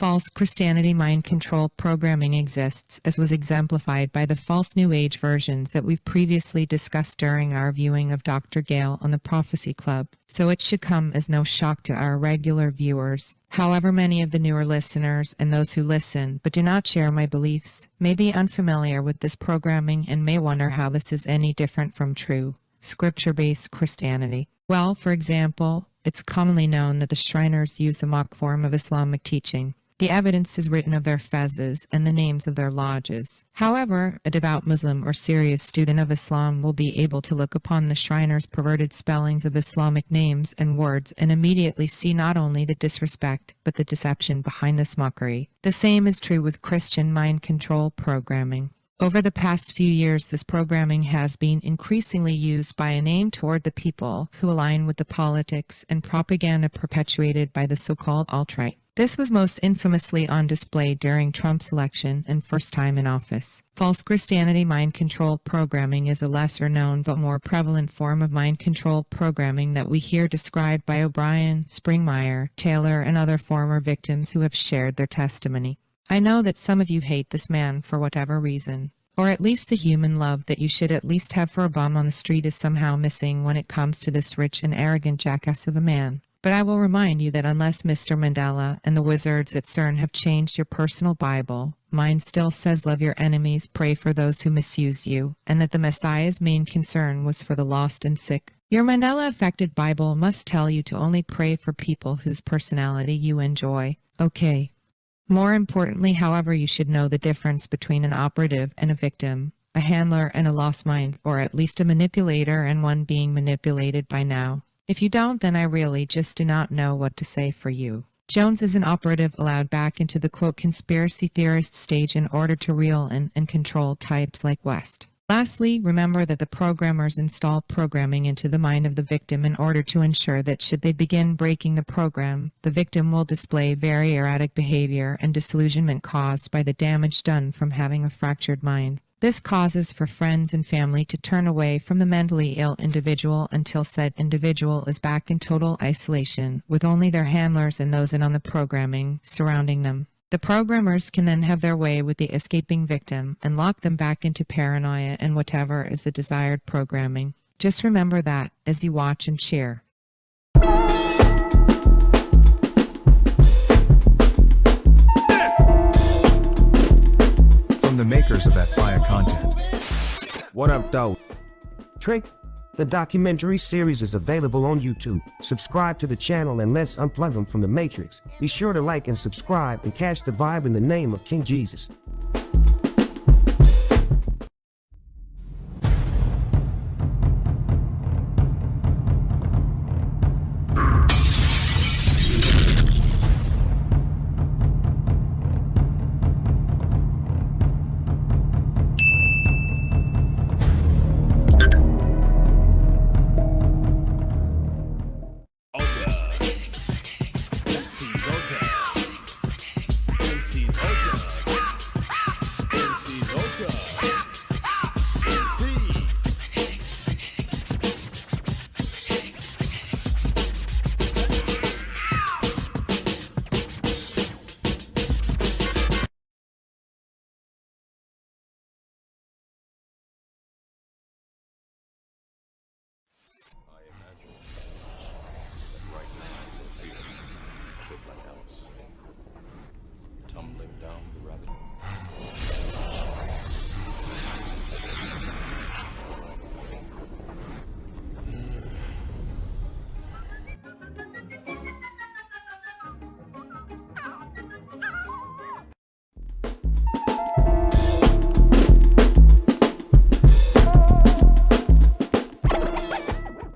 False Christianity mind control programming exists, as was exemplified by the false New Age versions that we've previously discussed during our viewing of Dr. Gale on the Prophecy Club, so it should come as no shock to our regular viewers. However, many of the newer listeners and those who listen but do not share my beliefs may be unfamiliar with this programming and may wonder how this is any different from true scripture-based Christianity. Well, for example, it's commonly known that the Shriners use a mock form of Islamic teaching. The evidence is written of their fezzes and the names of their lodges. However, a devout Muslim or serious student of Islam will be able to look upon the Shriners' perverted spellings of Islamic names and words and immediately see not only the disrespect, but the deception behind this mockery. The same is true with Christian mind control programming. Over the past few years, this programming has been increasingly used by and aimed toward the people who align with the politics and propaganda perpetuated by the so-called alt-right. This was most infamously on display during Trump's election and first time in office. False Christianity mind control programming is a lesser known but more prevalent form of mind control programming that we hear described by O'Brien, Springmeier, Taylor, and other former victims who have shared their testimony. I know that some of you hate this man for whatever reason, or at least the human love that you should at least have for a bum on the street is somehow missing when it comes to this rich and arrogant jackass of a man. But I will remind you that unless Mr. Mandela and the wizards at CERN have changed your personal Bible, mine still says love your enemies, pray for those who misuse you, and that the Messiah's main concern was for the lost and sick. Your Mandela-affected Bible must tell you to only pray for people whose personality you enjoy. Okay. More importantly, however, you should know the difference between an operative and a victim, a handler and a lost mind, or at least a manipulator and one being manipulated by now. If you don't, then I really just do not know what to say for you. Jones is an operative allowed back into the quote conspiracy theorist stage in order to reel in and control types like West. Lastly, remember that the programmers install programming into the mind of the victim in order to ensure that should they begin breaking the program, the victim will display very erratic behavior and disillusionment caused by the damage done from having a fractured mind. This causes for friends and family to turn away from the mentally ill individual until said individual is back in total isolation, with only their handlers and those in on the programming surrounding them. The programmers can then have their way with the escaping victim and lock them back into paranoia and whatever is the desired programming. Just remember that as you watch and share. From the makers of that fire content. What up, though? Trick, the documentary series is available on YouTube. Subscribe to the channel and let's unplug them from the Matrix. Be sure to like and subscribe and catch the vibe in the name of King Jesus.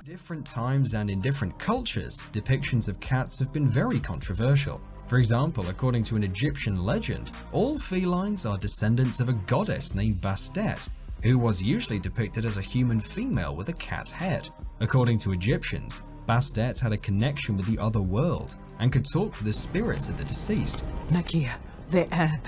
Different times and in different cultures, depictions of cats have been very controversial. For example, according to an Egyptian legend, all felines are descendants of a goddess named Bastet, who was usually depicted as a human female with a cat head. According to Egyptians, Bastet had a connection with the other world and could talk with the spirits of the deceased. Magia, the Ab.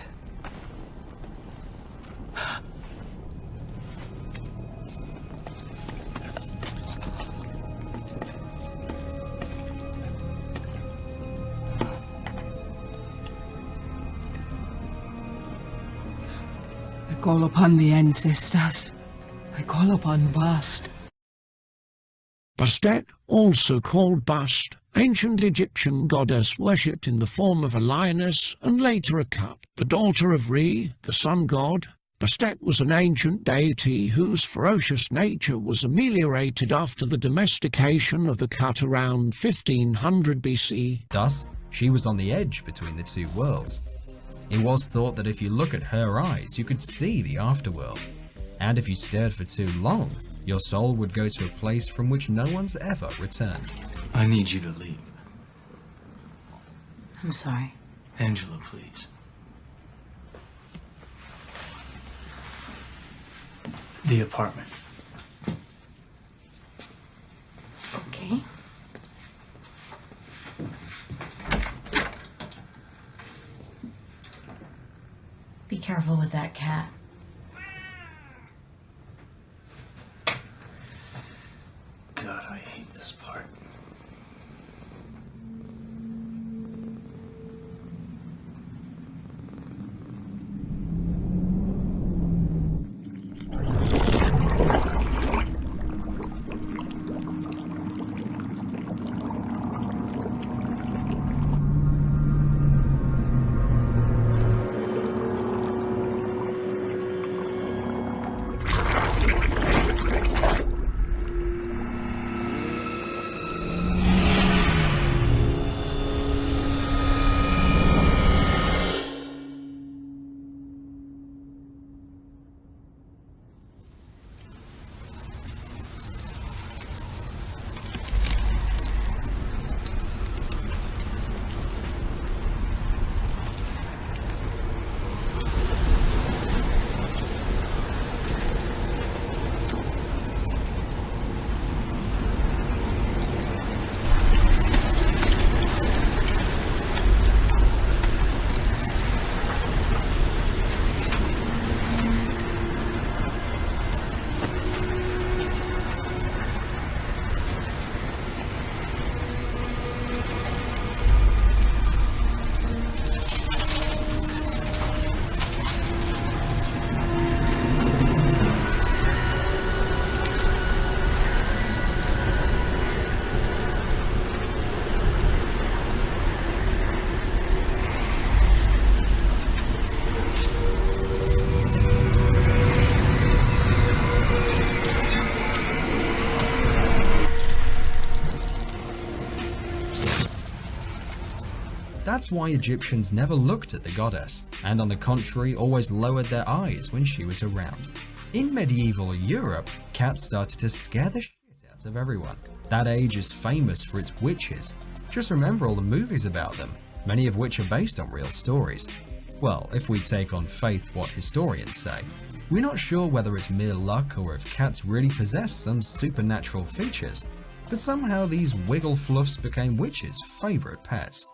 call upon the ancestors. I call upon Bast. Bastet, also called Bast, ancient Egyptian goddess worshipped in the form of a lioness and later a cat, the daughter of Re, the sun god. Bastet was an ancient deity whose ferocious nature was ameliorated after the domestication of the cat around 1500 BC. Thus, she was on the edge between the two worlds. It was thought that if you look at her eyes, you could see the afterworld. And if you stared for too long, your soul would go to a place from which no one's ever returned. I need you to leave. I'm sorry. Angela, please. The apartment. Okay. Be careful with that cat. God, I hate this part. That's why Egyptians never looked at the goddess, and on the contrary always lowered their eyes when she was around. In medieval Europe, cats started to scare the shit out of everyone. That age is famous for its witches. Just remember all the movies about them, many of which are based on real stories. Well, if we take on faith what historians say. We're not sure whether it's mere luck or if cats really possess some supernatural features, but somehow these wiggle fluffs became witches' favourite pets.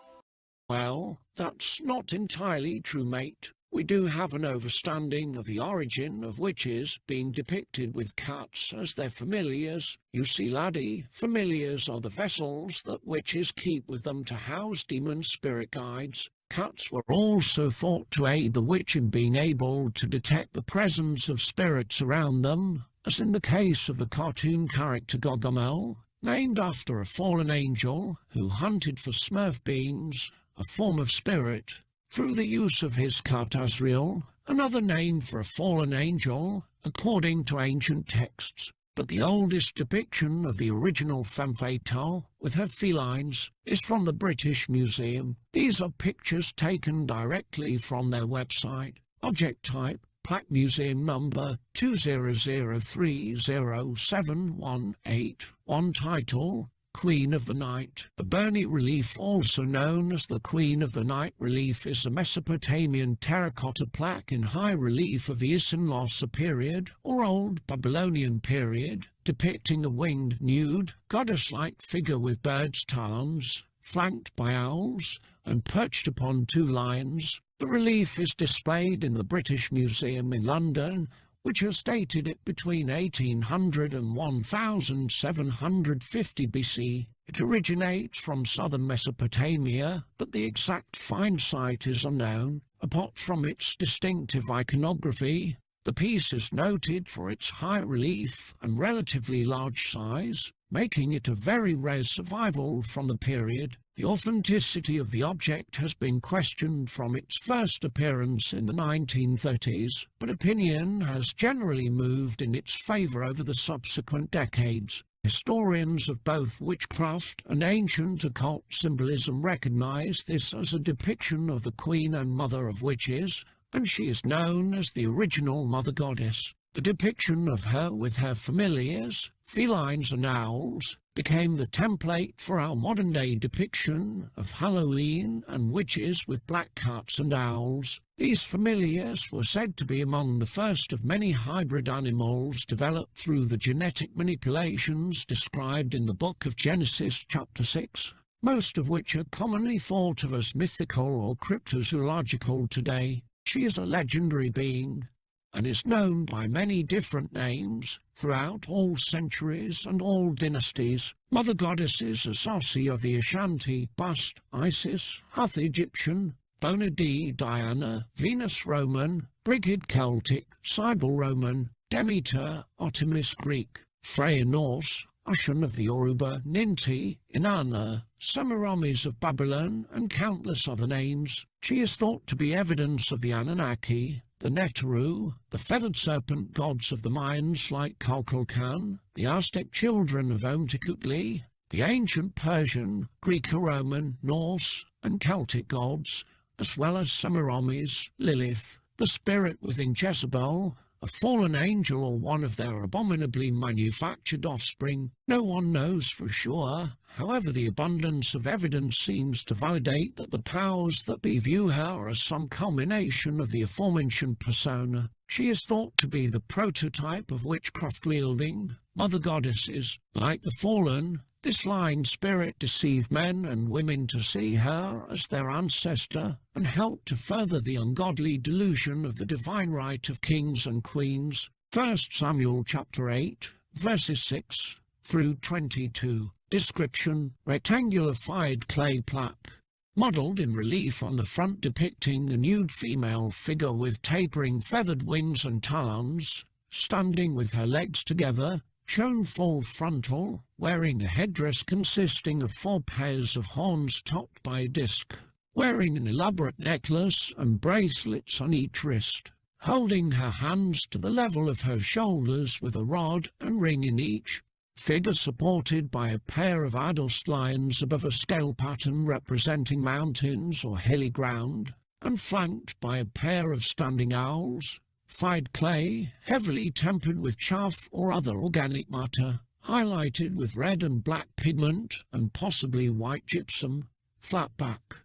Well, that's not entirely true, mate. We do have an overstanding of the origin of witches being depicted with cats as their familiars. You see, laddie, familiars are the vessels that witches keep with them to house demon spirit guides. Cats were also thought to aid the witch in being able to detect the presence of spirits around them, as in the case of the cartoon character Gargamel, named after a fallen angel who hunted for Smurf beans, a form of spirit, through the use of his cat Azrael, another name for a fallen angel, according to ancient texts. But the oldest depiction of the original femme fatale, with her felines, is from the British Museum. These are pictures taken directly from their website. Object type, Plaque Museum number 20030718. One title, Queen of the Night. The Burney relief, also known as the Queen of the Night relief, is a Mesopotamian terracotta plaque in high relief of the Isin-Lhasa period, or Old Babylonian period, depicting a winged, nude, goddess-like figure with birds' talons, flanked by owls, and perched upon two lions. The relief is displayed in the British Museum in London, which has dated it between 1800 and 1750 BC. It originates from southern Mesopotamia, but the exact find site is unknown. Apart from its distinctive iconography, The piece is noted for its high relief and relatively large size, making it a very rare survival from the period. The authenticity of the object has been questioned from its first appearance in the 1930s, but opinion has generally moved in its favour over the subsequent decades. Historians of both witchcraft and ancient occult symbolism recognise this as a depiction of the queen and mother of witches, and she is known as the original mother goddess. The depiction of her with her familiars, felines and owls, became the template for our modern-day depiction of Halloween and witches with black cats and owls. These familiars were said to be among the first of many hybrid animals developed through the genetic manipulations described in the book of Genesis chapter 6, most of which are commonly thought of as mythical or cryptozoological today. She is a legendary being, and is known by many different names throughout all centuries and all dynasties. Mother goddesses are Sasi of the Ashanti, Bast, Isis, Hath Egyptian, Bonadi Diana, Venus Roman, Brigid Celtic, Cybele Roman, Demeter, Artemis Greek, Freya Norse, Ushun of the Yoruba, Ninti, Inanna, Semiramis of Babylon, and countless other names. She is thought to be evidence of the Anunnaki, the Neteru, the feathered serpent gods of the Mayans like Kukulkan, the Aztec children of Omtikutli, the ancient Persian, Greco-Roman, Norse, and Celtic gods, as well as Semiramis, Lilith, the spirit within Jezebel, a fallen angel or one of their abominably manufactured offspring. No one knows for sure. However, the abundance of evidence seems to validate that the powers that be view her as some culmination of the aforementioned persona. She is thought to be the prototype of witchcraft-wielding mother goddesses. Like the fallen, this lying spirit deceived men and women to see her as their ancestor and helped to further the ungodly delusion of the divine right of kings and queens. 1 Samuel chapter 8, verses 6 through 22. Description: rectangular fired clay plaque, modelled in relief on the front depicting a nude female figure with tapering feathered wings and talons, standing with her legs together, shown full frontal, wearing a headdress consisting of 4 pairs of horns topped by a disc, wearing an elaborate necklace and bracelets on each wrist, holding her hands to the level of her shoulders with a rod and ring in each, figure supported by a pair of adult lions above a scale pattern representing mountains or hilly ground, and flanked by a pair of standing owls, fired clay, heavily tempered with chaff or other organic matter, highlighted with red and black pigment and possibly white gypsum, flat back,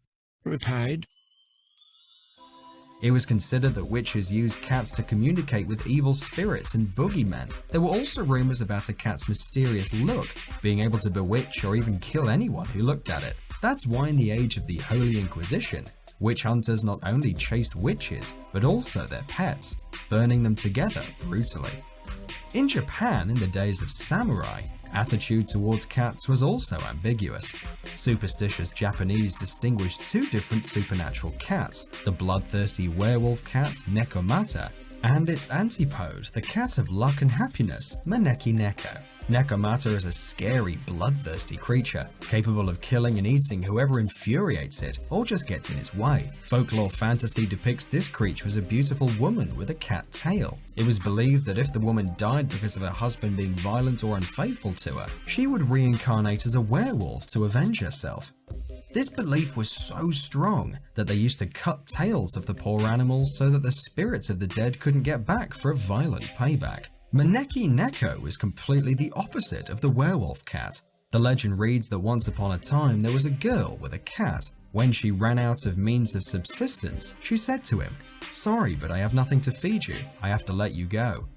repaired. It was considered that witches used cats to communicate with evil spirits and boogeymen. There were also rumors about a cat's mysterious look, being able to bewitch or even kill anyone who looked at it. That's why in the age of the Holy Inquisition, witch hunters not only chased witches, but also their pets, burning them together brutally. In Japan, in the days of samurai, attitude towards cats was also ambiguous. Superstitious Japanese distinguished 2 different supernatural cats, the bloodthirsty werewolf cat, Nekomata, and its antipode, the cat of luck and happiness, Maneki Neko. Nekomata is a scary, bloodthirsty creature, capable of killing and eating whoever infuriates it or just gets in its way. Folklore fantasy depicts this creature as a beautiful woman with a cat tail. It was believed that if the woman died because of her husband being violent or unfaithful to her, she would reincarnate as a werewolf to avenge herself. This belief was so strong that they used to cut tails of the poor animals so that the spirits of the dead couldn't get back for a violent payback. Maneki Neko is completely the opposite of the werewolf cat. The legend reads that once upon a time there was a girl with a cat. When she ran out of means of subsistence, she said to him, "Sorry, but I have nothing to feed you. I have to let you go."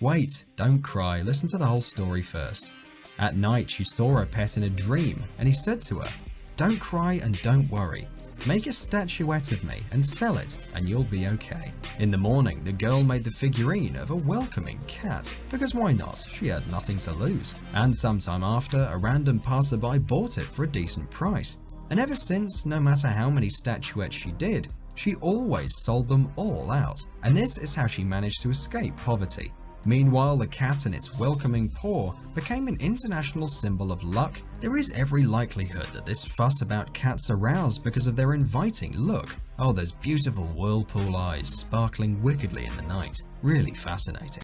Wait, don't cry, listen to the whole story first. At night she saw her pet in a dream and he said to her, "Don't cry and don't worry. Make a statuette of me and sell it and you'll be okay." In the morning, the girl made the figurine of a welcoming cat, because why not? She had nothing to lose. And sometime after, a random passerby bought it for a decent price. And ever since, no matter how many statuettes she did, she always sold them all out, and this is how she managed to escape poverty. Meanwhile, the cat and its welcoming paw became an international symbol of luck. There is every likelihood that this fuss about cats aroused because of their inviting look. Oh, those beautiful whirlpool eyes sparkling wickedly in the night. Really fascinating.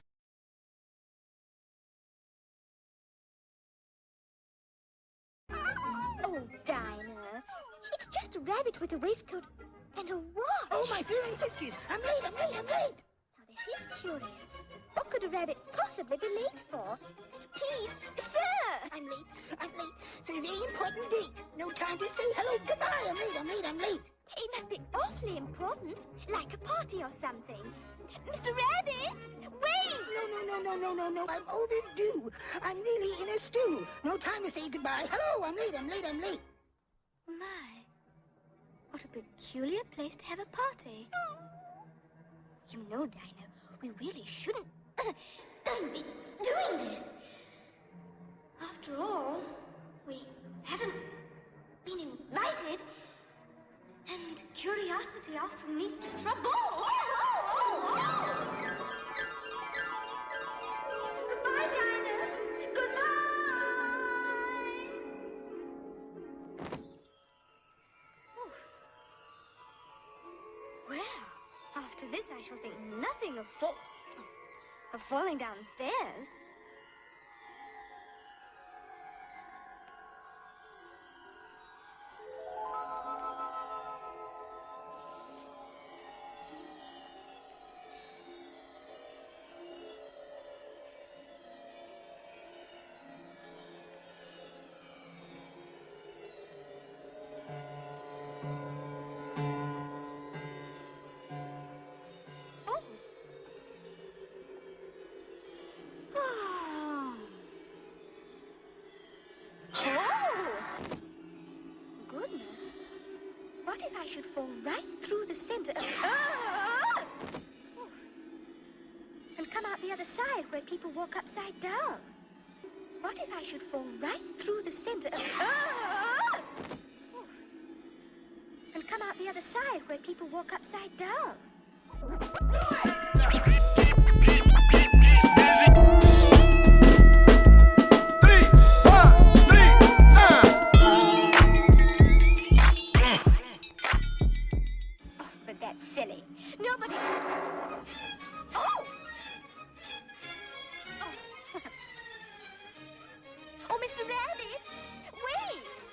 Oh, Dinah, it's just a rabbit with a waistcoat and a watch. Oh, my fearing whiskies! I'm late! Now, this is curious. What could a rabbit possibly be late for? Please, sir! I'm late for a very important date. No time to say hello, goodbye. I'm late. It must be awfully important, like a party or something. Mr. Rabbit, wait! No, I'm overdue. I'm really in a stew. No time to say goodbye. Hello, I'm late. My, what a peculiar place to have a party. You know, Dinah, we really shouldn't be doing this. After all, we haven't been invited, and curiosity often leads to trouble. Goodbye, Dinah. Goodbye. Well, after this I shall think nothing of falling downstairs. What if I should fall right through the center of Earth? And come out the other side where people walk upside down? What if I should fall right through the center of Earth? And come out the other side where people walk upside down? Silly. Nobody... Oh! Oh, Mr. Rabbit! Wait!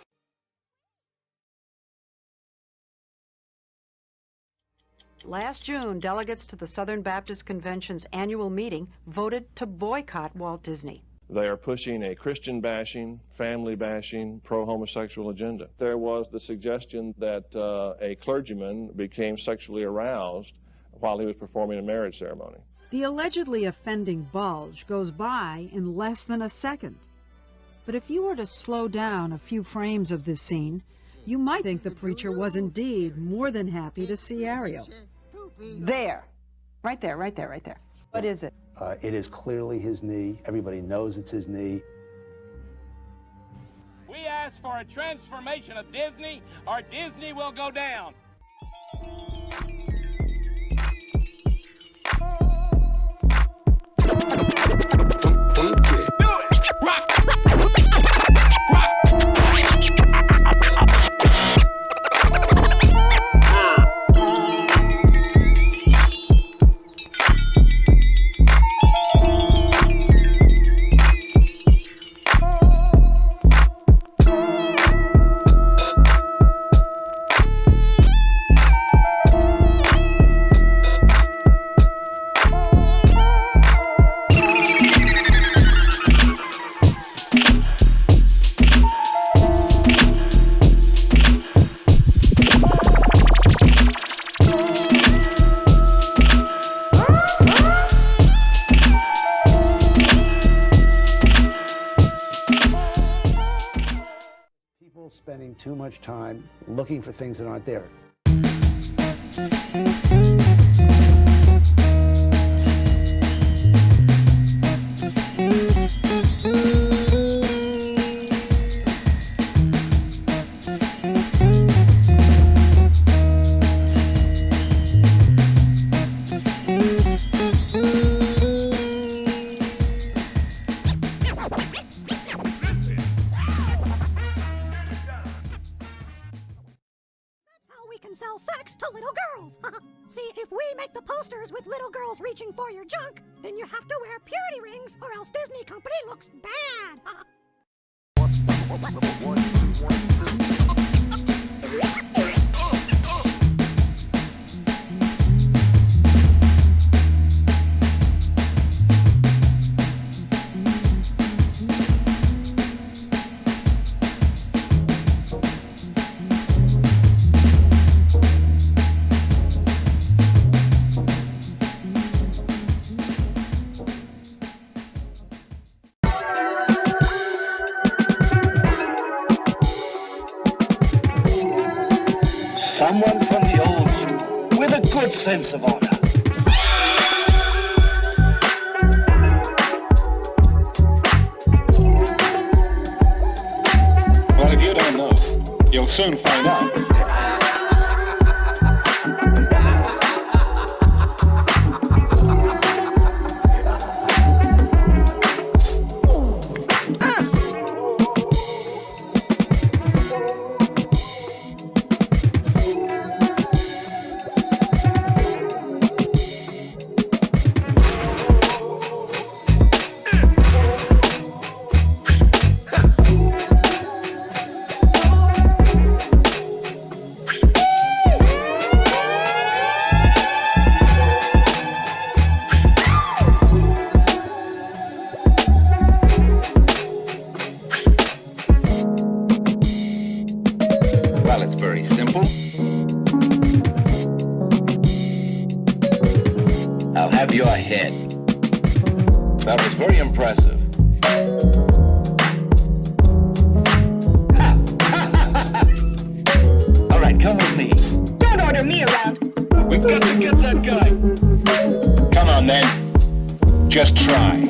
Last June, delegates to the Southern Baptist Convention's annual meeting voted to boycott Walt Disney. They are pushing a Christian bashing, family bashing, pro-homosexual agenda. There was the suggestion that a clergyman became sexually aroused while he was performing a marriage ceremony. The allegedly offending bulge goes by in less than a second. But if you were to slow down a few frames of this scene, you might think the preacher was indeed more than happy to see Ariel. There. Right there. What is it? It is clearly his knee. Everybody knows it's his knee. We ask for a transformation of Disney, or Disney will go down. Spending too much time looking for things that aren't there. If we make the posters with little girls reaching for your junk, then you have to wear purity rings or else Disney Company looks bad. Someone from the old school with a good sense of honor. Well, if you don't know, you'll soon find out. Well, it's very simple. I'll have your head. That was very impressive. All right, come with me. Don't order me around. We've got to get that guy. Come on, then. Just try.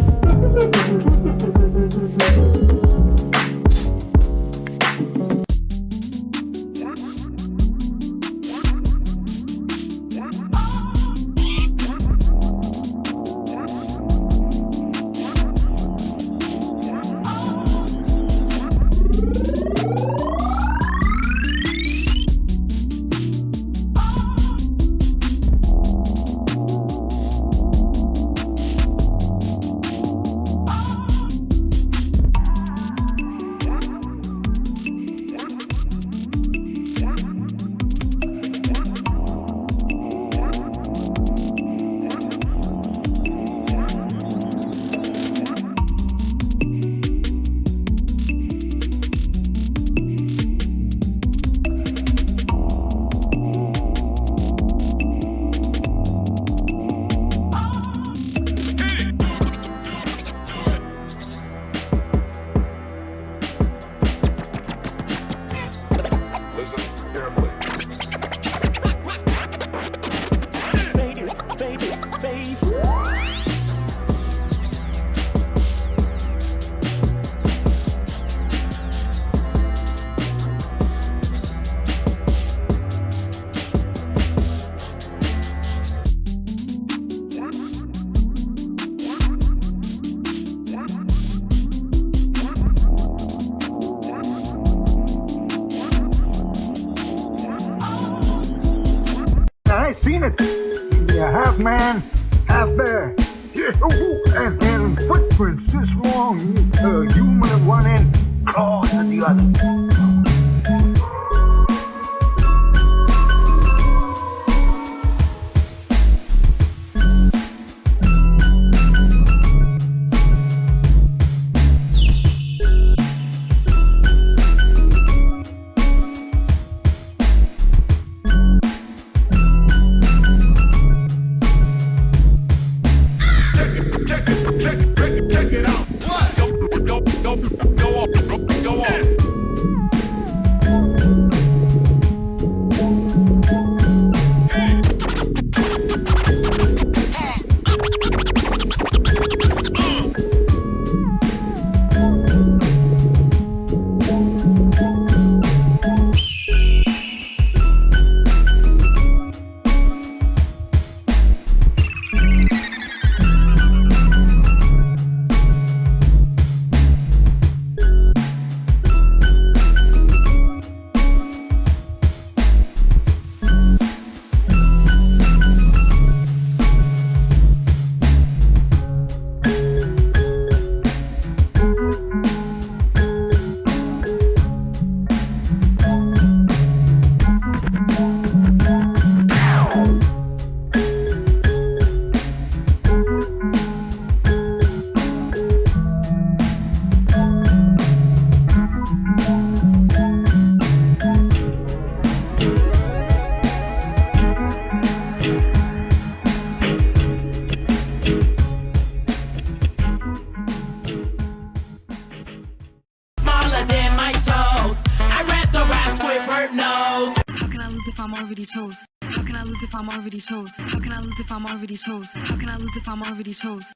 I seen it. Yeah, half man, half bear. Yeah, and footprints this long. Human at one end, claws at the other. Check it out. What? Go on. already chose? How can I lose if I'm already chose? How can I lose if I'm already chose? How can I lose if I'm already chose?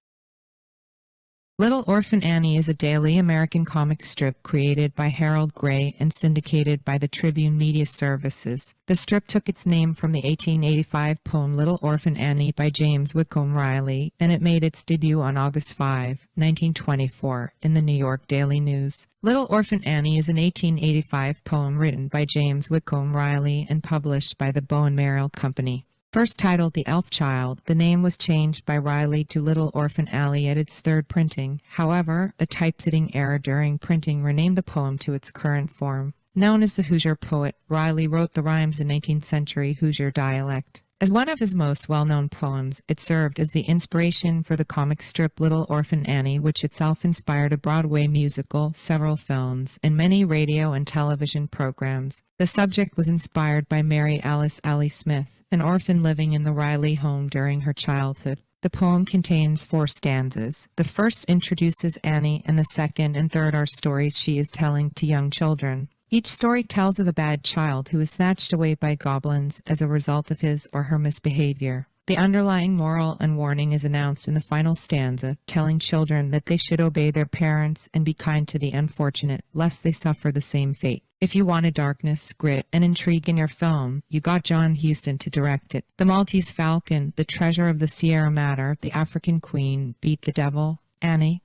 Little Orphan Annie is a daily American comic strip created by Harold Gray and syndicated by the Tribune Media Services. The strip took its name from the 1885 poem Little Orphan Annie by James Whitcomb Riley, and it made its debut on August 5, 1924, in the New York Daily News. Little Orphan Annie is an 1885 poem written by James Whitcomb Riley and published by the Bow and Merrill Company. First titled The Elf Child, the name was changed by Riley to Little Orphan Annie at its third printing. However, a typesetting error during printing renamed the poem to its current form. Known as the Hoosier poet, Riley wrote the rhymes in 19th century Hoosier dialect. As one of his most well-known poems, it served as the inspiration for the comic strip Little Orphan Annie, which itself inspired a Broadway musical, several films, and many radio and television programs. The subject was inspired by Mary Alice Allie Smith, an orphan living in the Riley home during her childhood. The poem contains 4 stanzas. The first introduces Annie, and the second and third are stories she is telling to young children. Each story tells of a bad child who is snatched away by goblins as a result of his or her misbehavior. The underlying moral and warning is announced in the final stanza, telling children that they should obey their parents and be kind to the unfortunate, lest they suffer the same fate. If you wanted darkness, grit, and intrigue in your film, you got John Huston to direct it. The Maltese Falcon, the treasure of the Sierra Madre, the African Queen, beat the devil, Annie.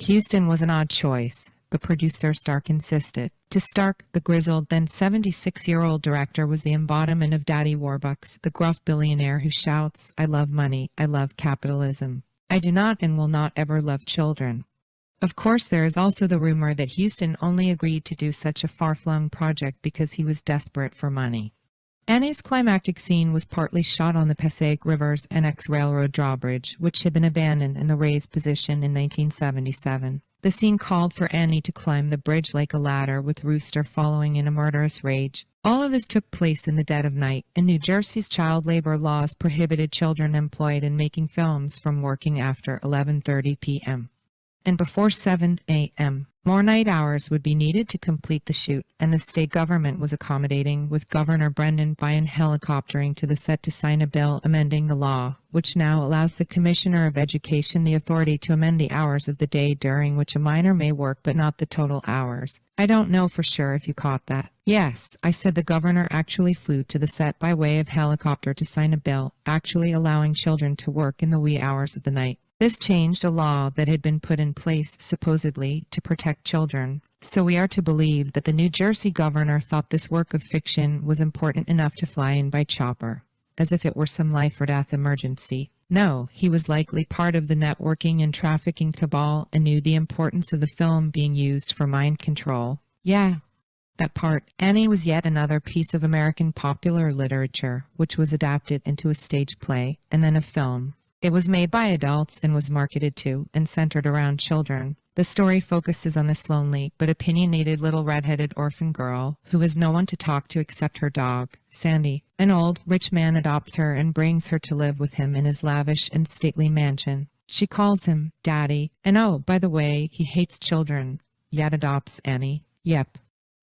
Huston was an odd choice, but producer Stark insisted. To Stark, the grizzled, then 76-year-old director was the embodiment of Daddy Warbucks, the gruff billionaire who shouts, "I love money, I love capitalism. I do not and will not ever love children." Of course, there is also the rumor that Huston only agreed to do such a far-flung project because he was desperate for money. Annie's climactic scene was partly shot on the Passaic River's NX Railroad drawbridge, which had been abandoned in the raised position in 1977. The scene called for Annie to climb the bridge like a ladder, with Rooster following in a murderous rage. All of this took place in the dead of night, and New Jersey's child labor laws prohibited children employed in making films from working after 11:30 p.m. and before 7 a.m. More night hours would be needed to complete the shoot, and the state government was accommodating, with Governor Brendan Byrne helicoptering to the set to sign a bill amending the law, which now allows the Commissioner of Education the authority to amend the hours of the day during which a minor may work, but not the total hours. I don't know for sure if you caught that. Yes, I said the governor actually flew to the set by way of helicopter to sign a bill, actually allowing children to work in the wee hours of the night. This changed a law that had been put in place, supposedly, to protect children. So we are to believe that the New Jersey governor thought this work of fiction was important enough to fly in by chopper, as if it were some life-or-death emergency. No, he was likely part of the networking and trafficking cabal and knew the importance of the film being used for mind control. Yeah, that part. Annie was yet another piece of American popular literature, which was adapted into a stage play and then a film. It was made by adults and was marketed to and centered around children. The story focuses on this lonely but opinionated little red-headed orphan girl who has no one to talk to except her dog, Sandy. An old, rich man adopts her and brings her to live with him in his lavish and stately mansion. She calls him Daddy, and oh, by the way, he hates children, yet adopts Annie. Yep.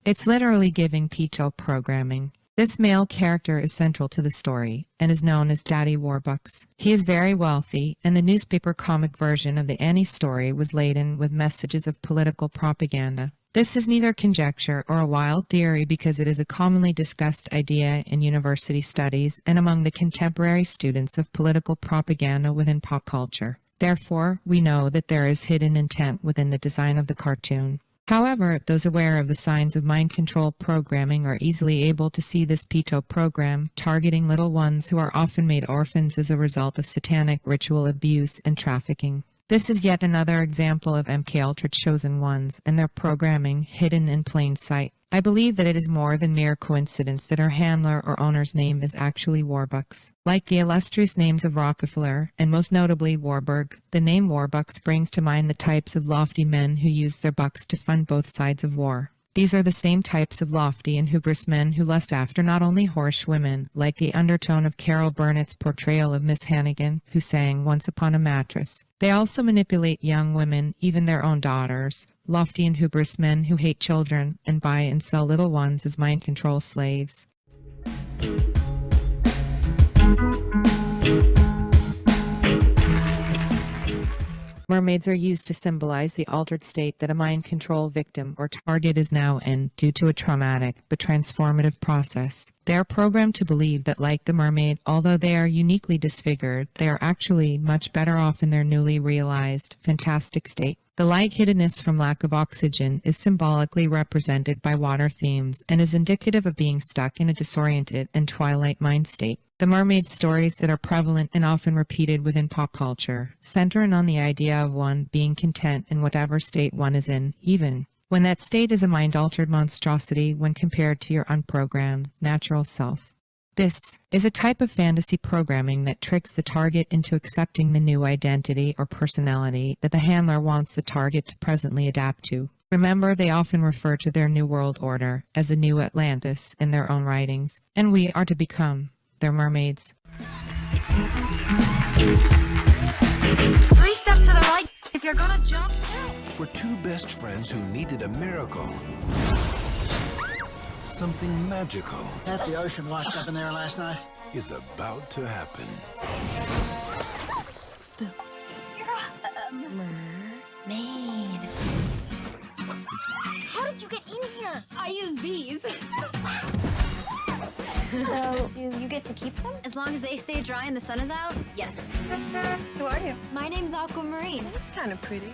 It's literally giving p.10 programming. This male character is central to the story and is known as Daddy Warbucks. He is very wealthy, and the newspaper comic version of the Annie story was laden with messages of political propaganda. This is neither conjecture or a wild theory because it is a commonly discussed idea in university studies and among the contemporary students of political propaganda within pop culture. Therefore, we know that there is hidden intent within the design of the cartoon. However, those aware of the signs of mind control programming are easily able to see this p.10 program targeting little ones who are often made orphans as a result of satanic ritual abuse and trafficking. This is yet another example of MKUltra chosen ones and their programming hidden in plain sight. I believe that it is more than mere coincidence that her handler or owner's name is actually Warbucks. Like the illustrious names of Rockefeller, and most notably Warburg, the name Warbucks brings to mind the types of lofty men who use their bucks to fund both sides of war. These are the same types of lofty and hubris men who lust after not only whorish women, like the undertone of Carol Burnett's portrayal of Miss Hannigan, who sang Once Upon a Mattress. They also manipulate young women, even their own daughters. Lofty and hubris men who hate children and buy and sell little ones as mind control slaves. Mermaids are used to symbolize the altered state that a mind control victim or target is now in due to a traumatic but transformative process. They are programmed to believe that, like the mermaid, although they are uniquely disfigured, they are actually much better off in their newly realized, fantastic state. The light-hiddenness from lack of oxygen is symbolically represented by water themes and is indicative of being stuck in a disoriented and twilight mind state. The mermaid stories that are prevalent and often repeated within pop culture center in on the idea of one being content in whatever state one is in, even when that state is a mind-altered monstrosity when compared to your unprogrammed, natural self. This is a type of fantasy programming that tricks the target into accepting the new identity or personality that the handler wants the target to presently adapt to. Remember, they often refer to their new world order as a new Atlantis in their own writings, and we are to become their mermaids. 3 steps to the right if you're gonna jump. For two best friends who needed a miracle. Something magical Half the ocean washed up in there last night. is about to happen. Mermaid. How did you get in here? I use these. So, do you get to keep them? As long as they stay dry and the sun is out, yes. Who are you? My name's Aquamarine. That's kind of pretty.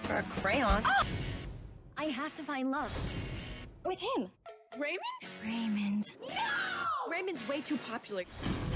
For a crayon. I have to find love. With him. Raymond? No! Raymond's way too popular.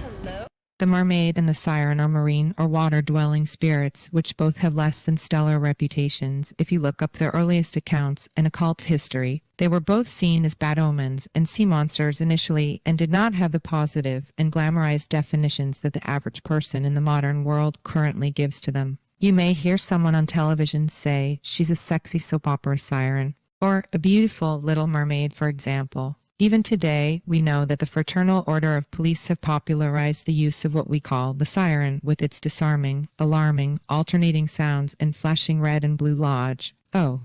Hello? The mermaid and the siren are marine or water-dwelling spirits, which both have less than stellar reputations. If you look up their earliest accounts in occult history, they were both seen as bad omens and sea monsters initially and did not have the positive and glamorized definitions that the average person in the modern world currently gives to them. You may hear someone on television say she's a sexy soap opera siren, or a beautiful little mermaid, for example. Even today, we know that the Fraternal Order of Police have popularized the use of what we call the siren, with its disarming, alarming, alternating sounds and flashing red and blue lodge. Oh,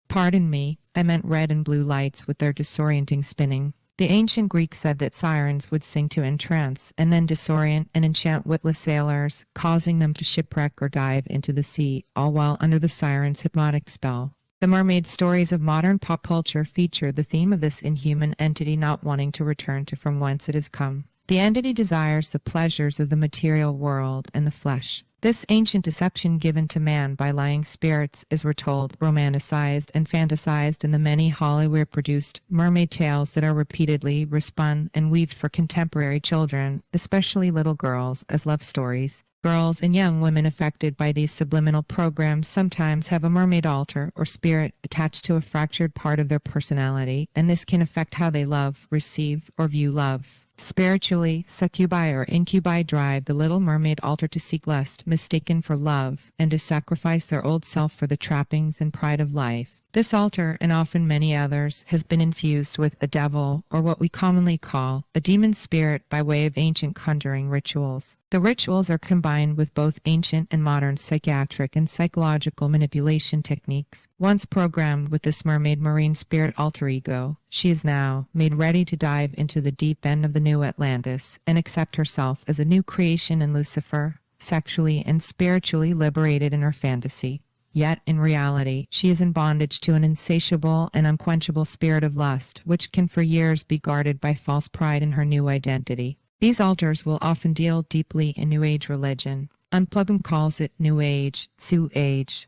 pardon me, I meant red and blue lights with their disorienting spinning. The ancient Greeks said that sirens would sing to entrance and then disorient and enchant witless sailors, causing them to shipwreck or dive into the sea, all while under the siren's hypnotic spell. The mermaid stories of modern pop culture feature the theme of this inhuman entity not wanting to return to from whence it has come. The entity desires the pleasures of the material world and the flesh. This ancient deception given to man by lying spirits is, we're told, romanticized and fantasized in the many Hollywood-produced mermaid tales that are repeatedly respun and weaved for contemporary children, especially little girls, as love stories. Girls and young women affected by these subliminal programs sometimes have a mermaid altar or spirit attached to a fractured part of their personality, and this can affect how they love, receive, or view love. Spiritually, succubi or incubi drive the little mermaid altar to seek lust, mistaken for love, and to sacrifice their old self for the trappings and pride of life. This altar, and often many others, has been infused with a devil, or what we commonly call a demon spirit, by way of ancient conjuring rituals. The rituals are combined with both ancient and modern psychiatric and psychological manipulation techniques. Once programmed with this mermaid marine spirit alter ego, she is now made ready to dive into the deep end of the new Atlantis and accept herself as a new creation in Lucifer, sexually and spiritually liberated in her fantasy. Yet, in reality, she is in bondage to an insatiable and unquenchable spirit of lust, which can for years be guarded by false pride in her new identity. These altars will often deal deeply in New Age religion. Unplugged calls it New Age, Sioux Age.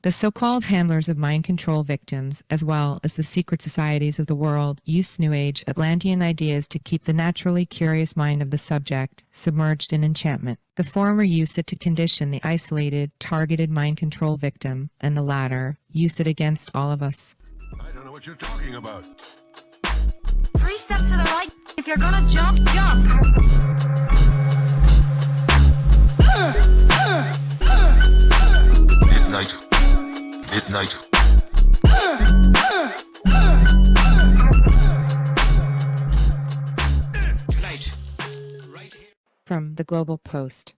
The so-called handlers of mind control victims, as well as the secret societies of the world, use New Age Atlantean ideas to keep the naturally curious mind of the subject submerged in enchantment. The former use it to condition the isolated, targeted mind control victim, and the latter use it against all of us. I don't know what you're talking about. 3 steps to the right if you're gonna jump, jump. Midnight. Midnight. From the Global Post,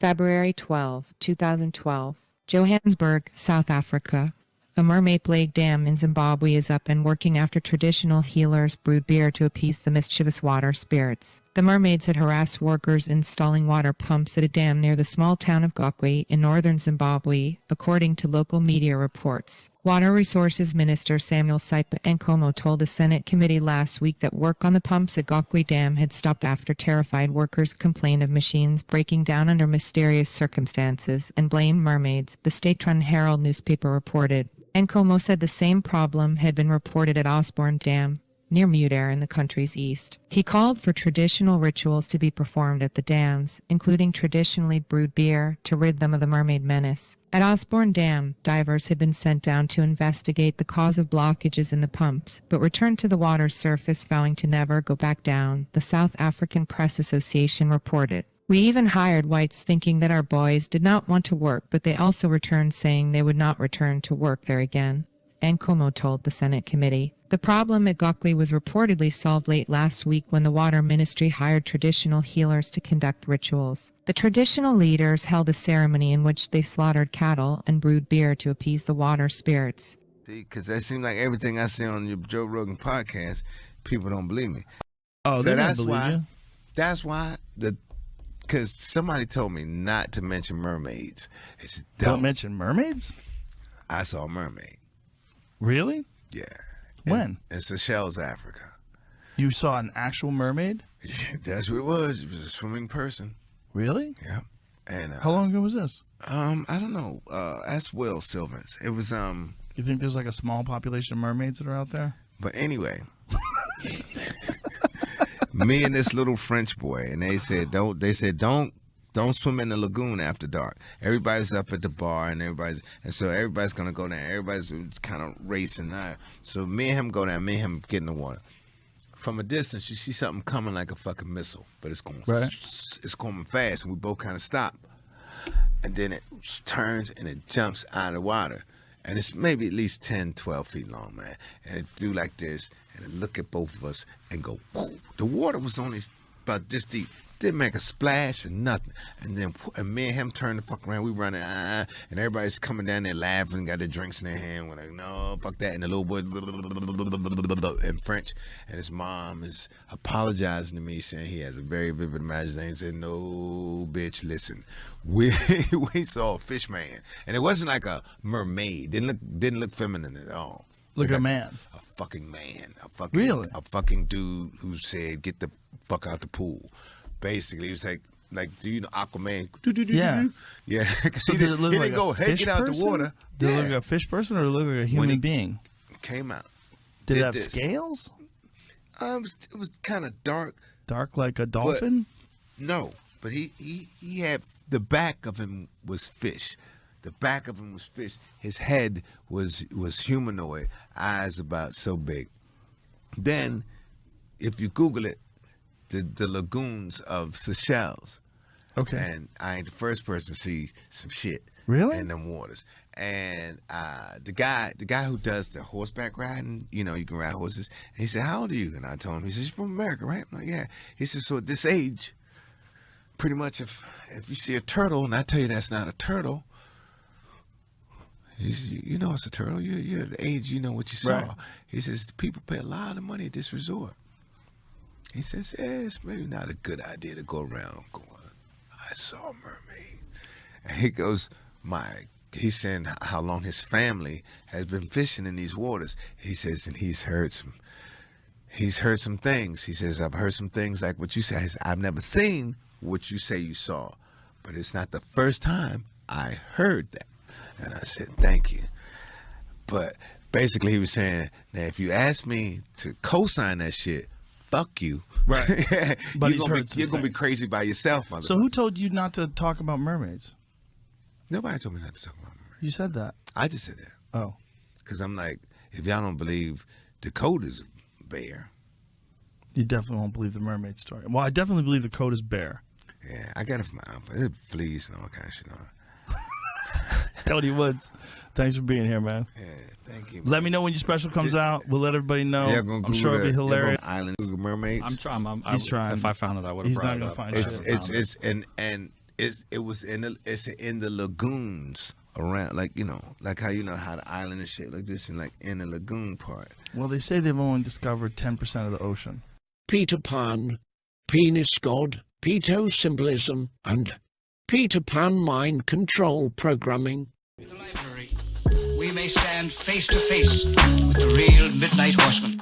February 12, 2012, Johannesburg, South Africa. A mermaid-plagued dam in Zimbabwe is up and working after traditional healers brewed beer to appease the mischievous water spirits. The mermaids had harassed workers installing water pumps at a dam near the small town of Gokwe in northern Zimbabwe, according to local media reports. Water Resources Minister Samuel Saipa Nkomo told a Senate committee last week that work on the pumps at Gokwe Dam had stopped after terrified workers complained of machines breaking down under mysterious circumstances and blamed mermaids, the state-run Herald newspaper reported. Nkomo said the same problem had been reported at Osborne Dam, near Mudare in the country's east. He called for traditional rituals to be performed at the dams, including traditionally brewed beer, to rid them of the mermaid menace. At Osborne Dam, divers had been sent down to investigate the cause of blockages in the pumps, but returned to the water's surface vowing to never go back down, the South African Press Association reported. We even hired whites thinking that our boys did not want to work, but they also returned saying they would not return to work there again, Nkomo told the Senate committee. The problem at Gokwe was reportedly solved late last week when the Water Ministry hired traditional healers to conduct rituals. The traditional leaders held a ceremony in which they slaughtered cattle and brewed beer to appease the water spirits. See, because that seems like everything I say on your Joe Rogan podcast, people don't believe me. Oh, so they don't believe you. That's why because somebody told me not to mention mermaids. They said, Don't mention mermaids? I saw a mermaid. Really? Yeah. When? In Seychelles, Africa. You saw an actual mermaid? That's what it was. It was a swimming person. Really? Yeah. And how long ago was this? I don't know. Ask Will Sylvans. It was You think there's like a small population of mermaids that are out there? But anyway, me and this little French boy, and they said don't swim in the lagoon after dark. Everybody's up at the bar, and so everybody's gonna go down. Everybody's kind of racing now. So me and him go down. Me and him get in the water. From a distance, you see something coming like a fucking missile, but it's going fast, and we both kind of stop. And then it turns and it jumps out of the water, and it's maybe at least 10, 12 feet long, man. And it do like this, and it look at both of us and go, whoa. The water was only about this deep. Didn't make a splash or nothing. And then me and him turned the fuck around. We running, and everybody's coming down there laughing, got their drinks in their hand. We're like, no, fuck that. And the little boy in French, and his mom is apologizing to me, saying he has a very vivid imagination. He said, no, bitch, listen. We saw a fish man, and it wasn't like a mermaid. Didn't look feminine at all. Look at a man. A fucking man. Really? A fucking dude who said, get the fuck out the pool. Basically, it was like, do you know Aquaman? Yeah. Yeah. So did it look he like didn't go, a hey, fish get out person? the water. Did it look like a fish person or look like a human being? Came out. Did it have scales? It was kind of dark. Dark like a dolphin? No, but he had, the back of him was fish. The back of him was fish. His head was humanoid, eyes about so big. Then, if you Google it, the lagoons of Seychelles. Okay. And I ain't the first person to see some shit. Really? In them waters. And the guy who does the horseback riding, you can ride horses. And he said, how old are you? And I told him, he says, you're from America, right? I'm like, yeah. He says, so at this age, pretty much if you see a turtle, and I tell you that's not a turtle, he says, you know it's a turtle. You're the age, you know what you saw. Right. He says, people pay a lot of money at this resort. He says, it's maybe not a good idea to go around going, I saw a mermaid. And he goes, he's saying how long his family has been fishing in these waters. He says, and he's heard some things. He says, I've heard some things like what you say. He says, I've never seen what you say you saw, but it's not the first time I heard that. And I said, thank you. But basically he was saying, now if you ask me to co-sign that shit, fuck you. Right. But you're going to be crazy by yourself. So who told you not to talk about mermaids? Nobody told me not to talk about mermaids. You said that. I just said that. Oh. Because I'm like, if y'all don't believe the code is bear. You definitely won't believe the mermaid story. Well, I definitely believe the code is bear. Yeah, I got it from my uncle. It fleas and all kind of shit on it. Tony Woods, thanks for being here, man. Yeah, thank you. Man. Let me know when your special comes out. We'll let everybody know. I'm sure it'll be hilarious. Island mermaids. I'm trying. He's trying. If I found it, I would have. He's not gonna find it. It's in the lagoons around, like like how the island is shaped like this, and like in the lagoon part. Well, they say they've only discovered 10% of the ocean. Peter Pan, penis god, peto symbolism, and Peter Pan mind control programming. We may stand face to face with the real Midnight Horseman.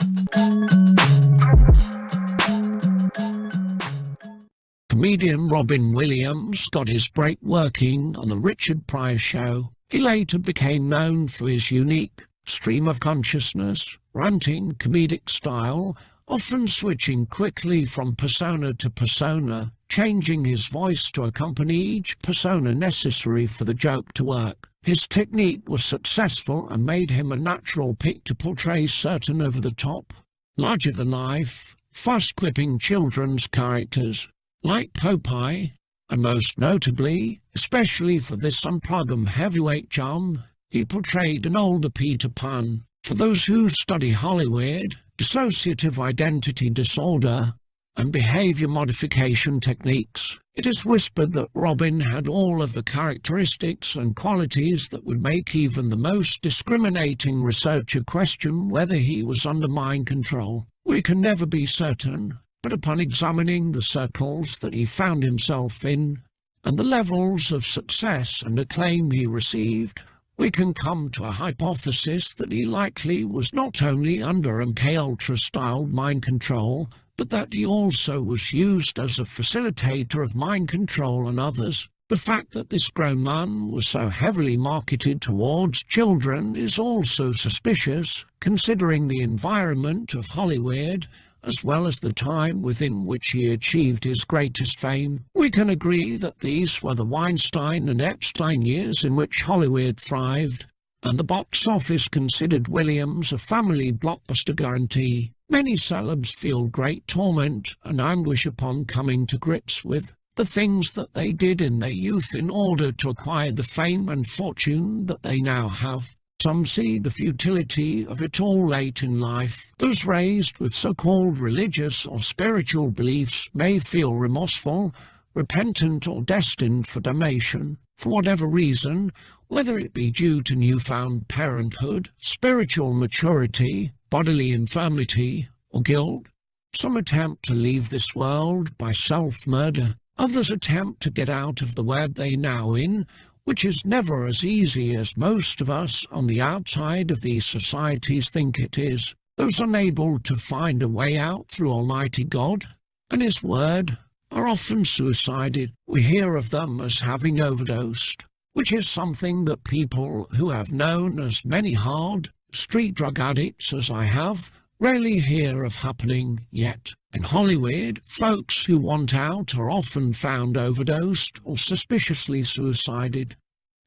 Comedian Robin Williams got his break working on the Richard Pryor Show. He later became known for his unique stream of consciousness, ranting comedic style, often switching quickly from persona to persona, changing his voice to accompany each persona necessary for the joke to work. His technique was successful and made him a natural pick to portray certain over-the-top, larger-than-life, fast-quipping children's characters, like Popeye, and most notably, especially for this Unplug heavyweight chum, he portrayed an older Peter Pan. For those who study Hollywood, dissociative identity disorder, and behavior modification techniques, it is whispered that Robin had all of the characteristics and qualities that would make even the most discriminating researcher question whether he was under mind control. We can never be certain, but upon examining the circles that he found himself in, and the levels of success and acclaim he received, we can come to a hypothesis that he likely was not only under MKUltra-styled mind control, but that he also was used as a facilitator of mind control on others. The fact that this grown man was so heavily marketed towards children is also suspicious, considering the environment of Hollywood, as well as the time within which he achieved his greatest fame. We can agree that these were the Weinstein and Epstein years in which Hollywood thrived, and the box office considered Williams a family blockbuster guarantee. Many celebs feel great torment and anguish upon coming to grips with the things that they did in their youth in order to acquire the fame and fortune that they now have. Some see the futility of it all late in life. Those raised with so-called religious or spiritual beliefs may feel remorseful, repentant, or destined for damnation. For whatever reason, whether it be due to newfound parenthood, spiritual maturity, bodily infirmity, or guilt, some attempt to leave this world by self-murder. Others attempt to get out of the web they now in, which is never as easy as most of us on the outside of these societies think it is. Those unable to find a way out through Almighty God and His Word are often suicided. We hear of them as having overdosed, which is something that people who have known as many hard street drug addicts as I have rarely hear of happening yet. In Hollywood, folks who want out are often found overdosed or suspiciously suicided.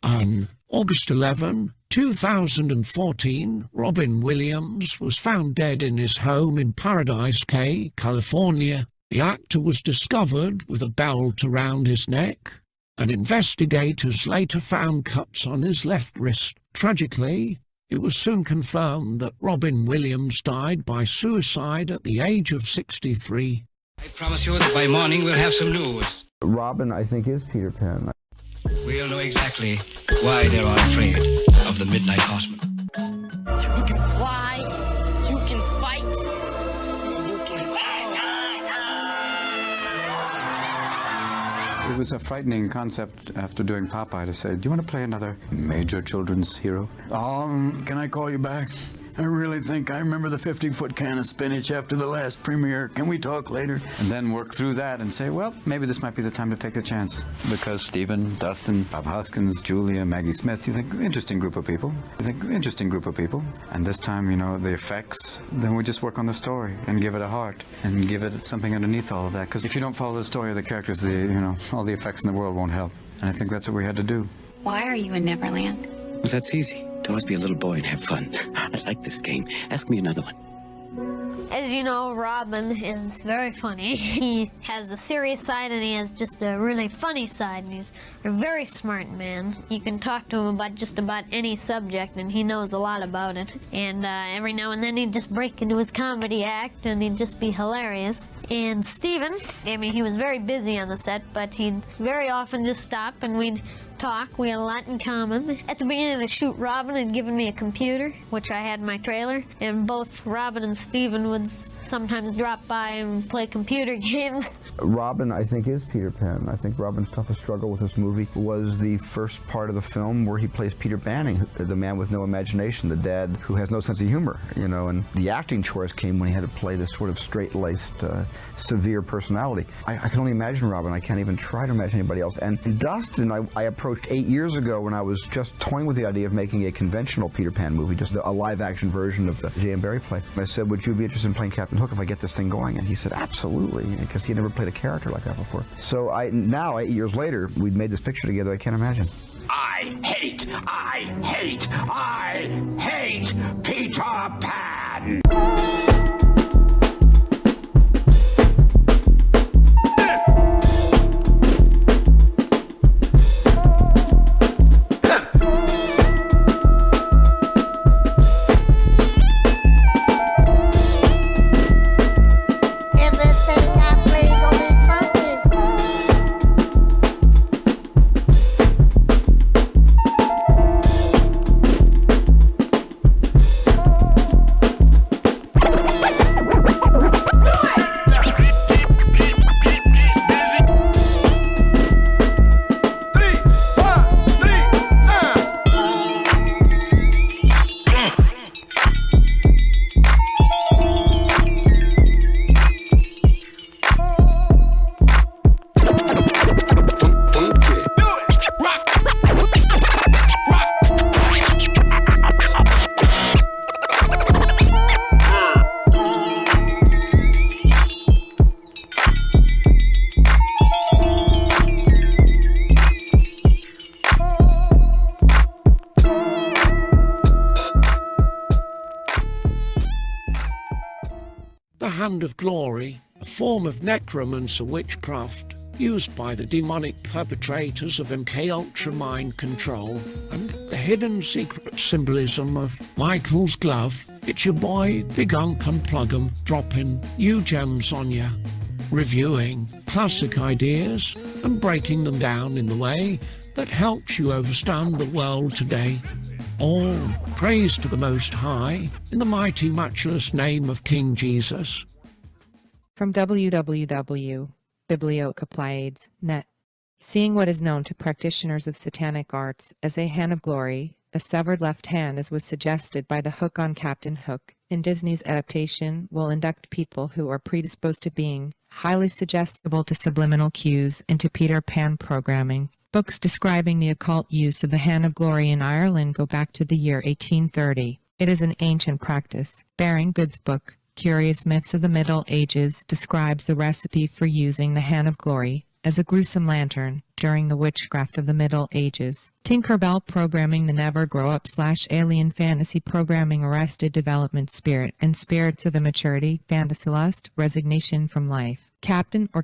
On August 11, 2014, Robin Williams was found dead in his home in Paradise Cay, California. The actor was discovered with a belt around his neck, and investigators later found cuts on his left wrist. Tragically, it was soon confirmed that Robin Williams died by suicide at the age of 63. I promise you that by morning we'll have some news. Robin, I think, is Peter Pan. We'll know exactly why they're all afraid of the Midnight Horseman. You can fly, you can fight, and you can... It was a frightening concept after doing Popeye to say, do you want to play another major children's hero? Can I call you back? I really think I remember the 50-foot can of spinach after the last premiere. Can we talk later? And then work through that and say, well, maybe this might be the time to take a chance. Because Stephen, Dustin, Bob Hoskins, Julia, Maggie Smith, you think, interesting group of people. And this time, you know, the effects, then we just work on the story and give it a heart and give it something underneath all of that. Because if you don't follow the story of the characters, all the effects in the world won't help. And I think that's what we had to do. Why are you in Neverland? Well, that's easy. To always be a little boy and have fun. I like this game. Ask me another one. As you know, Robin is very funny. He has a serious side and he has just a really funny side, and he's a very smart man. You can talk to him about just about any subject and he knows a lot about it. And every now and then he'd just break into his comedy act and he'd just be hilarious. And Stephen, I mean, he was very busy on the set, but he'd very often just stop and we'd talk. We had a lot in common. At the beginning of the shoot, Robin had given me a computer, which I had in my trailer, and both Robin and Steven would sometimes drop by and play computer games. Robin, I think, is Peter Pan. I think Robin's toughest struggle with this movie was the first part of the film where he plays Peter Banning, the man with no imagination, the dad who has no sense of humor, you know, and the acting chores came when he had to play this sort of straight-laced, severe personality. I can only imagine Robin. I can't even try to imagine anybody else. And Dustin, I approached 8 years ago when I was just toying with the idea of making a conventional Peter Pan movie, just a live-action version of the J.M. Barrie play. I said, would you be interested in playing Captain Hook if I get this thing going? And he said, absolutely, because he had never played a character like that before. So now, 8 years later, we'd made this picture together. I can't imagine. I hate Peter Pan! Hand of Glory, a form of necromancer witchcraft used by the demonic perpetrators of MK Ultra mind control, and the hidden secret symbolism of Michael's glove. It's your boy, Big Unk Unplug'em, dropping new gems on ya, reviewing classic ideas and breaking them down in the way that helps you overstand the world today. All praise to the Most High, in the mighty matchless name of King Jesus. From www.bibliocaplades.net. Seeing what is known to practitioners of satanic arts as a hand of glory, a severed left hand as was suggested by the hook on Captain Hook in Disney's adaptation, will induct people who are predisposed to being highly suggestible to subliminal cues into Peter Pan programming. Books describing the occult use of the Hand of Glory in Ireland go back to the year 1830. It is an ancient practice. Baring Good's book, Curious Myths of the Middle Ages, describes the recipe for using the Hand of Glory as a gruesome lantern during the witchcraft of the Middle Ages. Tinkerbell programming, the Never Grow Up / alien fantasy programming, arrested development spirit and spirits of immaturity, fantasy lust, resignation from life. Captain or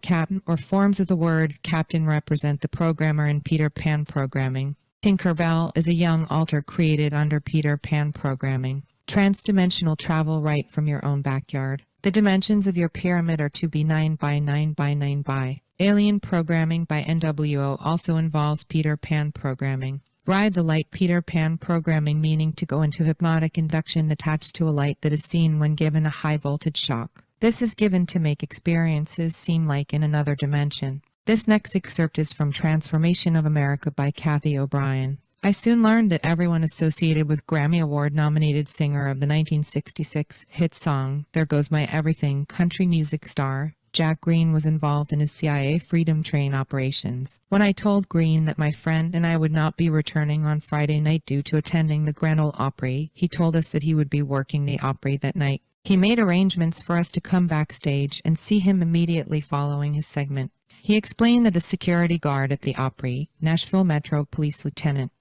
forms of the word captain represent the programmer in Peter Pan programming. Tinkerbell is a young alter created under Peter Pan programming. Trans-dimensional travel right from your own backyard. The dimensions of your pyramid are to be 9 by 9 by 9 by. Alien programming by NWO also involves Peter Pan programming. Ride the light, Peter Pan programming, meaning to go into hypnotic induction attached to a light that is seen when given a high voltage shock. This is given to make experiences seem like in another dimension. This next excerpt is from Transformation of America by Kathy O'Brien. I soon learned that everyone associated with Grammy Award-nominated singer of the 1966 hit song There Goes My Everything country music star Jack Green was involved in his CIA Freedom Train operations. When I told Green that my friend and I would not be returning on Friday night due to attending the Grand Ole Opry, he told us that he would be working the Opry that night. He made arrangements for us to come backstage and see him immediately following his segment. He explained that the security guard at the Opry, Nashville Metro Police Lieutenant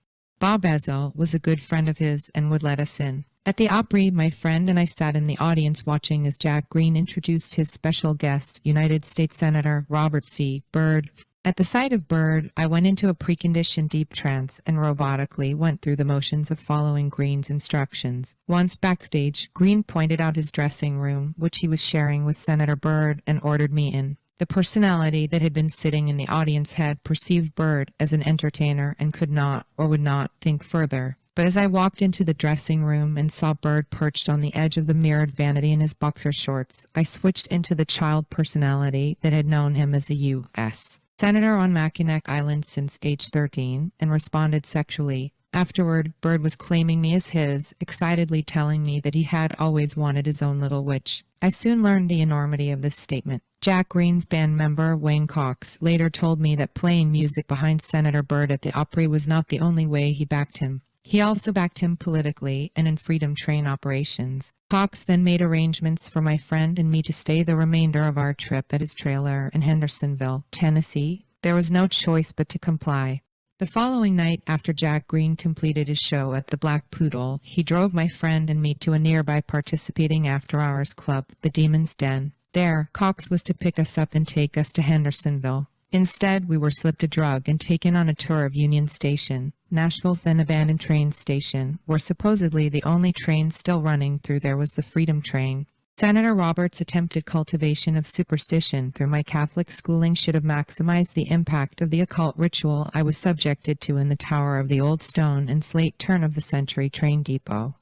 Bob Ezel, was a good friend of his and would let us in. At the Opry, my friend and I sat in the audience watching as Jack Green introduced his special guest, United States Senator Robert C. Byrd. At the sight of Byrd, I went into a preconditioned deep trance and robotically went through the motions of following Green's instructions. Once backstage, Green pointed out his dressing room, which he was sharing with Senator Byrd, and ordered me in. The personality that had been sitting in the audience had perceived Bird as an entertainer and could not or would not think further. But as I walked into the dressing room and saw Bird perched on the edge of the mirrored vanity in his boxer shorts, I switched into the child personality that had known him as a U.S. Senator on Mackinac Island since age 13 and responded sexually. Afterward, Bird was claiming me as his, excitedly telling me that he had always wanted his own little witch. I soon learned the enormity of this statement. Jack Green's band member, Wayne Cox, later told me that playing music behind Senator Bird at the Opry was not the only way he backed him. He also backed him politically and in Freedom Train operations. Cox then made arrangements for my friend and me to stay the remainder of our trip at his trailer in Hendersonville, Tennessee. There was no choice but to comply. The following night, after Jack Green completed his show at the Black Poodle, he drove my friend and me to a nearby participating after-hours club, the Demon's Den. There, Cox was to pick us up and take us to Hendersonville. Instead, we were slipped a drug and taken on a tour of Union Station, Nashville's then abandoned train station, where supposedly the only train still running through there was the Freedom Train. Senator Roberts' attempted cultivation of superstition through my Catholic schooling should have maximized the impact of the occult ritual I was subjected to in the tower of the old stone and slate turn-of-the-century train depot.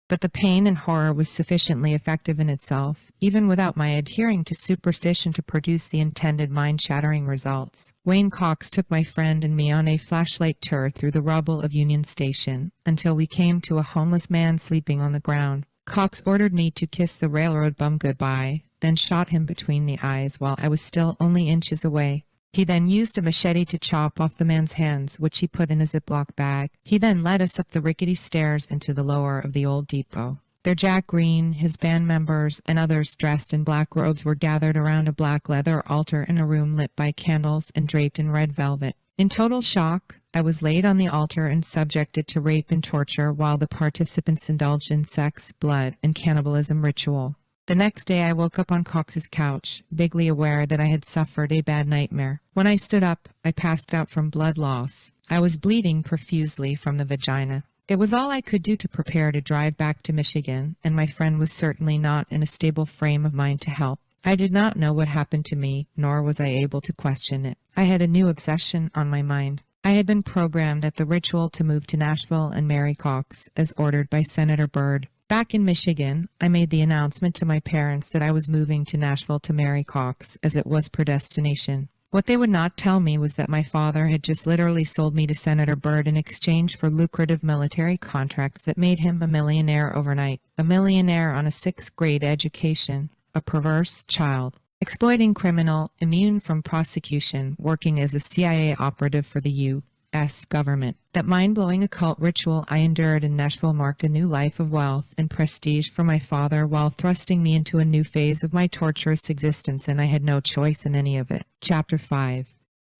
But the pain and horror was sufficiently effective in itself, even without my adhering to superstition to produce the intended mind-shattering results. Wayne Cox took my friend and me on a flashlight tour through the rubble of Union Station, until we came to a homeless man sleeping on the ground. Cox ordered me to kiss the railroad bum goodbye, then shot him between the eyes while I was still only inches away. He then used a machete to chop off the man's hands, which he put in a Ziploc bag. He then led us up the rickety stairs into the lower of the old depot. There Jack Green, his band members, and others dressed in black robes were gathered around a black leather altar in a room lit by candles and draped in red velvet. In total shock, I was laid on the altar and subjected to rape and torture while the participants indulged in sex, blood, and cannibalism ritual. The next day I woke up on Cox's couch, vaguely aware that I had suffered a bad nightmare. When I stood up, I passed out from blood loss. I was bleeding profusely from the vagina. It was all I could do to prepare to drive back to Michigan, and my friend was certainly not in a stable frame of mind to help. I did not know what happened to me, nor was I able to question it. I had a new obsession on my mind. I had been programmed at the ritual to move to Nashville and marry Cox, as ordered by Senator Bird. Back in Michigan, I made the announcement to my parents that I was moving to Nashville to marry Cox, as it was predestination. What they would not tell me was that my father had just literally sold me to Senator Bird in exchange for lucrative military contracts that made him a millionaire overnight. A millionaire on a 6th grade education. A perverse child. Exploiting criminal, immune from prosecution, working as a CIA operative for the U.S. government. That mind-blowing occult ritual I endured in Nashville marked a new life of wealth and prestige for my father while thrusting me into a new phase of my torturous existence, and I had no choice in any of it. Chapter 5.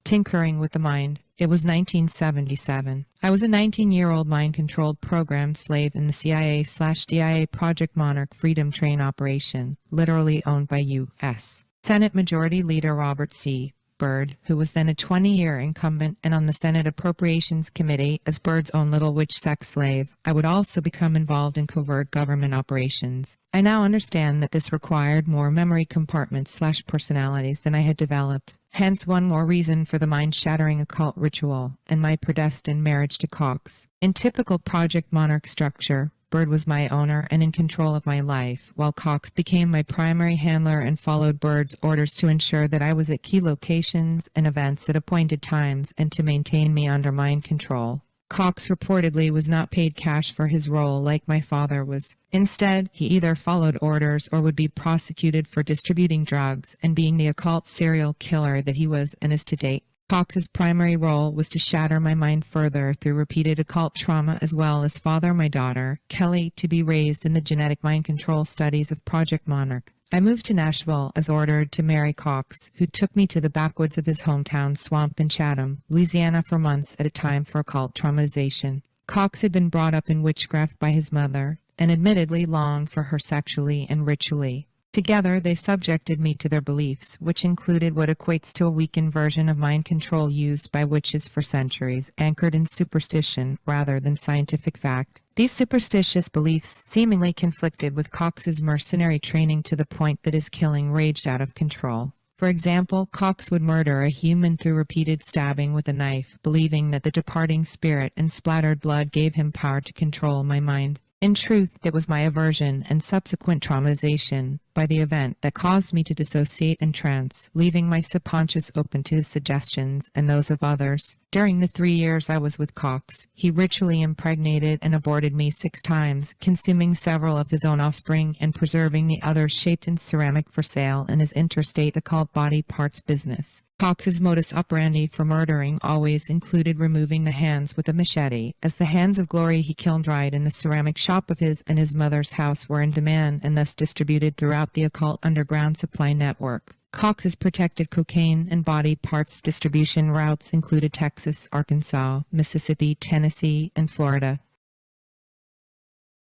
Tinkering with the Mind. It was 1977. I was a 19-year-old mind-controlled programmed slave in the CIA/DIA Project Monarch Freedom Train operation, literally owned by U.S. Senate Majority Leader Robert C. Byrd, who was then a 20-year incumbent and on the Senate Appropriations Committee as Byrd's own little witch sex slave. I would also become involved in covert government operations. I now understand that this required more memory compartments/personalities than I had developed. Hence one more reason for the mind-shattering occult ritual and my predestined marriage to Cox. In typical Project Monarch structure, Byrd was my owner and in control of my life, while Cox became my primary handler and followed Byrd's orders to ensure that I was at key locations and events at appointed times and to maintain me under mind control. Cox reportedly was not paid cash for his role like my father was. Instead, he either followed orders or would be prosecuted for distributing drugs and being the occult serial killer that he was and is to date. Cox's primary role was to shatter my mind further through repeated occult trauma, as well as father my daughter, Kelly, to be raised in the genetic mind control studies of Project Monarch. I moved to Nashville as ordered to marry Cox, who took me to the backwoods of his hometown swamp in Chatham, Louisiana for months at a time for occult traumatization. Cox had been brought up in witchcraft by his mother, and admittedly longed for her sexually and ritually. Together, they subjected me to their beliefs, which included what equates to a weakened version of mind control used by witches for centuries, anchored in superstition rather than scientific fact. These superstitious beliefs seemingly conflicted with Cox's mercenary training to the point that his killing raged out of control. For example, Cox would murder a human through repeated stabbing with a knife, believing that the departing spirit and splattered blood gave him power to control my mind. In truth, it was my aversion and subsequent traumatization by the event that caused me to dissociate and trance, leaving my subconscious open to his suggestions and those of others. During the 3 years I was with Cox, he ritually impregnated and aborted me 6 times, consuming several of his own offspring and preserving the others shaped in ceramic for sale in his interstate occult body parts business. Cox's modus operandi for murdering always included removing the hands with a machete, as the hands of glory he kiln dried in the ceramic shop of his and his mother's house were in demand and thus distributed throughout the occult underground supply network. Cox's protected cocaine and body parts distribution routes included Texas, Arkansas, Mississippi, Tennessee, and Florida.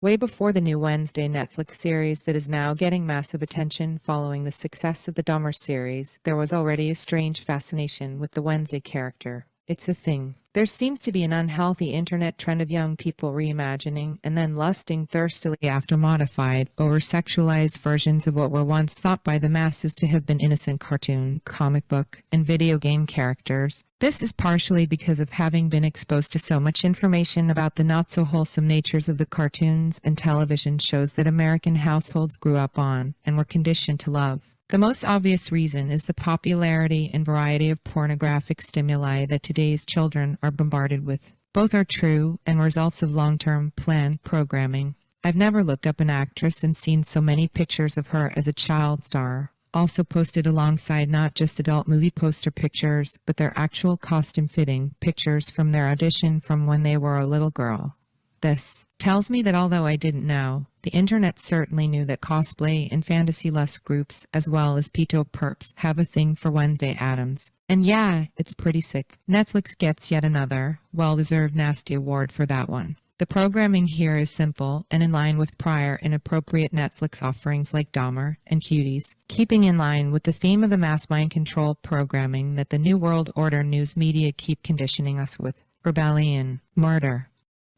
Way before the new Wednesday Netflix series that is now getting massive attention following the success of the Dahmer series, there was already a strange fascination with the Wednesday character. It's a thing. There seems to be an unhealthy internet trend of young people reimagining and then lusting thirstily after modified, over-sexualized versions of what were once thought by the masses to have been innocent cartoon, comic book, and video game characters. This is partially because of having been exposed to so much information about the not-so-wholesome natures of the cartoons and television shows that American households grew up on and were conditioned to love. The most obvious reason is the popularity and variety of pornographic stimuli that today's children are bombarded with. Both are true and results of long-term planned programming. I've never looked up an actress and seen so many pictures of her as a child star, also posted alongside not just adult movie poster pictures, but their actual costume-fitting pictures from their audition from when they were a little girl. This tells me that although I didn't know, the internet certainly knew that cosplay and fantasy lust groups, as well as pedo perps, have a thing for Wednesday Addams. And yeah, it's pretty sick. Netflix gets yet another, well-deserved nasty award for that one. The programming here is simple and in line with prior inappropriate Netflix offerings like Dahmer and Cuties, keeping in line with the theme of the mass mind control programming that the New World Order news media keep conditioning us with. Rebellion, murder.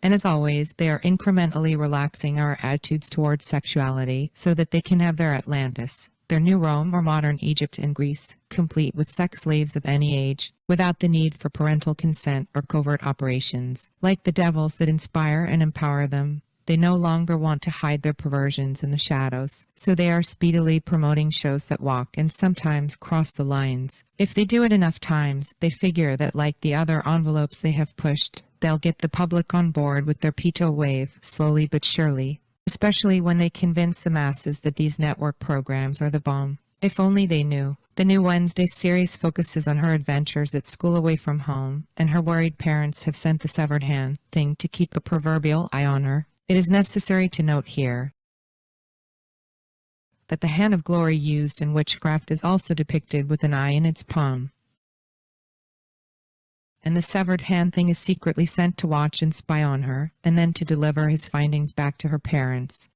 And as always, they are incrementally relaxing our attitudes towards sexuality so that they can have their Atlantis, their new Rome or modern Egypt and Greece, complete with sex slaves of any age, without the need for parental consent or covert operations. Like the devils that inspire and empower them, they no longer want to hide their perversions in the shadows, so they are speedily promoting shows that walk and sometimes cross the lines. If they do it enough times, they figure that like the other envelopes they have pushed, they'll get the public on board with their pedo wave, slowly but surely, especially when they convince the masses that these network programs are the bomb. If only they knew. The new Wednesday series focuses on her adventures at school away from home, and her worried parents have sent the severed hand thing to keep a proverbial eye on her. It is necessary to note here that the hand of glory used in witchcraft is also depicted with an eye in its palm. And the severed hand thing is secretly sent to watch and spy on her, and then to deliver his findings back to her parents.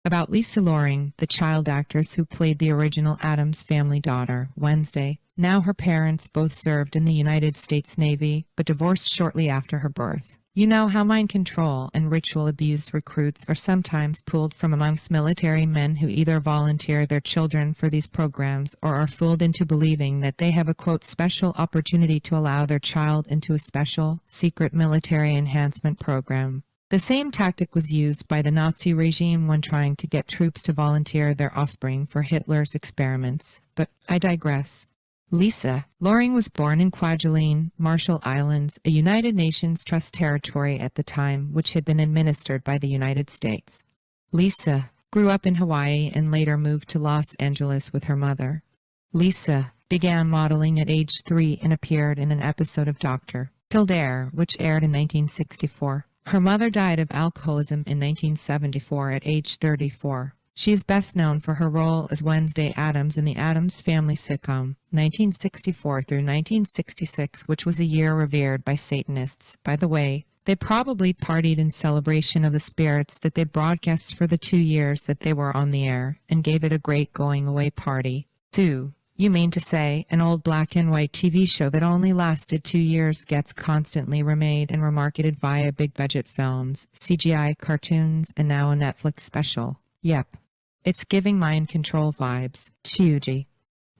About Lisa Loring, the child actress who played the original Addams Family daughter, Wednesday. Now her parents both served in the United States Navy, but divorced shortly after her birth. You know how mind control and ritual abuse recruits are sometimes pulled from amongst military men who either volunteer their children for these programs or are fooled into believing that they have a, quote, special opportunity to allow their child into a special, secret military enhancement program. The same tactic was used by the Nazi regime when trying to get troops to volunteer their offspring for Hitler's experiments. But I digress. Lisa Loring was born in Kwajalein, Marshall Islands, a United Nations Trust territory at the time, which had been administered by the United States. Lisa grew up in Hawaii and later moved to Los Angeles with her mother. Lisa began modeling at age 3 and appeared in an episode of Dr. Kildare, which aired in 1964. Her mother died of alcoholism in 1974 at age 34. She is best known for her role as Wednesday Addams in the Addams Family sitcom, 1964 through 1966, which was a year revered by Satanists. By the way, they probably partied in celebration of the spirits that they broadcast for the 2 years that they were on the air, and gave it a great going-away party. 2. You mean to say an old black and white TV show that only lasted 2 years gets constantly remade and remarketed via big-budget films, CGI cartoons, and now a Netflix special? Yep. It's giving mind control vibes. Chuji.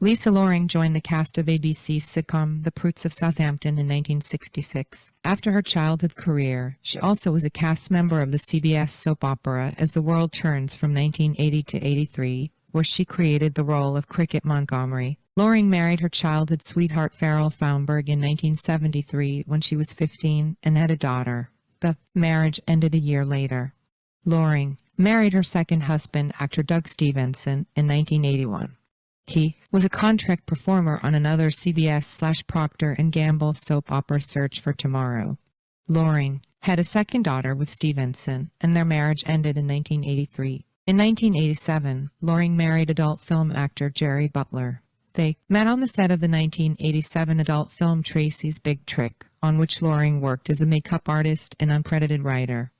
Lisa Loring joined the cast of ABC's sitcom The Pruits of Southampton in 1966. After her childhood career, she also was a cast member of the CBS soap opera As the World Turns from 1980 to 83, where she created the role of Cricket Montgomery. Loring married her childhood sweetheart Farrell Founberg in 1973 when she was 15 and had a daughter. The marriage ended a year later. Loring married her second husband, actor Doug Stevenson, in 1981. He was a contract performer on another CBS/Procter & Gamble soap opera Search for Tomorrow. Loring had a second daughter with Stevenson, and their marriage ended in 1983. In 1987, Loring married adult film actor Jerry Butler. They met on the set of the 1987 adult film Tracy's Big Trick, on which Loring worked as a makeup artist and uncredited writer.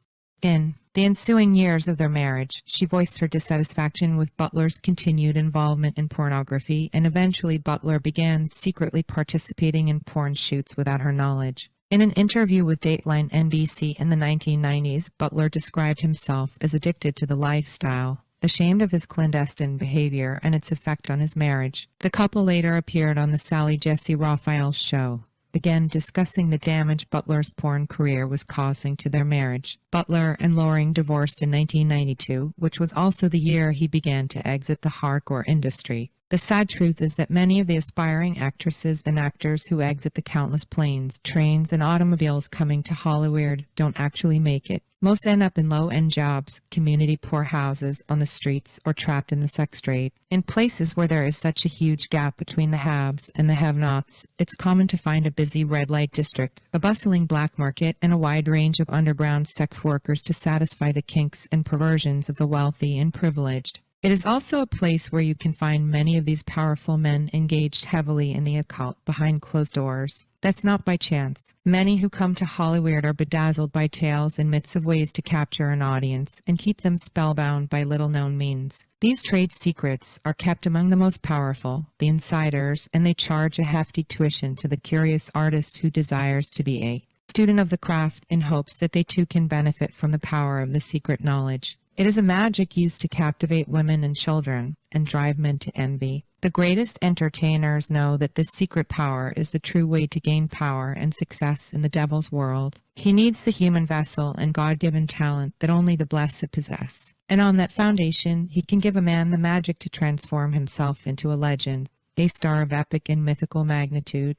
In the ensuing years of their marriage, she voiced her dissatisfaction with Butler's continued involvement in pornography, and eventually Butler began secretly participating in porn shoots without her knowledge. In an interview with Dateline NBC in the 1990s, Butler described himself as addicted to the lifestyle, ashamed of his clandestine behavior and its effect on his marriage. The couple later appeared on the Sally Jesse Raphael show, again discussing the damage Butler's porn career was causing to their marriage. Butler and Loring divorced in 1992, which was also the year he began to exit the hardcore industry. The sad truth is that many of the aspiring actresses and actors who exit the countless planes, trains, and automobiles coming to Hollywood don't actually make it. Most end up in low-end jobs, community poor houses, on the streets, or trapped in the sex trade. In places where there is such a huge gap between the haves and the have-nots, it's common to find a busy red light district, a bustling black market, and a wide range of underground sex workers to satisfy the kinks and perversions of the wealthy and privileged. It is also a place where you can find many of these powerful men engaged heavily in the occult behind closed doors. That's not by chance. Many who come to Hollywood are bedazzled by tales and myths of ways to capture an audience and keep them spellbound by little-known means. These trade secrets are kept among the most powerful, the insiders, and they charge a hefty tuition to the curious artist who desires to be a student of the craft in hopes that they too can benefit from the power of the secret knowledge. It is a magic used to captivate women and children and drive men to envy. The greatest entertainers know that this secret power is the true way to gain power and success in the devil's world. He needs the human vessel and God-given talent that only the blessed possess. And on that foundation, he can give a man the magic to transform himself into a legend, a star of epic and mythical magnitude.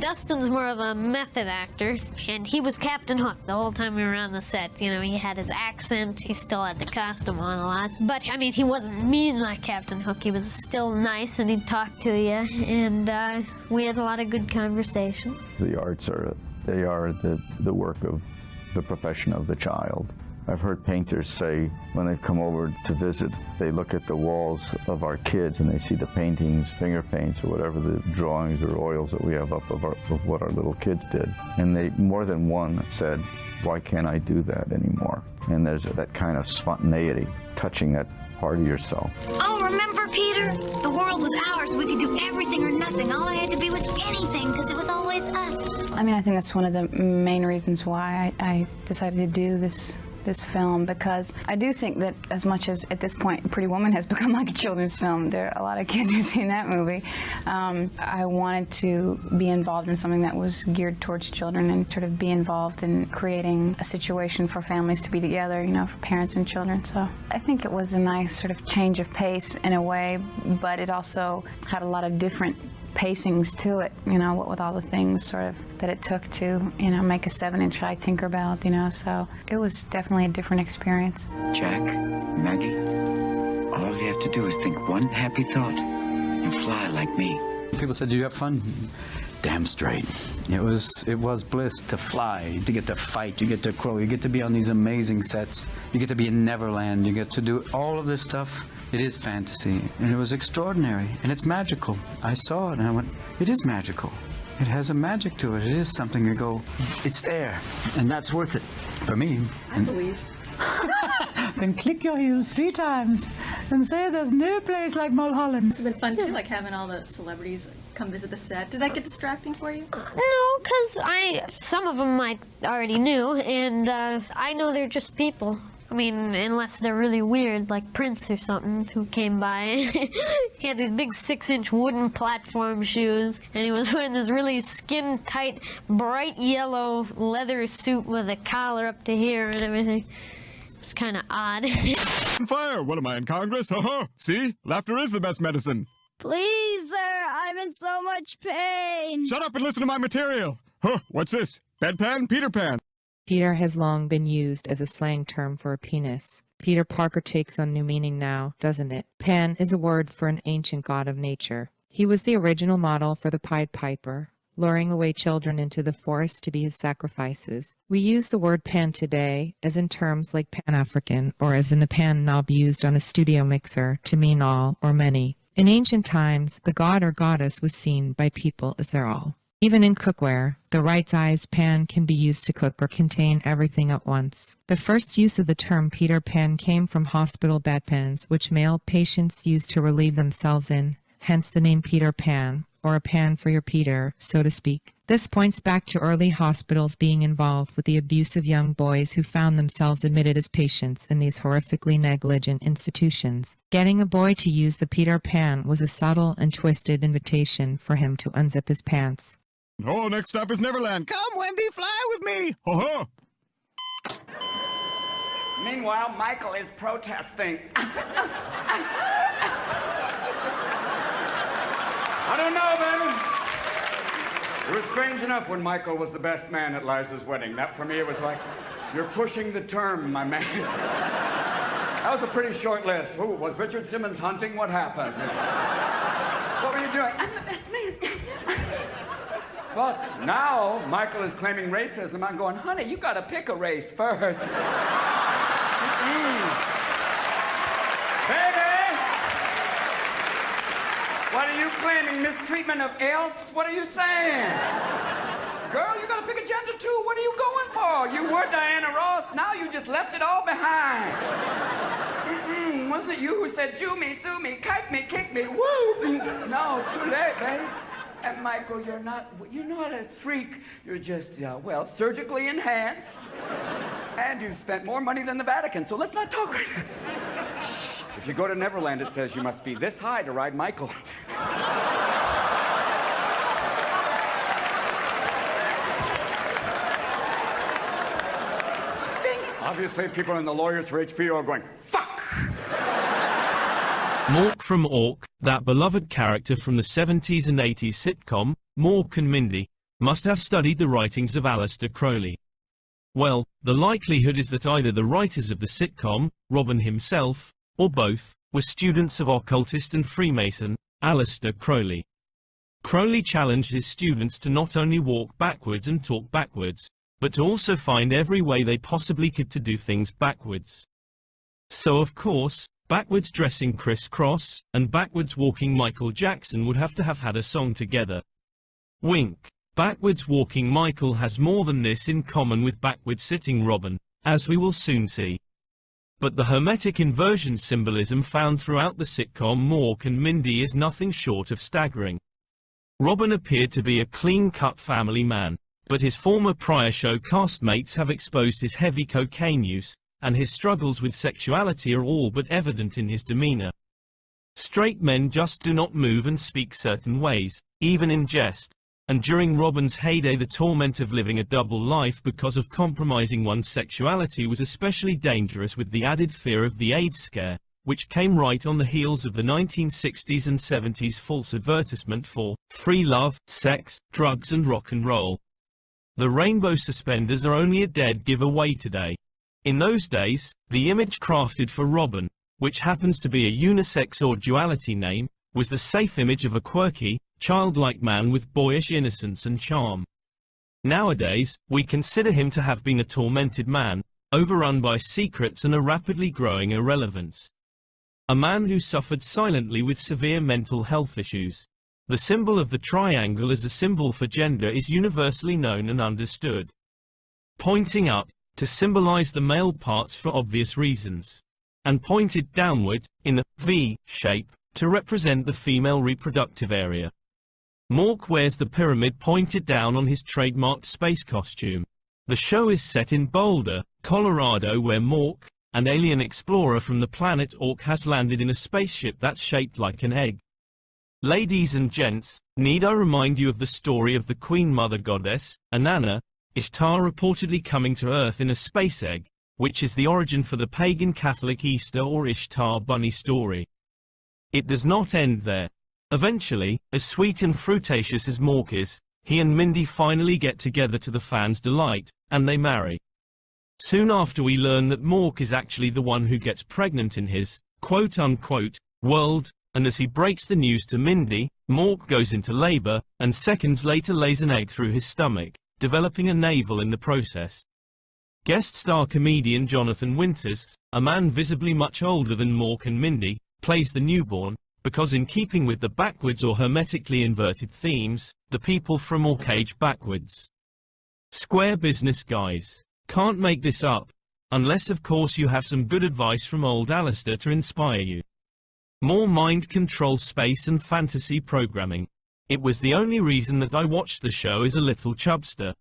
Dustin's more of a method actor, and he was Captain Hook the whole time we were on the set. You know, he had his accent, he still had the costume on a lot. But, I mean, he wasn't mean like Captain Hook. He was still nice, and he'd talk to you, and we had a lot of good conversations. The arts are the work of the profession of the child. I've heard painters say when they come over to visit, they look at the walls of our kids and they see the paintings, finger paints, or whatever the drawings or oils that we have up of what our little kids did. And they, more than one, said, why can't I do that anymore? And there's that kind of spontaneity, touching that part of yourself. Oh, remember, Peter? The world was ours. We could do everything or nothing. All I had to be was anything, because it was always us. I mean, I think that's one of the main reasons why I decided to do this film, because I do think that as much as at this point Pretty Woman has become like a children's film, there are a lot of kids who've seen that movie, I wanted to be involved in something that was geared towards children and sort of be involved in creating a situation for families to be together, you know, for parents and children. So I think it was a nice sort of change of pace in a way, but it also had a lot of different pacings to it, you know, what with all the things sort of that it took to, you know, make a 7-inch high Tinkerbell, you know, so it was definitely a different experience. Jack, Maggie, all you have to do is think one happy thought and fly like me. People said, "Do you have fun?" Damn straight. It was bliss to fly, to get to fight, you get to crow, you get to be on these amazing sets, you get to be in Neverland, you get to do all of this stuff. It is fantasy, and it was extraordinary, and it's magical. I saw it, and I went, it is magical. It has a magic to it. It is something you go, it's there, and that's worth it for me. I believe. then click your heels 3 times and say there's no place like Mulholland. It's been fun too, like having all the celebrities come visit the set. Did that get distracting for you? No, because some of them I already knew, and I know they're just people. I mean, unless they're really weird, like Prince or something, who came by. He had these big 6-inch wooden platform shoes, and he was wearing this really skin-tight, bright yellow leather suit with a collar up to here and everything. It's kind of odd. Fire! What am I, in Congress? See? Laughter is the best medicine. Please, sir, I'm in so much pain. Shut up and listen to my material. What's this? Bedpan? Peter Pan. Peter has long been used as a slang term for a penis. Peter Parker takes on new meaning now, doesn't it? Pan is a word for an ancient god of nature. He was the original model for the Pied Piper, luring away children into the forest to be his sacrifices. We use the word pan today as in terms like Pan-African, or as in the pan knob used on a studio mixer to mean all or many. In ancient times, the god or goddess was seen by people as their all. Even in cookware, the right-sized pan can be used to cook or contain everything at once. The first use of the term Peter Pan came from hospital bedpans, which male patients used to relieve themselves in, hence the name Peter Pan, or a pan for your Peter, so to speak. This points back to early hospitals being involved with the abuse of young boys who found themselves admitted as patients in these horrifically negligent institutions. Getting a boy to use the Peter Pan was a subtle and twisted invitation for him to unzip his pants. Oh, next stop is Neverland. Come, Wendy, fly with me. Ho-ho. Meanwhile, Michael is protesting. I don't know, baby. It was strange enough when Michael was the best man at Liza's wedding. That, for me, it was like, you're pushing the term, my man. That was a pretty short list. Who, was Richard Simmons hunting? What happened? What were you doing? I'm the best man. But now, Michael is claiming racism. I'm going, honey, you gotta pick a race first. Baby! What are you claiming? Mistreatment of elves? What are you saying? Girl, you gotta pick a gender too. What are you going for? You were Diana Ross. Now you just left it all behind. Wasn't it you who said, Jew me, sue me, kite me, kick me, woo? No, too late, baby. And Michael, you're not a freak. You're just, well, surgically enhanced. And you've spent more money than the Vatican, so let's not talk right now. Shh. If you go to Neverland, it says you must be this high to ride Michael. Obviously, people in the lawyers for HBO are going, fuck! Mork from Ork, that beloved character from the 70s and 80s sitcom, Mork and Mindy, must have studied the writings of Aleister Crowley. Well, the likelihood is that either the writers of the sitcom, Robin himself, or both, were students of occultist and Freemason, Aleister Crowley. Crowley challenged his students to not only walk backwards and talk backwards, but to also find every way they possibly could to do things backwards. So of course, backwards dressing Chris Cross, and backwards walking Michael Jackson would have to have had a song together. Wink. Backwards walking Michael has more than this in common with backwards sitting Robin, as we will soon see. But the hermetic inversion symbolism found throughout the sitcom Mork and Mindy is nothing short of staggering. Robin appeared to be a clean-cut family man, but his former prior show castmates have exposed his heavy cocaine use, and his struggles with sexuality are all but evident in his demeanor. Straight men just do not move and speak certain ways, even in jest, and during Robin's heyday the torment of living a double life because of compromising one's sexuality was especially dangerous with the added fear of the AIDS scare, which came right on the heels of the 1960s and 70s false advertisement for free love, sex, drugs and rock and roll. The rainbow suspenders are only a dead giveaway today. In those days, the image crafted for Robin, which happens to be a unisex or duality name, was the safe image of a quirky, childlike man with boyish innocence and charm. Nowadays, we consider him to have been a tormented man, overrun by secrets and a rapidly growing irrelevance. A man who suffered silently with severe mental health issues. The symbol of the triangle as a symbol for gender is universally known and understood. Pointing up, to symbolize the male parts for obvious reasons. and pointed downward, in the V shape, to represent the female reproductive area. Mork wears the pyramid pointed down on his trademarked space costume. The show is set in Boulder, Colorado, where Mork, an alien explorer from the planet Orc, has landed in a spaceship that's shaped like an egg. Ladies and gents, need I remind you of the story of the Queen Mother Goddess, Inanna, Ishtar, reportedly coming to Earth in a space egg, which is the origin for the pagan Catholic Easter or Ishtar bunny story. It does not end there. Eventually, as sweet and fruitacious as Mork is, he and Mindy finally get together to the fans' delight, and they marry. Soon after, we learn that Mork is actually the one who gets pregnant in his quote-unquote world, and as he breaks the news to Mindy, Mork goes into labor, and seconds later lays an egg through his stomach, developing a navel in the process. Guest star comedian Jonathan Winters, a man visibly much older than Mork and Mindy, plays the newborn, because in keeping with the backwards or hermetically inverted themes, the people from Mork age backwards. Square business, guys. Can't make this up. Unless of course you have some good advice from old Alistair to inspire you. More mind control, space and fantasy programming. It was the only reason that I watched the show as a little chubster.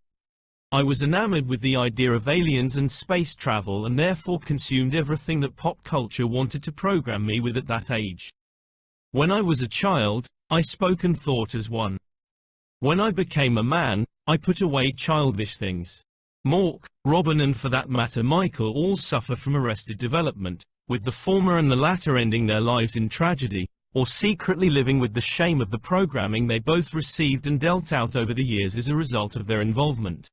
I was enamored with the idea of aliens and space travel, and therefore consumed everything that pop culture wanted to program me with at that age. When I was a child, I spoke and thought as one. When I became a man, I put away childish things. Mork, Robin and for that matter Michael all suffer from arrested development, with the former and the latter ending their lives in tragedy, or secretly living with the shame of the programming they both received and dealt out over the years as a result of their involvement.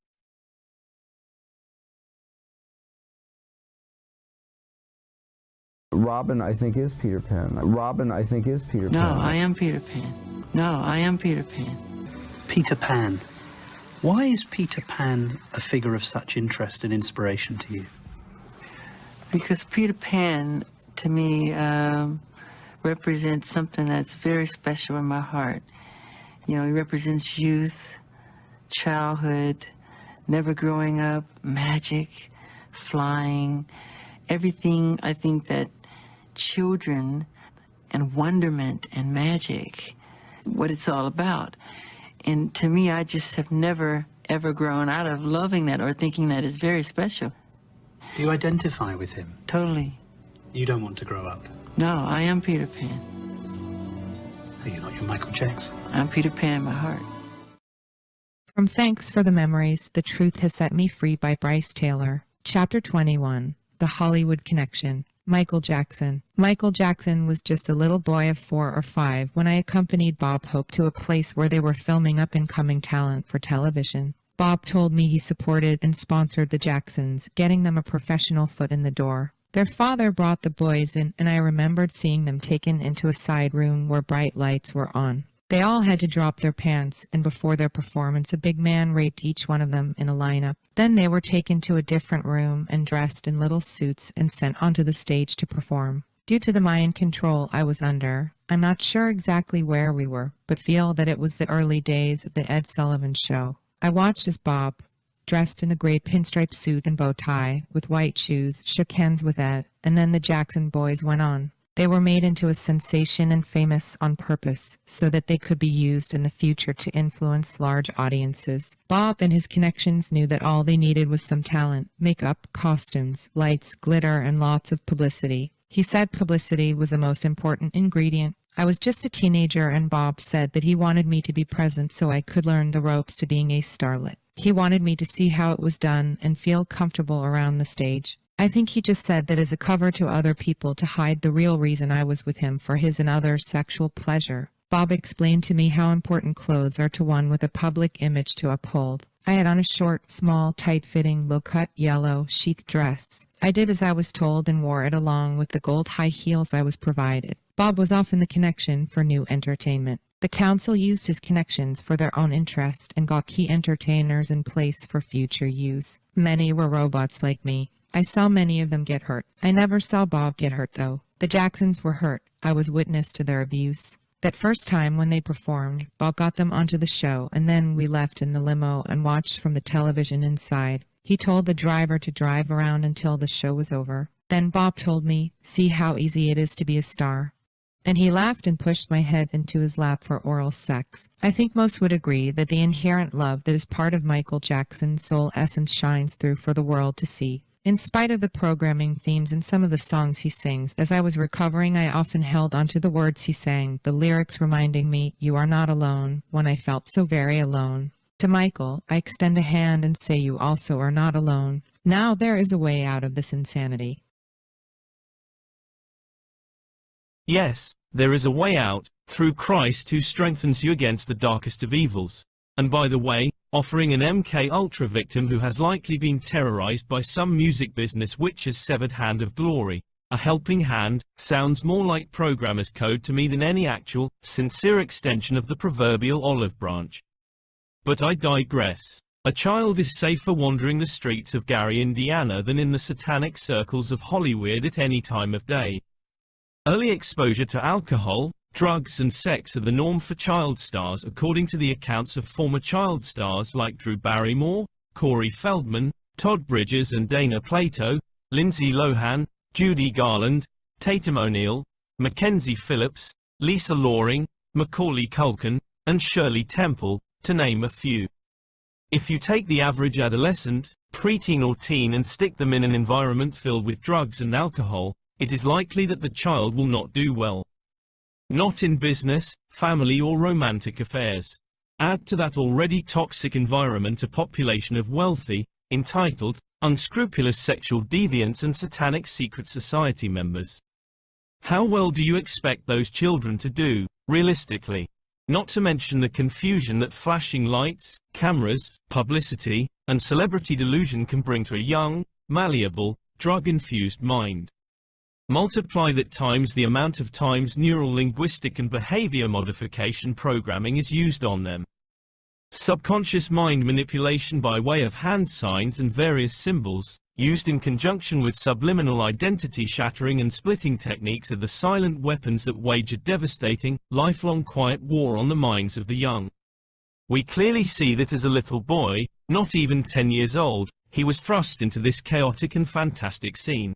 Robin, I think, is Peter Pan. Robin, I think, is Peter Pan. No, I am Peter Pan. No, I am Peter Pan. Peter Pan. Why is Peter Pan a figure of such interest and inspiration to you? Because Peter Pan, to me, represents something that's very special in my heart. You know, he represents youth, childhood, never growing up, magic, flying, everything I think that children and wonderment and magic, what it's all about. And to me, I just have never, ever grown out of loving that or thinking that is very special. Do you identify with him? Totally. You don't want to grow up? No, I am Peter Pan. Are you not your Michael Jackson? I'm Peter Pan in my heart. From Thanks for the Memories, The Truth Has Set Me Free by Bryce Taylor. Chapter 21, The Hollywood Connection. Michael Jackson. Michael Jackson was just a little boy of 4 or 5 when I accompanied Bob Hope to a place where they were filming up-and-coming talent for television. Bob told me he supported and sponsored the Jacksons, getting them a professional foot in the door. Their father brought the boys in, and I remembered seeing them taken into a side room where bright lights were on. They all had to drop their pants, and before their performance, a big man raped each one of them in a lineup. Then they were taken to a different room and dressed in little suits and sent onto the stage to perform. Due to the mind control I was under, I'm not sure exactly where we were, but feel that it was the early days of the Ed Sullivan Show. I watched as Bob, dressed in a gray pinstripe suit and bow tie, with white shoes, shook hands with Ed, and then the Jackson boys went on. They were made into a sensation and famous on purpose, so that they could be used in the future to influence large audiences. Bob and his connections knew that all they needed was some talent, makeup, costumes, lights, glitter, and lots of publicity. He said publicity was the most important ingredient. I was just a teenager, and Bob said that he wanted me to be present so I could learn the ropes to being a starlet. He wanted me to see how it was done and feel comfortable around the stage. I think he just said that as a cover to other people to hide the real reason I was with him for his and others' sexual pleasure. Bob explained to me how important clothes are to one with a public image to uphold. I had on a short, small, tight-fitting, low-cut, yellow, chic dress. I did as I was told and wore it along with the gold high heels I was provided. Bob was often the connection for new entertainment. The council used his connections for their own interest and got key entertainers in place for future use. Many were robots like me. I saw many of them get hurt. I never saw Bob get hurt, though. The Jacksons were hurt. I was witness to their abuse. That first time when they performed, Bob got them onto the show, and then we left in the limo and watched from the television inside. He told the driver to drive around until the show was over. Then Bob told me, see how easy it is to be a star. And he laughed and pushed my head into his lap for oral sex. I think most would agree that the inherent love that is part of Michael Jackson's soul essence shines through for the world to see. In spite of the programming themes in some of the songs he sings, as I was recovering, I often held onto the words he sang, the lyrics reminding me, "You are not alone," when I felt so very alone. To Michael, I extend a hand and say you also are not alone. Now there is a way out of this insanity. Yes, there is a way out, through Christ who strengthens you against the darkest of evils. And by the way, offering an MK Ultra victim who has likely been terrorized by some music business witch's severed hand of glory, a helping hand, sounds more like programmer's code to me than any actual, sincere extension of the proverbial olive branch. But I digress. A child is safer wandering the streets of Gary, Indiana than in the satanic circles of Hollywood at any time of day. Early exposure to alcohol, drugs and sex are the norm for child stars according to the accounts of former child stars like Drew Barrymore, Corey Feldman, Todd Bridges and Dana Plato, Lindsay Lohan, Judy Garland, Tatum O'Neal, Mackenzie Phillips, Lisa Loring, Macaulay Culkin, and Shirley Temple, to name a few. If you take the average adolescent, preteen or teen and stick them in an environment filled with drugs and alcohol, it is likely that the child will not do well. Not in business, family or romantic affairs. Add to that already toxic environment a population of wealthy, entitled, unscrupulous sexual deviants and satanic secret society members. How well do you expect those children to do, realistically? Not to mention the confusion that flashing lights, cameras, publicity, and celebrity delusion can bring to a young, malleable, drug-infused mind. Multiply that times the amount of times neural linguistic and behavior modification programming is used on them. Subconscious mind manipulation by way of hand signs and various symbols, used in conjunction with subliminal identity shattering and splitting techniques, are the silent weapons that wage a devastating, lifelong quiet war on the minds of the young. We clearly see that as a little boy, not even 10 years old, he was thrust into this chaotic and fantastic scene.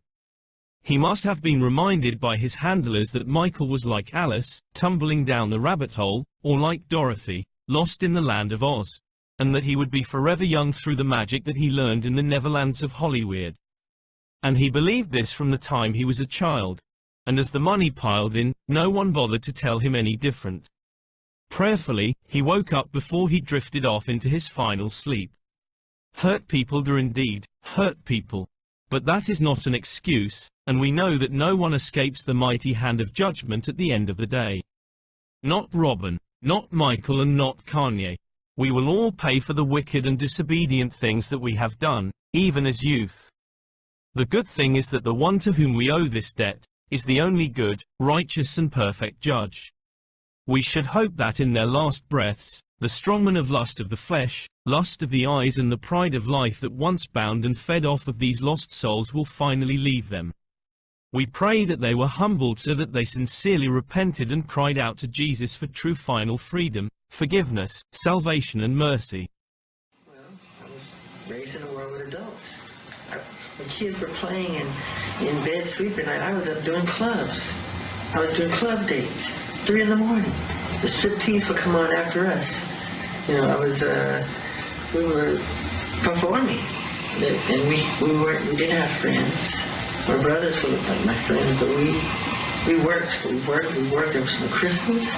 He must have been reminded by his handlers that Michael was like Alice, tumbling down the rabbit hole, or like Dorothy, lost in the land of Oz, and that he would be forever young through the magic that he learned in the Neverlands of Hollywood. And he believed this from the time he was a child, and as the money piled in, no one bothered to tell him any different. Prayerfully, he woke up before he drifted off into his final sleep. Hurt people do indeed hurt people. But that is not an excuse, and we know that no one escapes the mighty hand of judgment at the end of the day. Not Robin, not Michael, and not Kanye. We will all pay for the wicked and disobedient things that we have done, even as youth. The good thing is that the one to whom we owe this debt is the only good, righteous and perfect judge. We should hope that in their last breaths, the strongmen of lust of the flesh, lust of the eyes and the pride of life that once bound and fed off of these lost souls will finally leave them. We pray that they were humbled so that they sincerely repented and cried out to Jesus for true final freedom, forgiveness, salvation and mercy. Well, I was raised in a world with adults. When kids were playing in bed sleeping night, I was up doing clubs. I was doing club dates, 3 in the morning. The striptease would come on after us. You know, we were performing, and we didn't have friends. My brothers were like my friends, but we worked. There was no Christmas,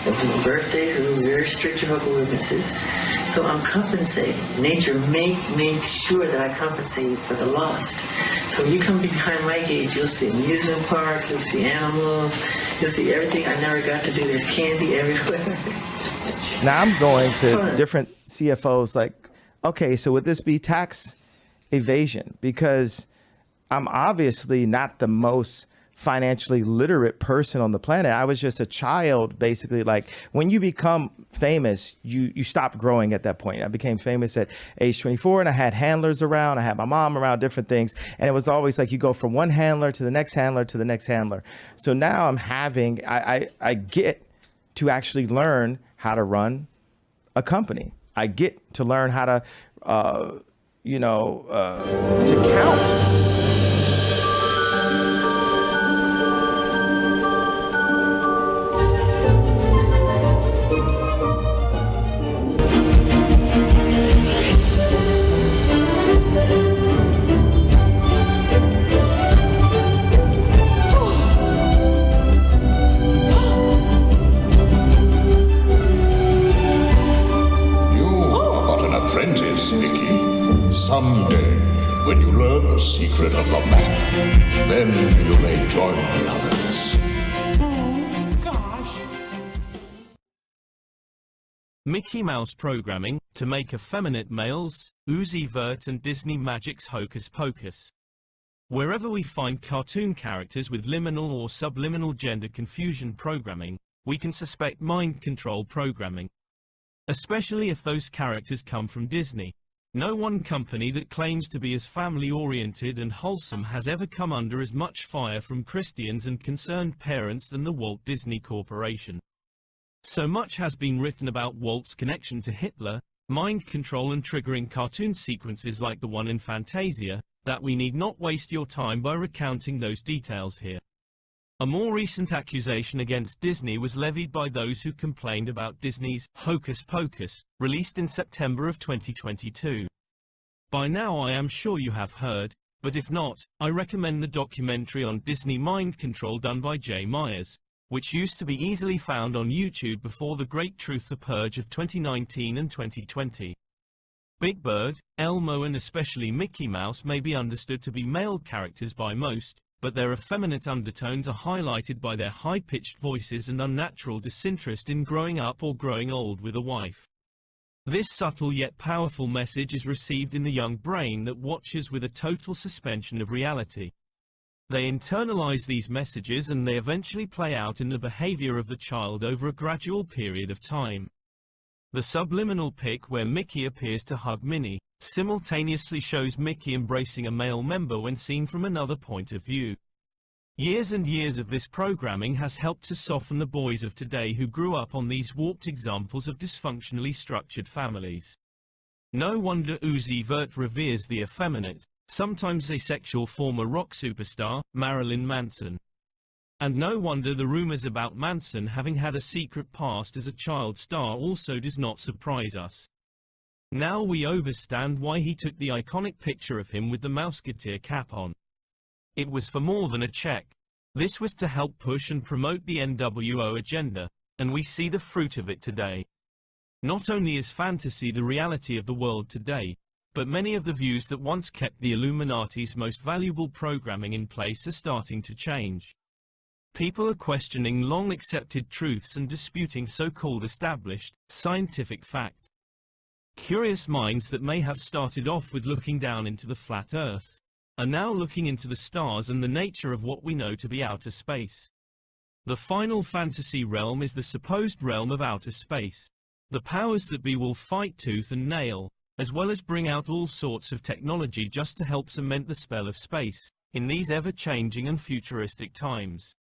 there was no birthdays, and we were very strict Jehovah's Witnesses. So I'm compensating. Nature makes sure that I compensate for the lost. So when you come behind my gates, you'll see amusement park, you'll see animals, you'll see everything I never got to do. There's candy everywhere. Now I'm going to different CFOs like, okay, so would this be tax evasion? Because I'm obviously not the most financially literate person on the planet. I was just a child, basically. Like when you become famous, you stop growing at that point. I became famous at age 24 and I had handlers around. I had my mom around, different things. And it was always like you go from one handler to the next handler to the next handler. So now I'm having, I get to actually learn how to run a company. I get to learn how to, to count. Yes, Mickey. Someday, when you learn the secret of the map, then you may join the others. Gosh. Mickey Mouse programming to make effeminate males, Uzi Vert and Disney Magic's Hocus Pocus. Wherever we find cartoon characters with liminal or subliminal gender confusion programming, we can suspect mind control programming. Especially if those characters come from Disney. No one company that claims to be as family-oriented and wholesome has ever come under as much fire from Christians and concerned parents than the Walt Disney Corporation. So much has been written about Walt's connection to Hitler, mind control and triggering cartoon sequences like the one in Fantasia, that we need not waste your time by recounting those details here. A more recent accusation against Disney was levied by those who complained about Disney's Hocus Pocus, released in September of 2022. By now I am sure you have heard, but if not, I recommend the documentary on Disney mind control done by Jay Myers, which used to be easily found on YouTube before the Great Truth the Purge of 2019 and 2020. Big Bird, Elmo and especially Mickey Mouse may be understood to be male characters by most, but their effeminate undertones are highlighted by their high-pitched voices and unnatural disinterest in growing up or growing old with a wife. This subtle yet powerful message is received in the young brain that watches with a total suspension of reality. They internalize these messages and they eventually play out in the behavior of the child over a gradual period of time. The subliminal pic where Mickey appears to hug Minnie simultaneously shows Mickey embracing a male member when seen from another point of view. Years and years of this programming has helped to soften the boys of today who grew up on these warped examples of dysfunctionally structured families. No wonder Uzi Vert reveres the effeminate, sometimes asexual former rock superstar, Marilyn Manson. And no wonder the rumors about Manson having had a secret past as a child star also does not surprise us. Now we understand why he took the iconic picture of him with the Mouseketeer cap on. It was for more than a check. This was to help push and promote the NWO agenda, and we see the fruit of it today. Not only is fantasy the reality of the world today, but many of the views that once kept the Illuminati's most valuable programming in place are starting to change. People are questioning long-accepted truths and disputing so-called established, scientific fact. Curious minds that may have started off with looking down into the flat Earth are now looking into the stars and the nature of what we know to be outer space. The final fantasy realm is the supposed realm of outer space. The powers that be will fight tooth and nail, as well as bring out all sorts of technology just to help cement the spell of space in these ever-changing and futuristic times.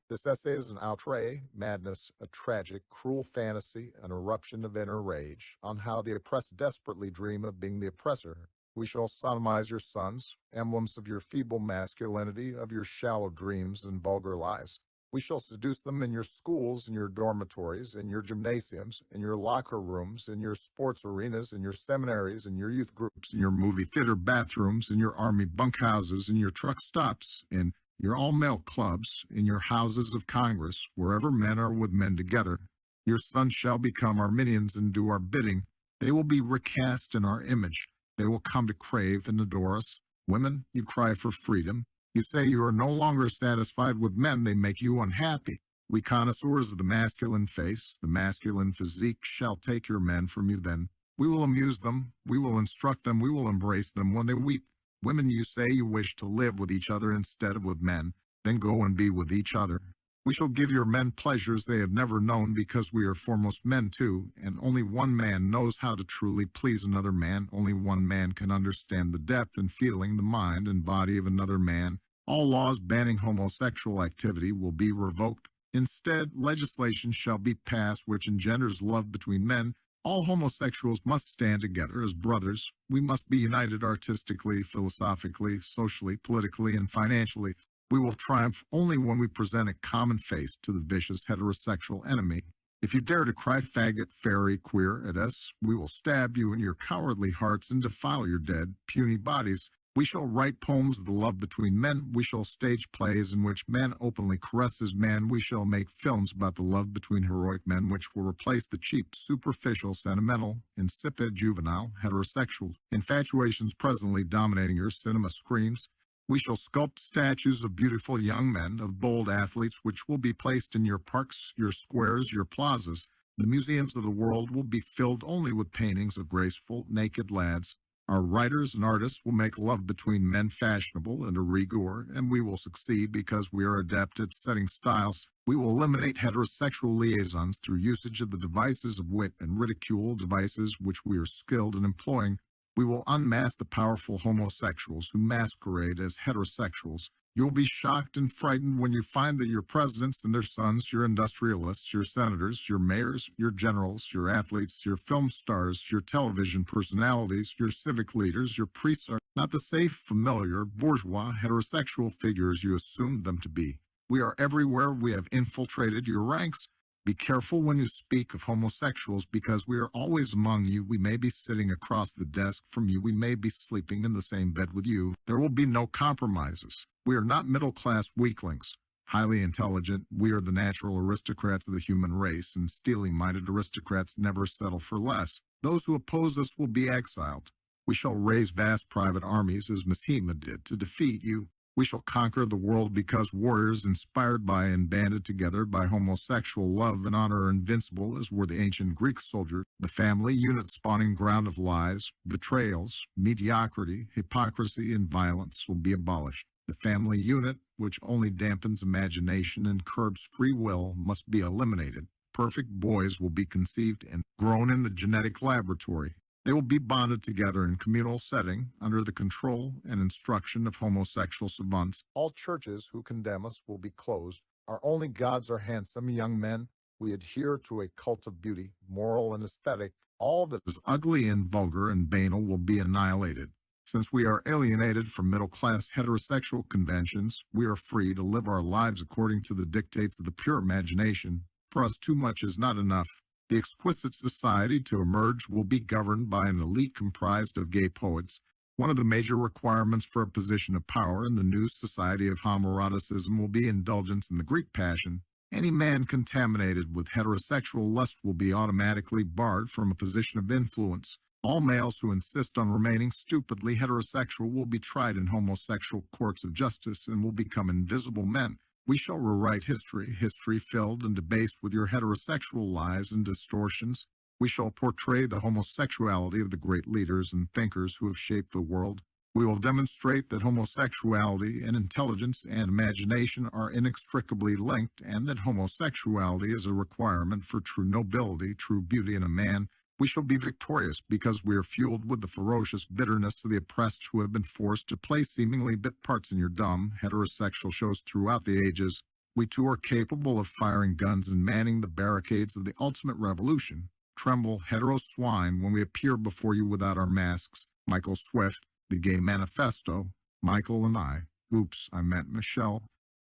This essay is an outre, madness, a tragic, cruel fantasy, an eruption of inner rage, on how the oppressed desperately dream of being the oppressor. We shall sodomize your sons, emblems of your feeble masculinity, of your shallow dreams and vulgar lies. We shall seduce them in your schools, in your dormitories, in your gymnasiums, in your locker rooms, in your sports arenas, in your seminaries, in your youth groups, in your movie theater bathrooms, in your army bunkhouses, in your truck stops, in your all-male clubs, in your houses of Congress, wherever men are with men together. Your sons shall become our minions and do our bidding. They will be recast in our image. They will come to crave and adore us. Women, you cry for freedom. You say you are no longer satisfied with men, they make you unhappy. We connoisseurs of the masculine face, the masculine physique, shall take your men from you then. We will amuse them, we will instruct them, we will embrace them when they weep. Women, you say you wish to live with each other instead of with men, then go and be with each other. We shall give your men pleasures they have never known, because we are foremost men too, and only one man knows how to truly please another man. Only one man can understand the depth and feeling, the mind and body of another man. All laws banning homosexual activity will be revoked. Instead, legislation shall be passed which engenders love between men. All homosexuals must stand together as brothers. We must be united artistically, philosophically, socially, politically, and financially. We will triumph only when we present a common face to the vicious heterosexual enemy. If you dare to cry faggot, fairy, queer at us, we will stab you in your cowardly hearts and defile your dead, puny bodies. We shall write poems of the love between men. We shall stage plays in which man openly caresses man. We shall make films about the love between heroic men, which will replace the cheap, superficial, sentimental, insipid, juvenile, heterosexual infatuations presently dominating your cinema screens. We shall sculpt statues of beautiful young men, of bold athletes, which will be placed in your parks, your squares, your plazas. The museums of the world will be filled only with paintings of graceful, naked lads. Our writers and artists will make love between men fashionable and a rigueur, and we will succeed because we are adept at setting styles. We will eliminate heterosexual liaisons through usage of the devices of wit and ridicule, devices which we are skilled in employing. We will unmask the powerful homosexuals who masquerade as heterosexuals. You'll be shocked and frightened when you find that your presidents and their sons, your industrialists, your senators, your mayors, your generals, your athletes, your film stars, your television personalities, your civic leaders, your priests are not the safe, familiar, bourgeois, heterosexual figures you assumed them to be. We are everywhere. We have infiltrated your ranks. Be careful when you speak of homosexuals because we are always among you. We may be sitting across the desk from you. We may be sleeping in the same bed with you. There will be no compromises. We are not middle-class weaklings. Highly intelligent, we are the natural aristocrats of the human race, and steely-minded aristocrats never settle for less. Those who oppose us will be exiled. We shall raise vast private armies as Mishima did to defeat you. We shall conquer the world because warriors inspired by and banded together by homosexual love and honor are invincible as were the ancient Greek soldiers. The family unit spawning ground of lies, betrayals, mediocrity, hypocrisy, and violence will be abolished. The family unit, which only dampens imagination and curbs free will, must be eliminated. Perfect boys will be conceived and grown in the genetic laboratory. They will be bonded together in communal setting under the control and instruction of homosexual savants. All churches who condemn us will be closed. Our only gods are handsome young men. We adhere to a cult of beauty, moral and aesthetic. All that is ugly and vulgar and banal will be annihilated. Since we are alienated from middle-class heterosexual conventions, we are free to live our lives according to the dictates of the pure imagination. For us, too much is not enough. The exquisite society to emerge will be governed by an elite comprised of gay poets. One of the major requirements for a position of power in the new society of homoeroticism will be indulgence in the Greek passion. Any man contaminated with heterosexual lust will be automatically barred from a position of influence. All males who insist on remaining stupidly heterosexual will be tried in homosexual courts of justice and will become invisible men. We shall rewrite history, history filled and debased with your heterosexual lies and distortions. We shall portray the homosexuality of the great leaders and thinkers who have shaped the world. We will demonstrate that homosexuality and intelligence and imagination are inextricably linked, and that homosexuality is a requirement for true nobility, true beauty in a man. We shall be victorious because we are fueled with the ferocious bitterness of the oppressed who have been forced to play seemingly bit parts in your dumb, heterosexual shows throughout the ages. We too are capable of firing guns and manning the barricades of the ultimate revolution. Tremble, hetero swine, when we appear before you without our masks. Michael Swift, The Gay Manifesto, Michael and I. Oops, I meant Michelle.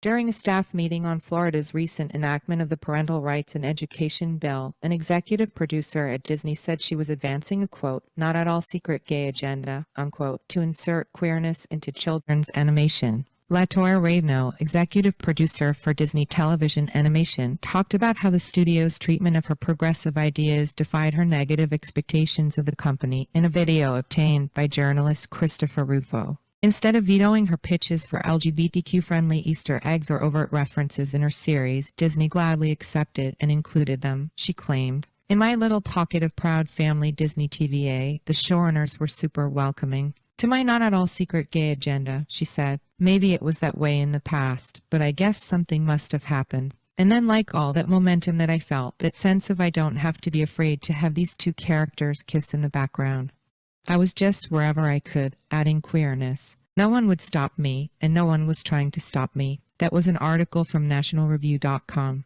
During a staff meeting on Florida's recent enactment of the Parental Rights and Education Bill, an executive producer at Disney said she was advancing a, quote, not at all secret gay agenda, unquote, to insert queerness into children's animation. Latoya Ravno, executive producer for Disney Television Animation, talked about how the studio's treatment of her progressive ideas defied her negative expectations of the company in a video obtained by journalist Christopher Rufo. Instead of vetoing her pitches for LGBTQ-friendly Easter eggs or overt references in her series, Disney gladly accepted and included them, she claimed. In my little pocket of proud family Disney TVA, the showrunners were super welcoming. To my not at all secret gay agenda, she said, maybe it was that way in the past, but I guess something must have happened. And then like all that momentum that I felt, that sense of I don't have to be afraid to have these two characters kiss in the background. I was just wherever I could, adding queerness. No one would stop me, and no one was trying to stop me. That was an article from nationalreview.com.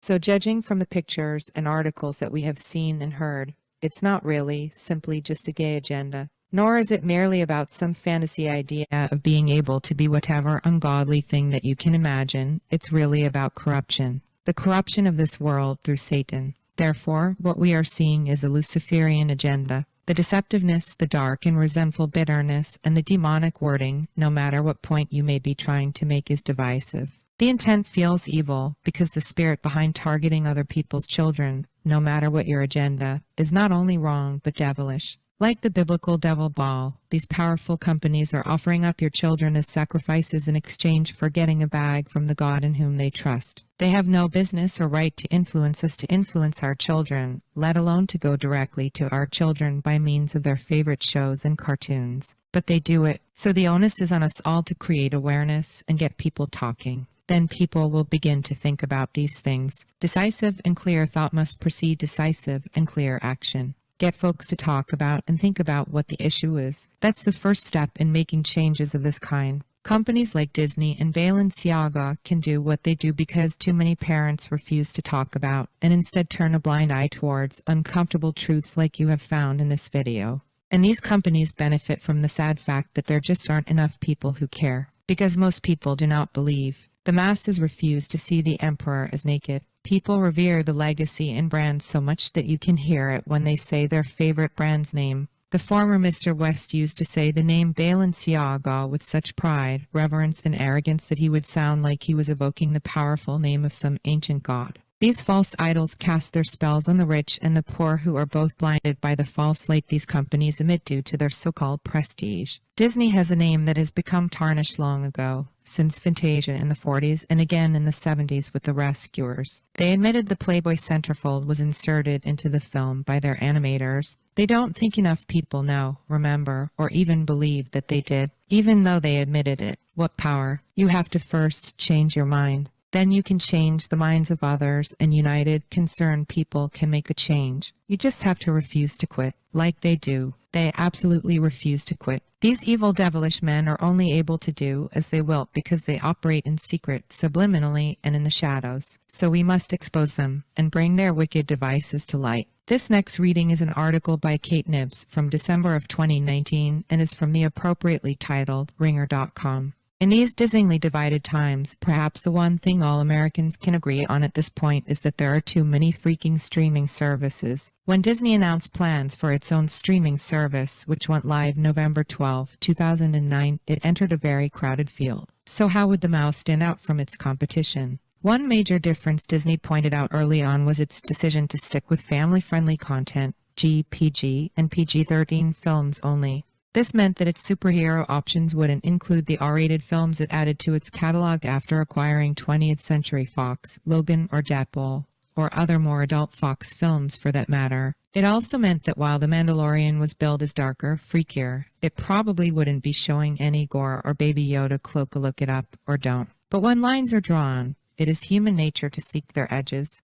So judging from the pictures and articles that we have seen and heard, it's not really simply just a gay agenda. Nor is it merely about some fantasy idea of being able to be whatever ungodly thing that you can imagine. It's really about corruption. The corruption of this world through Satan. Therefore, what we are seeing is a Luciferian agenda. The deceptiveness, the dark and resentful bitterness, and the demonic wording, no matter what point you may be trying to make, is divisive. The intent feels evil because the spirit behind targeting other people's children, no matter what your agenda, is not only wrong but devilish. Like the biblical devil Baal, these powerful companies are offering up your children as sacrifices in exchange for getting a bag from the God in whom they trust. They have no business or right to influence us to influence our children, let alone to go directly to our children by means of their favorite shows and cartoons. But they do it, so the onus is on us all to create awareness and get people talking. Then people will begin to think about these things. Decisive and clear thought must precede decisive and clear action. Get folks to talk about and think about what the issue is. That's the first step in making changes of this kind. Companies like Disney and Balenciaga can do what they do because too many parents refuse to talk about and instead turn a blind eye towards uncomfortable truths like you have found in this video. And these companies benefit from the sad fact that there just aren't enough people who care, because most people do not believe. The masses refuse to see the emperor as naked. People revere the legacy and brand so much that you can hear it when they say their favorite brand's name. The former Mr. West used to say the name Balenciaga with such pride, reverence, and arrogance that he would sound like he was evoking the powerful name of some ancient god. These false idols cast their spells on the rich and the poor, who are both blinded by the false light these companies emit due to their so-called prestige. Disney has a name that has become tarnished long ago, since Fantasia in the 40s and again in the 70s with The Rescuers. They admitted the Playboy centerfold was inserted into the film by their animators. They don't think enough people know, remember, or even believe that they did, even though they admitted it. What power? You have to first change your mind. Then you can change the minds of others, and united, concerned people can make a change. You just have to refuse to quit, like they do. They absolutely refuse to quit. These evil devilish men are only able to do as they will because they operate in secret, subliminally, and in the shadows. So we must expose them and bring their wicked devices to light. This next reading is an article by Kate Nibbs from December of 2019 and is from the appropriately titled Ringer.com. In these dizzyingly divided times, perhaps the one thing all Americans can agree on at this point is that there are too many freaking streaming services. When Disney announced plans for its own streaming service, which went live November 12, 2009, it entered a very crowded field. So how would the mouse stand out from its competition? One major difference Disney pointed out early on was its decision to stick with family-friendly content, PG, and PG-13 films only. This meant that its superhero options wouldn't include the R-rated films it added to its catalog after acquiring 20th Century Fox, Logan, or Deadpool, or other more adult Fox films for that matter. It also meant that while The Mandalorian was billed as darker, freakier, it probably wouldn't be showing any gore or Baby Yoda cloak a look it up, or don't. But when lines are drawn, it is human nature to seek their edges.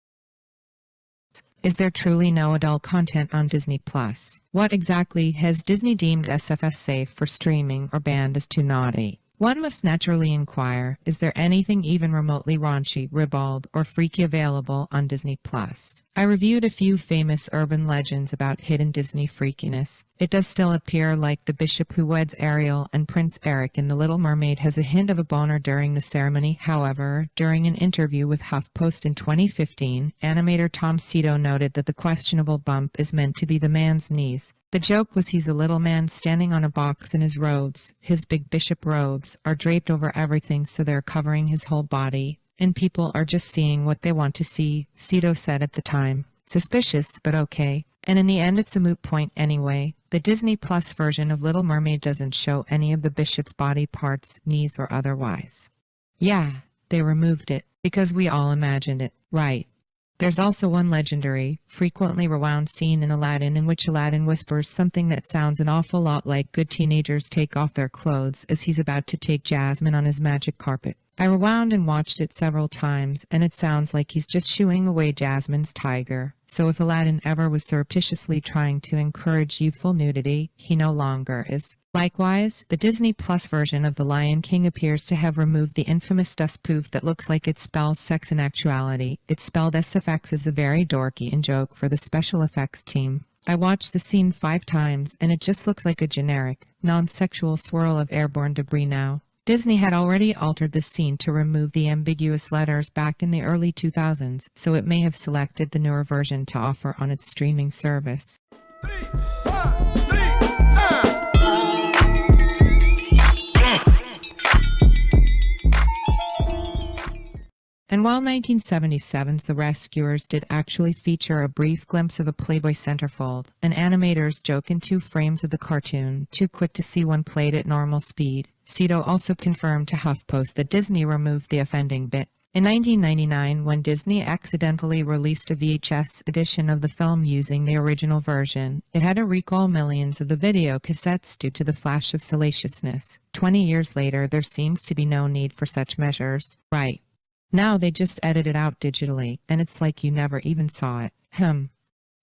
Is there truly no adult content on Disney+? What exactly has Disney deemed SFS safe for streaming or banned as too naughty? One must naturally inquire, is there anything even remotely raunchy, ribald, or freaky available on Disney+? I reviewed a few famous urban legends about hidden Disney freakiness. It does still appear like the bishop who weds Ariel and Prince Eric in The Little Mermaid has a hint of a boner during the ceremony. However, during an interview with HuffPost in 2015, animator Tom Cito noted that the questionable bump is meant to be the man's knees. The joke was he's a little man standing on a box and his robes, his big bishop robes, are draped over everything so they're covering his whole body, and people are just seeing what they want to see, Cito said at the time. Suspicious, but okay. And in the end it's a moot point anyway. The Disney Plus version of Little Mermaid doesn't show any of the bishop's body parts, knees or otherwise. Yeah, they removed it, because we all imagined it, right? There's also one legendary, frequently rewound scene in Aladdin in which Aladdin whispers something that sounds an awful lot like good teenagers take off their clothes as he's about to take Jasmine on his magic carpet. I rewound and watched it several times, and it sounds like he's just shooing away Jasmine's tiger. So if Aladdin ever was surreptitiously trying to encourage youthful nudity, he no longer is. Likewise, the Disney Plus version of The Lion King appears to have removed the infamous dust poof that looks like it spells sex in actuality. It's spelled SFX as a very dorky in joke for the special effects team. I watched the scene 5 times, and it just looks like a generic, non-sexual swirl of airborne debris now. Disney had already altered the scene to remove the ambiguous letters back in the early 2000s, so it may have selected the newer version to offer on its streaming service. And while 1977's The Rescuers did actually feature a brief glimpse of a Playboy centerfold, an animator's joke in 2 frames of the cartoon, too quick to see when played at normal speed, Cito also confirmed to HuffPost that Disney removed the offending bit. In 1999, when Disney accidentally released a VHS edition of the film using the original version, it had to recall millions of the video cassettes due to the flash of salaciousness. 20 years later, there seems to be no need for such measures. Right. Now they just edit it out digitally, and it's like you never even saw it.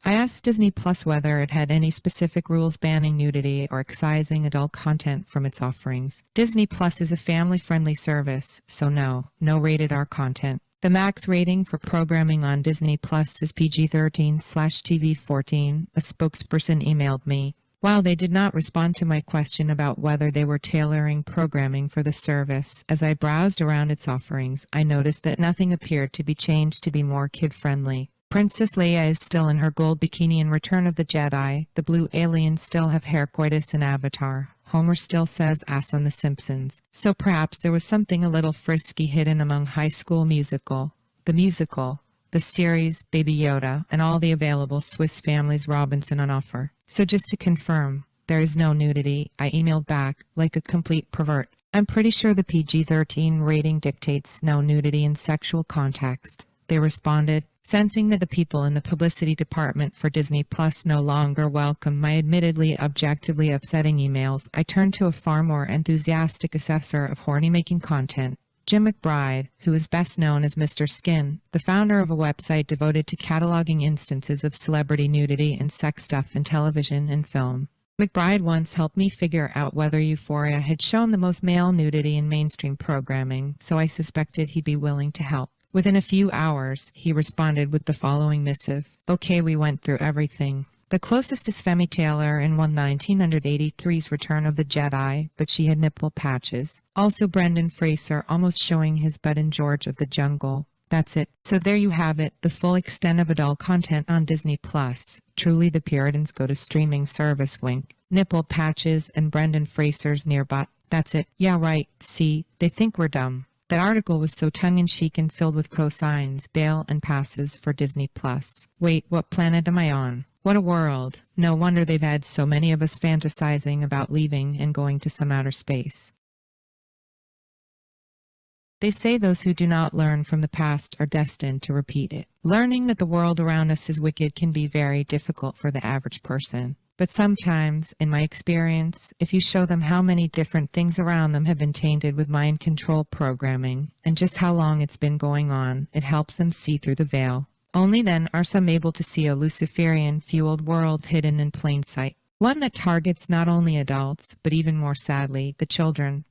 I asked Disney Plus whether it had any specific rules banning nudity or excising adult content from its offerings. Disney Plus is a family-friendly service, so no rated R content. The max rating for programming on Disney Plus is PG-13/TV-14, a spokesperson emailed me. While they did not respond to my question about whether they were tailoring programming for the service, as I browsed around its offerings, I noticed that nothing appeared to be changed to be more kid-friendly. Princess Leia is still in her gold bikini in Return of the Jedi, the blue aliens still have hair coitus in Avatar, Homer still says ass on The Simpsons. So perhaps there was something a little frisky hidden among High School Musical, the series, Baby Yoda, and all the available Swiss Families Robinson on offer. So just to confirm, there is no nudity, I emailed back, like a complete pervert. I'm pretty sure the PG-13 rating dictates no nudity in sexual context. They responded, sensing that the people in the publicity department for Disney Plus no longer welcomed my admittedly objectively upsetting emails. I turned to a far more enthusiastic assessor of horny-making content, Jim McBride, who is best known as Mr. Skin, the founder of a website devoted to cataloging instances of celebrity nudity and sex stuff in television and film. McBride once helped me figure out whether Euphoria had shown the most male nudity in mainstream programming, so I suspected he'd be willing to help. Within a few hours, he responded with the following missive. Okay, we went through everything. The closest is Femi Taylor in 1983's Return of the Jedi, but she had nipple patches. Also Brendan Fraser almost showing his butt in George of the Jungle. That's it. So there you have it, the full extent of adult content on Disney Plus. Truly the Puritans go to streaming service wink. Nipple patches and Brendan Fraser's near butt. That's it. Yeah, right. See, they think we're dumb. That article was so tongue-in-cheek and filled with cosigns, bail, and passes for Disney Plus. Wait, what planet am I on? What a world. No wonder they've had so many of us fantasizing about leaving and going to some outer space. They say those who do not learn from the past are destined to repeat it. Learning that the world around us is wicked can be very difficult for the average person. But sometimes, in my experience, if you show them how many different things around them have been tainted with mind control programming, and just how long it's been going on, it helps them see through the veil. Only then are some able to see a Luciferian-fueled world hidden in plain sight. One that targets not only adults, but even more sadly, the children.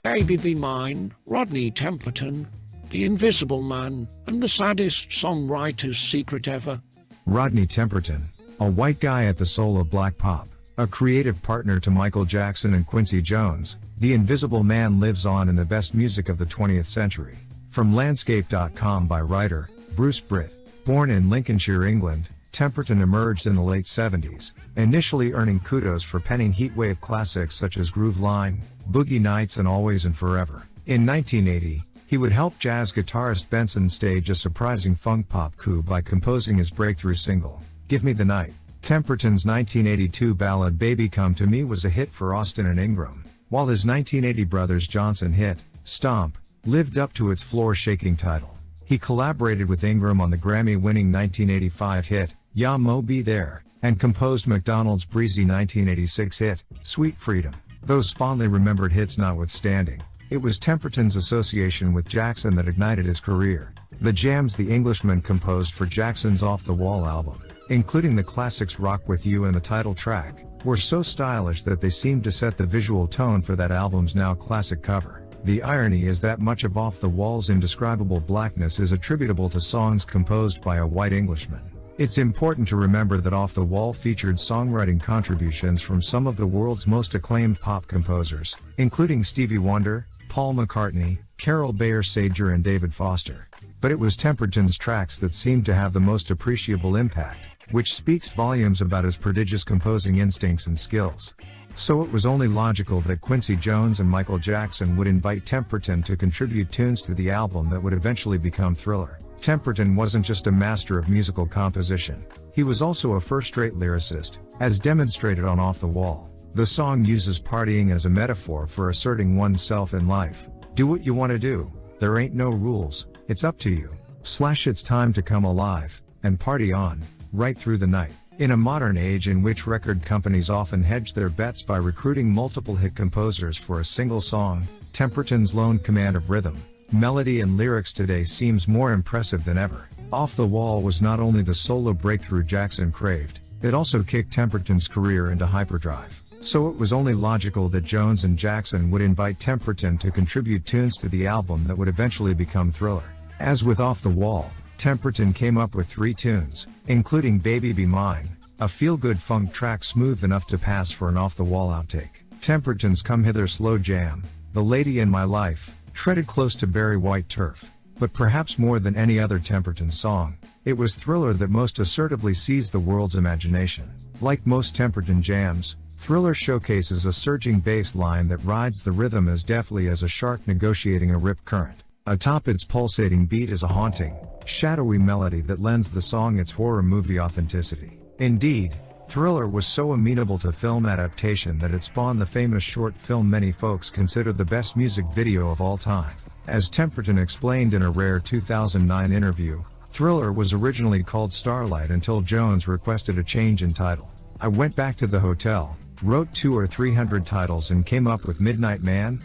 Baby Be Mine, Rodney Templeton, The Invisible Man, and the saddest songwriter's secret ever. Rodney Templeton, a white guy at the soul of black pop, a creative partner to Michael Jackson and Quincy Jones, The Invisible Man lives on in the best music of the 20th century. From Landscape.com by writer Bruce Britt. Born in Lincolnshire, England, Templeton emerged in the late 70s, initially earning kudos for penning heatwave classics such as Groove Line, Boogie Nights and Always and Forever. In 1980, he would help jazz guitarist Benson stage a surprising funk pop coup by composing his breakthrough single, Give Me the Night. Templeton's 1982 ballad Baby Come to Me was a hit for Austin and Ingram, while his 1980 Brothers Johnson hit, Stomp, lived up to its floor-shaking title. He collaborated with Ingram on the Grammy-winning 1985 hit, Ya Mo Be There, and composed McDonald's breezy 1986 hit, Sweet Freedom. Those fondly remembered hits notwithstanding, It was Temperton's association with Jackson that ignited his career. The jams the Englishman composed for Jackson's Off the Wall album, including the classics Rock With You and the title track, were so stylish that they seemed to set the visual tone for that album's now classic cover. The irony is that much of Off the Wall's indescribable blackness is attributable to songs composed by a white Englishman. It's important to remember that Off the Wall featured songwriting contributions from some of the world's most acclaimed pop composers, including Stevie Wonder, Paul McCartney, Carol Bayer Sager and David Foster. But it was Temperton's tracks that seemed to have the most appreciable impact, which speaks volumes about his prodigious composing instincts and skills. So it was only logical that Quincy Jones and Michael Jackson would invite Temperton to contribute tunes to the album that would eventually become Thriller. Temperton wasn't just a master of musical composition, he was also a first-rate lyricist, as demonstrated on Off the Wall. The song uses partying as a metaphor for asserting oneself in life. Do what you want to do, there ain't no rules, it's up to you. It's time to come alive, and party on, right through the night. In a modern age in which record companies often hedge their bets by recruiting multiple hit composers for a single song, Temperton's lone command of rhythm, melody and lyrics today seems more impressive than ever. Off the Wall was not only the solo breakthrough Jackson craved, it also kicked Temperton's career into hyperdrive. So it was only logical that Jones and Jackson would invite Temperton to contribute tunes to the album that would eventually become Thriller. As with Off the Wall, Temperton came up with 3 tunes, including Baby Be Mine, a feel-good funk track smooth enough to pass for an off-the-wall outtake. Temperton's Come Hither slow jam, The Lady in My Life, treaded close to Barry White turf. But perhaps more than any other Temperton song, it was Thriller that most assertively seized the world's imagination. Like most Temperton jams, Thriller showcases a surging bass line that rides the rhythm as deftly as a shark negotiating a rip current. Atop its pulsating beat is a haunting, shadowy melody that lends the song its horror movie authenticity. Indeed, Thriller was so amenable to film adaptation that it spawned the famous short film many folks consider the best music video of all time. As Temperton explained in a rare 2009 interview, Thriller was originally called Starlight until Jones requested a change in title. I went back to the hotel, wrote 200 or 300 titles and came up with Midnight Man.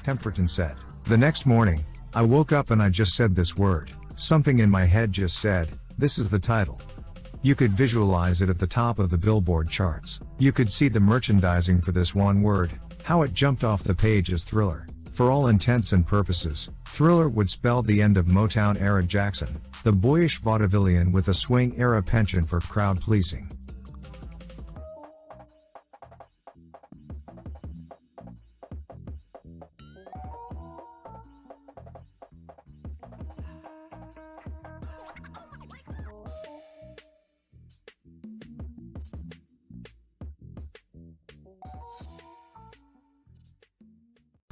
Temperton said. The next morning, I woke up and I just said this word. Something in my head just said, this is the title. You could visualize it at the top of the Billboard charts. You could see the merchandising for this one word, how it jumped off the page as Thriller. For all intents and purposes, Thriller would spell the end of Motown-era Jackson, the boyish vaudevillian with a swing-era penchant for crowd-pleasing.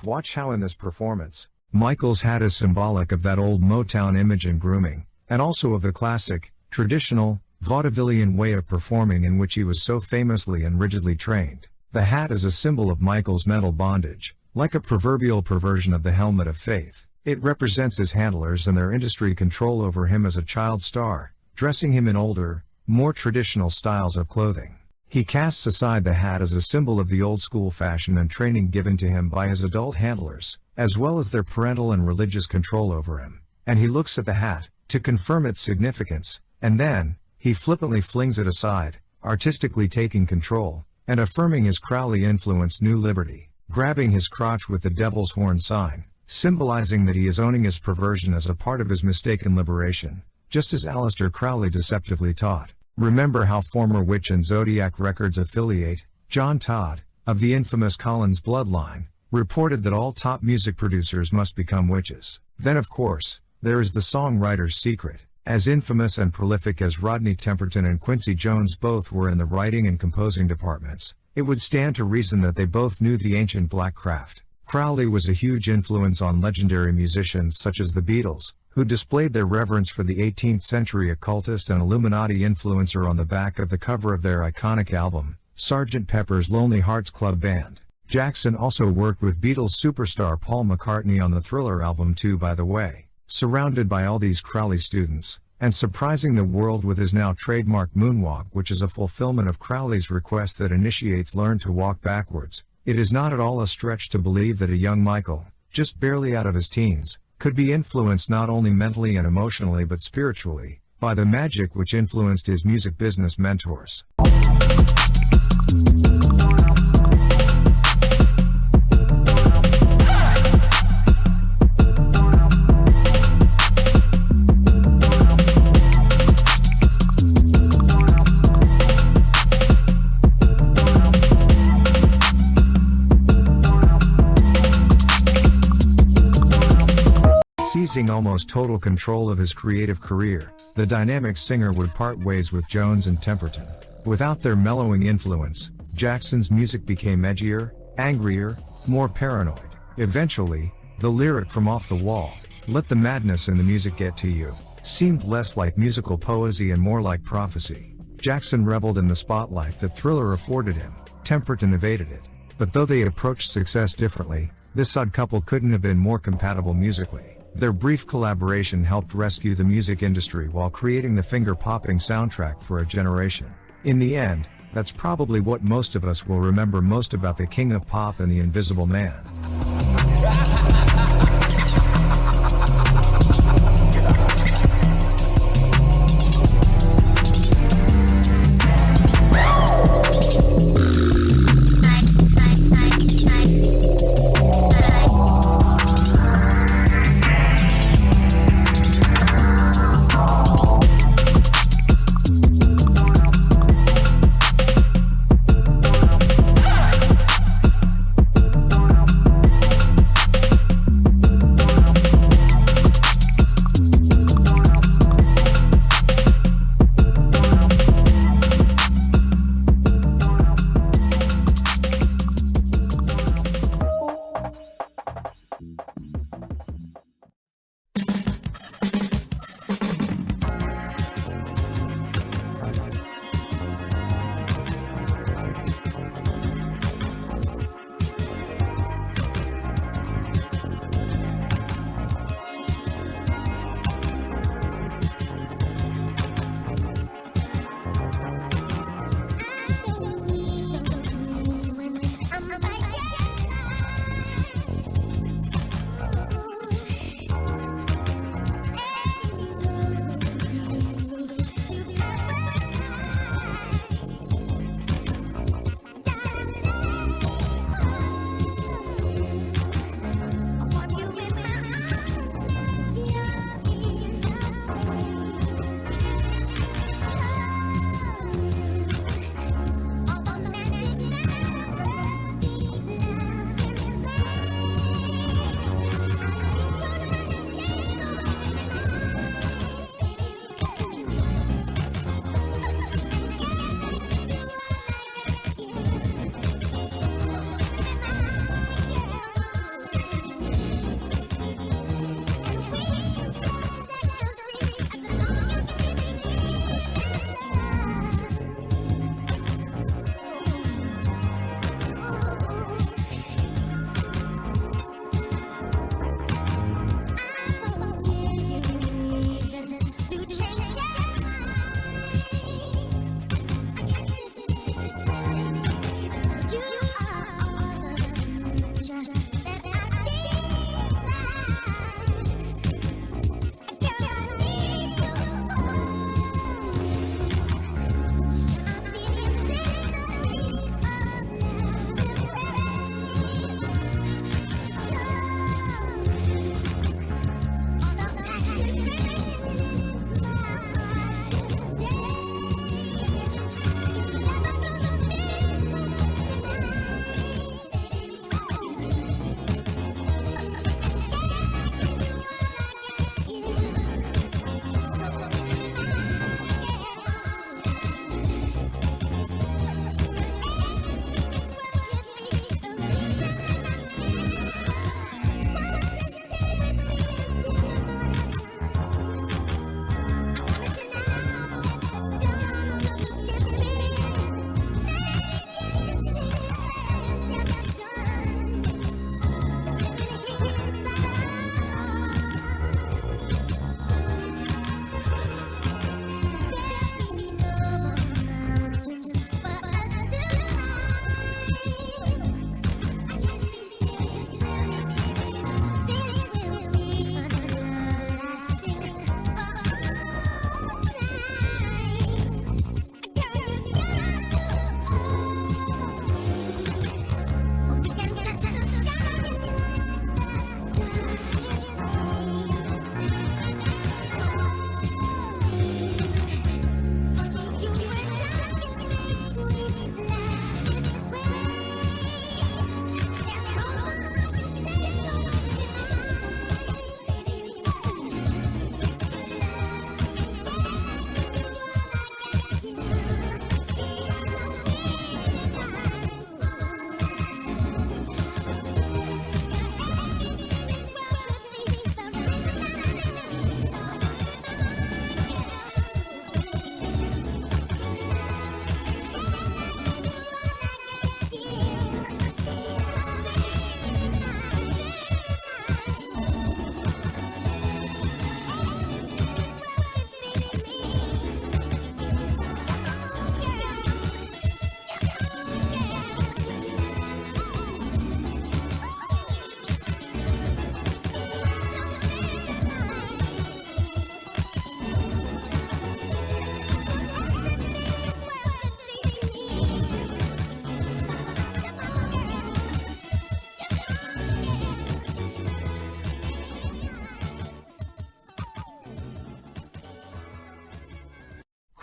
Watch how in this performance, Michael's hat is symbolic of that old Motown image and grooming, and also of the classic, traditional, vaudevillian way of performing in which he was so famously and rigidly trained. The hat is a symbol of Michael's mental bondage, like a proverbial perversion of the helmet of faith. It represents his handlers and their industry control over him as a child star, dressing him in older, more traditional styles of clothing. He casts aside the hat as a symbol of the old-school fashion and training given to him by his adult handlers, as well as their parental and religious control over him. And he looks at the hat, to confirm its significance, and then, he flippantly flings it aside, artistically taking control, and affirming his Crowley-influenced new liberty, grabbing his crotch with the devil's horn sign, symbolizing that he is owning his perversion as a part of his mistaken liberation, just as Aleister Crowley deceptively taught. Remember how former Witch and Zodiac Records affiliate, John Todd, of the infamous Collins bloodline, reported that all top music producers must become witches. Then of course, there is the songwriter's secret. As infamous and prolific as Rodney Temperton and Quincy Jones both were in the writing and composing departments, it would stand to reason that they both knew the ancient black craft. Crowley was a huge influence on legendary musicians such as the Beatles, who displayed their reverence for the 18th century occultist and Illuminati influencer on the back of the cover of their iconic album, Sgt. Pepper's Lonely Hearts Club Band. Jackson also worked with Beatles superstar Paul McCartney on the Thriller album too, by the way. Surrounded by all these Crowley students, and surprising the world with his now trademark moonwalk, which is a fulfillment of Crowley's request that initiates learn to walk backwards. It is not at all a stretch to believe that a young Michael, just barely out of his teens, could be influenced not only mentally and emotionally but spiritually, by the magic which influenced his music business mentors. Seizing almost total control of his creative career, the dynamic singer would part ways with Jones and Temperton. Without their mellowing influence, Jackson's music became edgier, angrier, more paranoid. Eventually, the lyric from Off the Wall, "Let the madness in the music get to you," seemed less like musical poesy and more like prophecy. Jackson reveled in the spotlight that Thriller afforded him. Temperton evaded it. But though they approached success differently, this odd couple couldn't have been more compatible musically. Their brief collaboration helped rescue the music industry while creating the finger-popping soundtrack for a generation. In the end, that's probably what most of us will remember most about the King of Pop and the Invisible Man.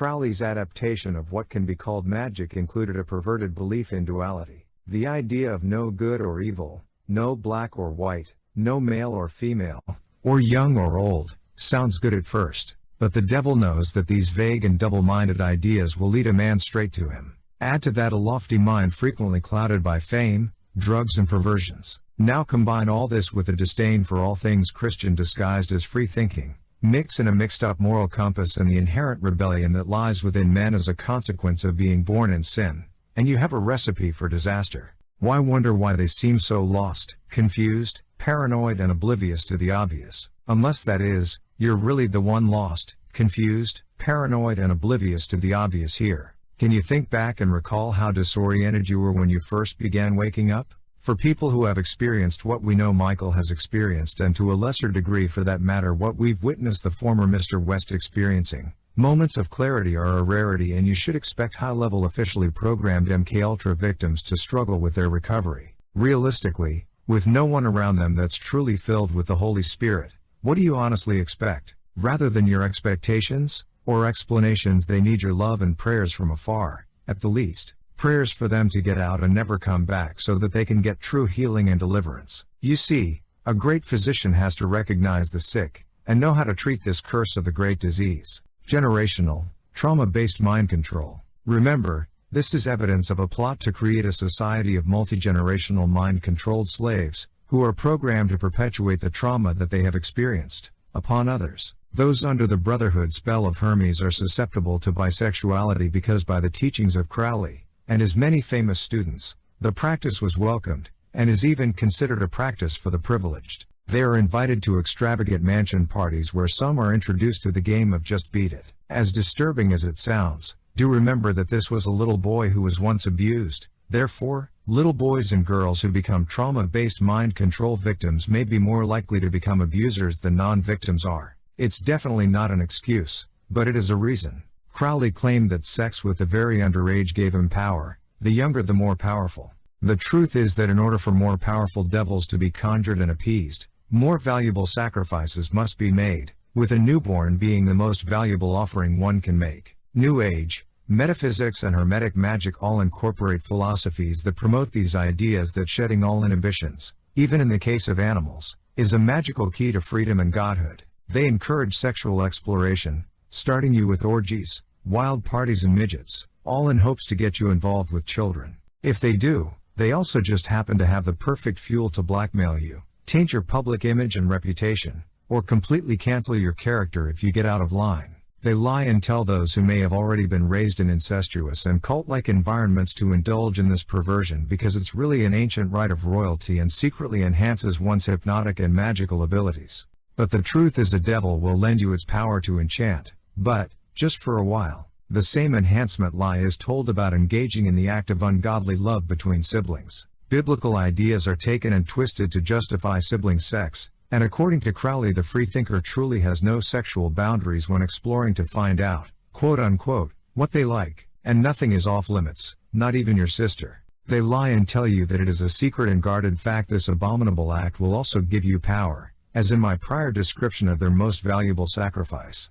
Crowley's adaptation of what can be called magic included a perverted belief in duality. The idea of no good or evil, no black or white, no male or female, or young or old, sounds good at first, but the devil knows that these vague and double-minded ideas will lead a man straight to him. Add to that a lofty mind frequently clouded by fame, drugs and perversions. Now combine all this with a disdain for all things Christian disguised as free thinking, mix in a mixed-up moral compass and the inherent rebellion that lies within men as a consequence of being born in sin, and you have a recipe for disaster. Why wonder why they seem so lost, confused, paranoid and oblivious to the obvious? Unless that is, you're really the one lost, confused, paranoid and oblivious to the obvious here. Can you think back and recall how disoriented you were when you first began waking up? For people who have experienced what we know Michael has experienced, and to a lesser degree for that matter what we've witnessed the former Mr. West experiencing, moments of clarity are a rarity, and you should expect high-level officially programmed MKUltra victims to struggle with their recovery. Realistically, with no one around them that's truly filled with the Holy Spirit, what do you honestly expect? Rather than your expectations, or explanations, they need your love and prayers from afar, at the least. Prayers for them to get out and never come back so that they can get true healing and deliverance. You see, a great physician has to recognize the sick, and know how to treat this curse of the great disease. Generational, trauma-based mind control. Remember, this is evidence of a plot to create a society of multi-generational mind-controlled slaves, who are programmed to perpetuate the trauma that they have experienced, upon others. Those under the Brotherhood spell of Hermes are susceptible to bisexuality because by the teachings of Crowley, and his many famous students, the practice was welcomed, and is even considered a practice for the privileged. They are invited to extravagant mansion parties where some are introduced to the game of just beat it. As disturbing as it sounds, do remember that this was a little boy who was once abused. Therefore, little boys and girls who become trauma-based mind control victims may be more likely to become abusers than non-victims are. It's definitely not an excuse, but it is a reason. Crowley claimed that sex with the very underage gave him power, the younger the more powerful. The truth is that in order for more powerful devils to be conjured and appeased, more valuable sacrifices must be made, with a newborn being the most valuable offering one can make. New Age, metaphysics and Hermetic magic all incorporate philosophies that promote these ideas that shedding all inhibitions, even in the case of animals, is a magical key to freedom and godhood. They encourage sexual exploration, starting you with orgies, wild parties and midgets, all in hopes to get you involved with children. If they do, they also just happen to have the perfect fuel to blackmail you, taint your public image and reputation, or completely cancel your character if you get out of line. They lie and tell those who may have already been raised in incestuous and cult-like environments to indulge in this perversion because it's really an ancient right of royalty and secretly enhances one's hypnotic and magical abilities. But the truth is, a devil will lend you its power to enchant, but, just for a while. The same enhancement lie is told about engaging in the act of ungodly love between siblings. Biblical ideas are taken and twisted to justify sibling sex, and according to Crowley, the freethinker truly has no sexual boundaries when exploring to find out, quote unquote, what they like, and nothing is off limits, not even your sister. They lie and tell you that it is a secret and guarded fact. This abominable act will also give you power, as in my prior description of their most valuable sacrifice.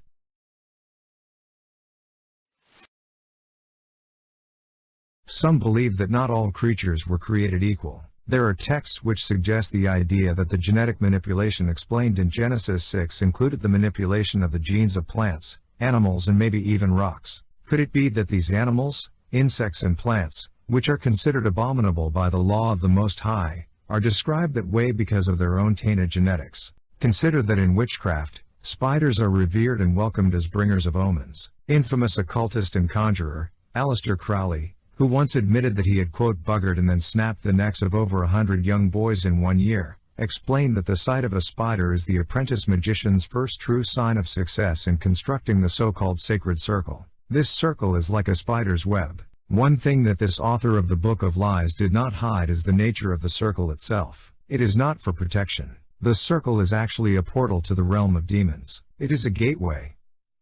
Some believe that not all creatures were created equal. There are texts which suggest the idea that the genetic manipulation explained in Genesis 6 included the manipulation of the genes of plants, animals and maybe even rocks. Could it be that these animals, insects and plants, which are considered abominable by the law of the Most High, are described that way because of their own tainted genetics? Consider that in witchcraft, spiders are revered and welcomed as bringers of omens. Infamous occultist and conjurer, Aleister Crowley, who once admitted that he had quote buggered and then snapped the necks of over 100 young boys in 1 year, explained that the sight of a spider is the apprentice magician's first true sign of success in constructing the so-called sacred circle. This circle is like a spider's web. One thing that this author of the Book of Lies did not hide is the nature of the circle itself. It is not for protection. The circle is actually a portal to the realm of demons. It is a gateway.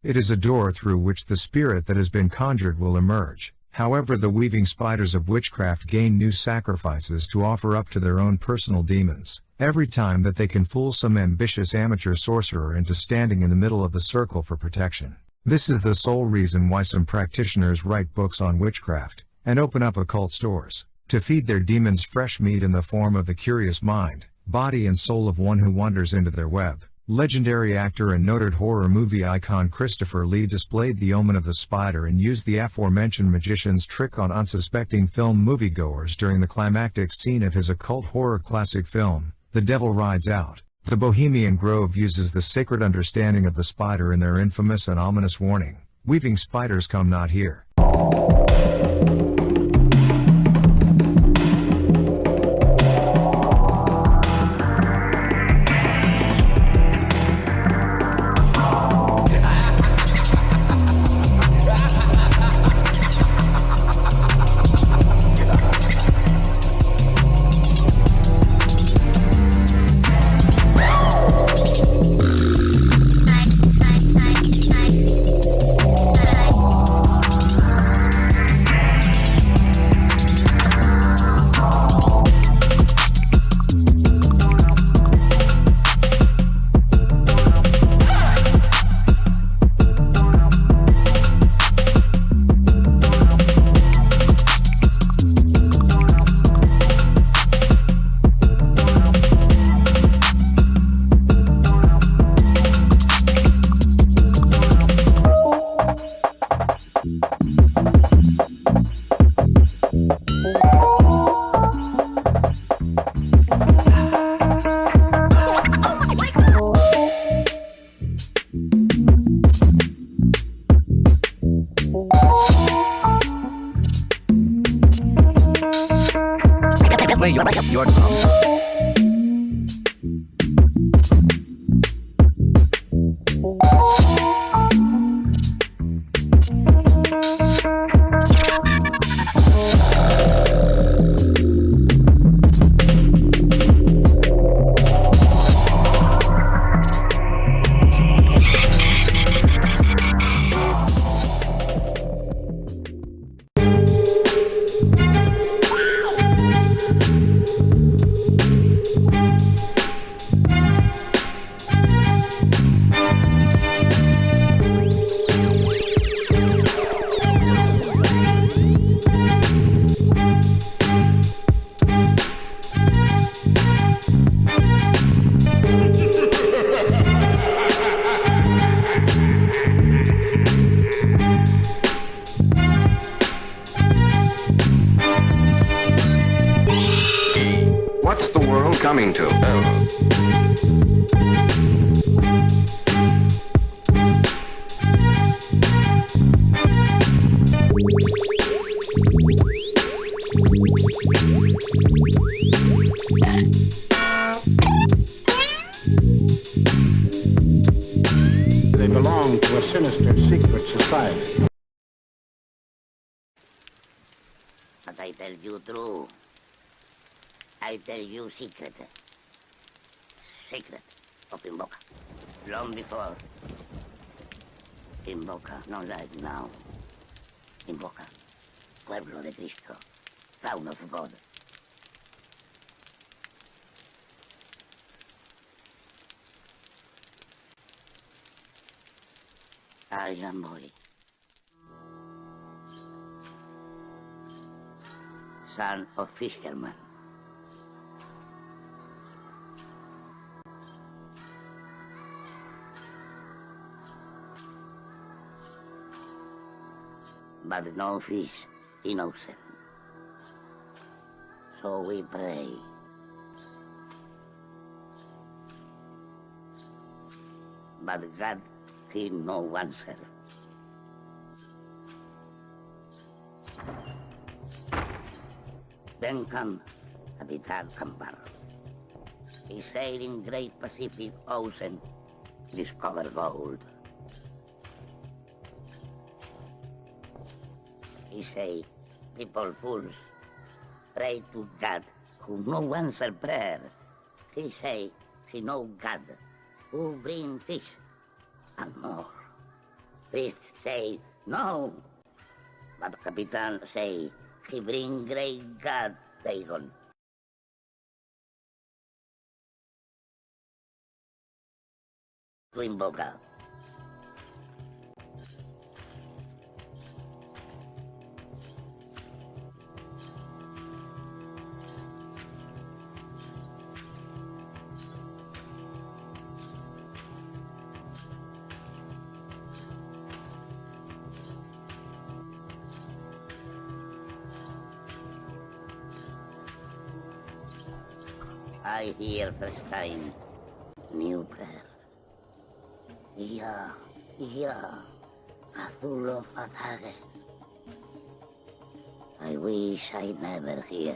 It is a door through which the spirit that has been conjured will emerge. However, the weaving spiders of witchcraft gain new sacrifices to offer up to their own personal demons, every time that they can fool some ambitious amateur sorcerer into standing in the middle of the circle for protection. This is the sole reason why some practitioners write books on witchcraft, and open up occult stores, to feed their demons fresh meat in the form of the curious mind, body and soul of one who wanders into their web. Legendary actor and noted horror movie icon Christopher Lee displayed the omen of the spider and used the aforementioned magician's trick on unsuspecting film moviegoers during the climactic scene of his occult horror classic film, The Devil Rides Out. The Bohemian Grove uses the sacred understanding of the spider in their infamous and ominous warning, "Weaving spiders come not here." Play your drum. What's the world coming to? They belong to a sinister secret society. But I tell you true. I tell you secret. Secret of Invoca. Long before. Invoca, not like now. Invoca. Pueblo de Cristo. Town of God. I am boy. Son of fisherman. But no fish innocent. So we pray. But God, he no answer. Then come Capitan Campar. He sailed in great Pacific Ocean, discover gold. He say, people fools, pray to God, who no answer prayer. He say, he know God, who bring fish and more. Fish say, no. But Capitan say, he bring great God, Dagon. To Invoca. I hear first time new prayer. Ia, atempleofthetrueryahshua. I wish I never hear.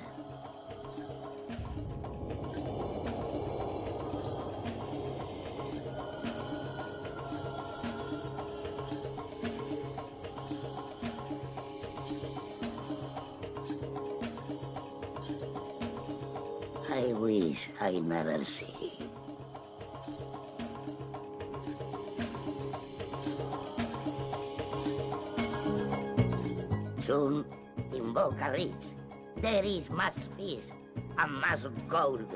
I wish I never see. Soon, in Boca Rich, there is much fish and much gold.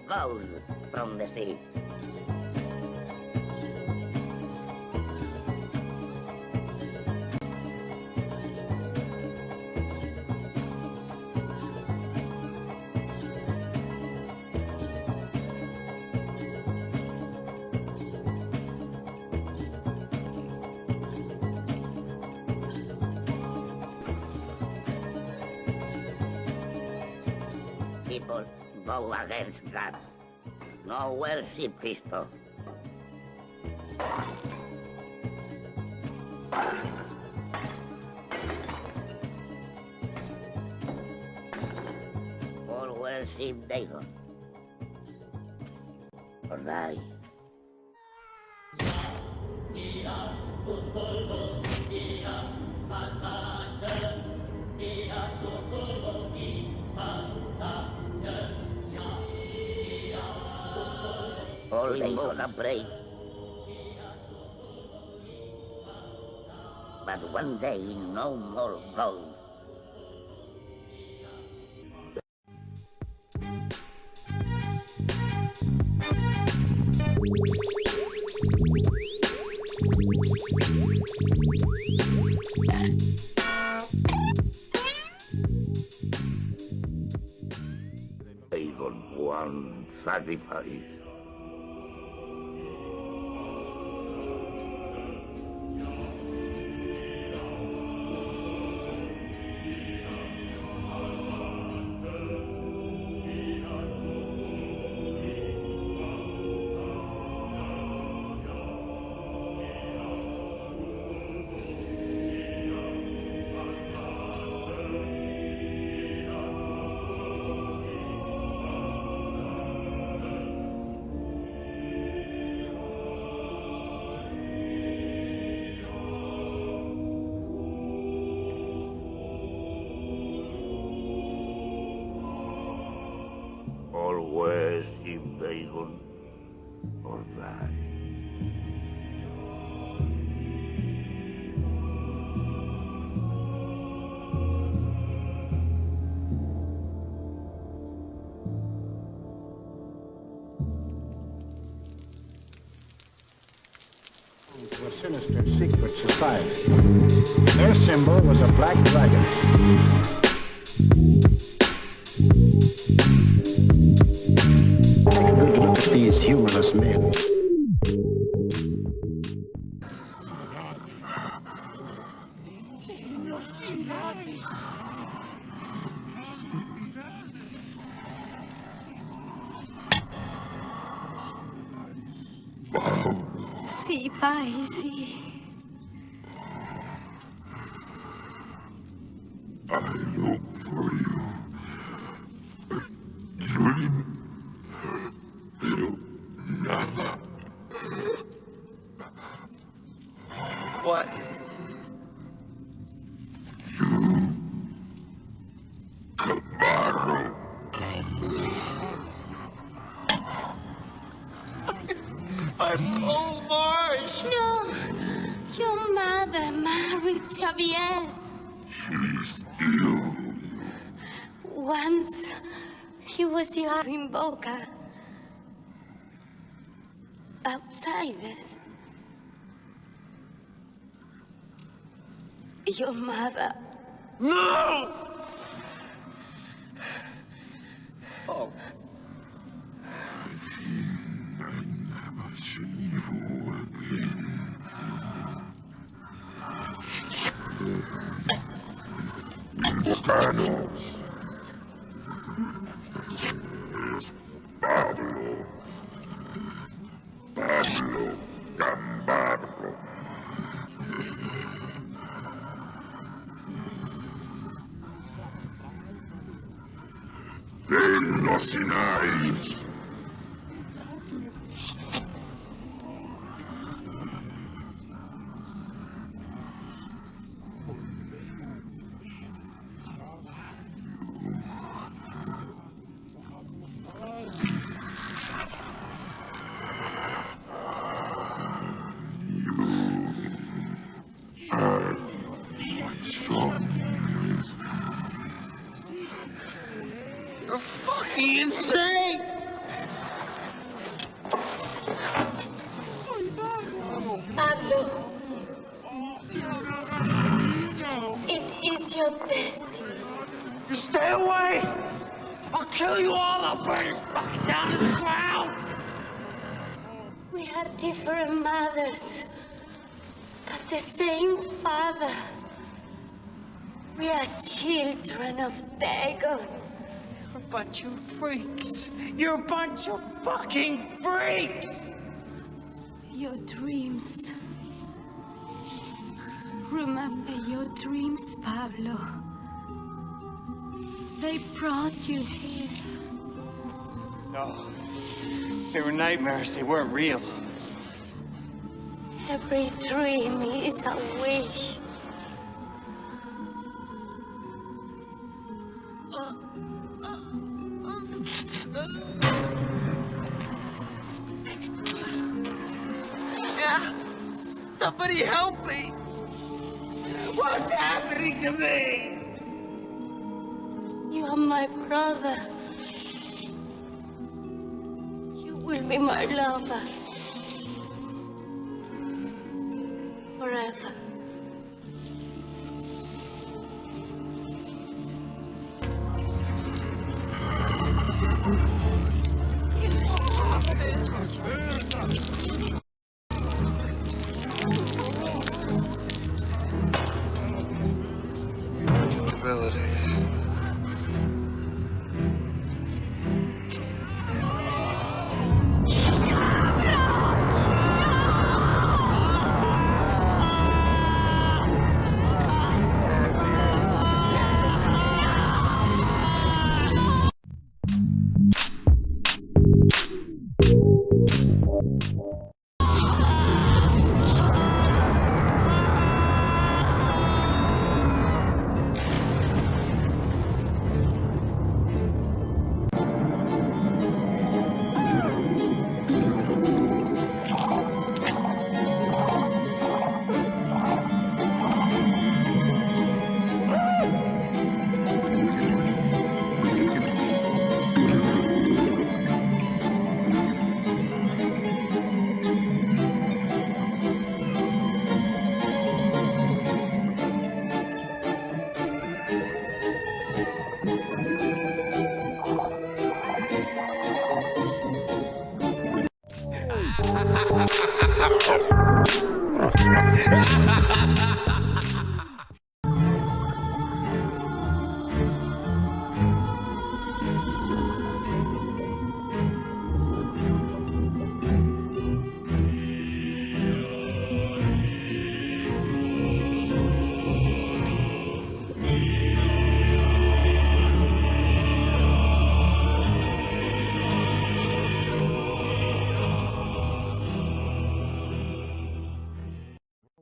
Gold from the sea. People go against God. No worship Christo. Or worship Dagon. Or die. All they gonna pray. But one day, no more gold. Dagon one sacrifice. Always in Dagon or die. To a sinister secret society. Their symbol was a black dragon. Take a good look at these humorless men. Sì, pai, sì. I look for you. Dream. You never. What? I'm Marsh. No, your mother married Xavier. She still. Once he was here in Boca. Outsiders. Your mother. No! Oh. I think I never see you again. Volcanoes. los sinais. You're fucking insane! Pablo, it is your destiny. You stay away! I'll kill you all! I'll burn this fucking down to the ground! We are different mothers, but the same father. We are children of Dagon. You're a bunch of freaks! You're a bunch of fucking freaks! Your dreams. Remember your dreams, Pablo. They brought you here. No. They were nightmares. They weren't real. Every dream is a wish. Somebody help me! What's happening to me? You are my brother. You will be my lover. Forever.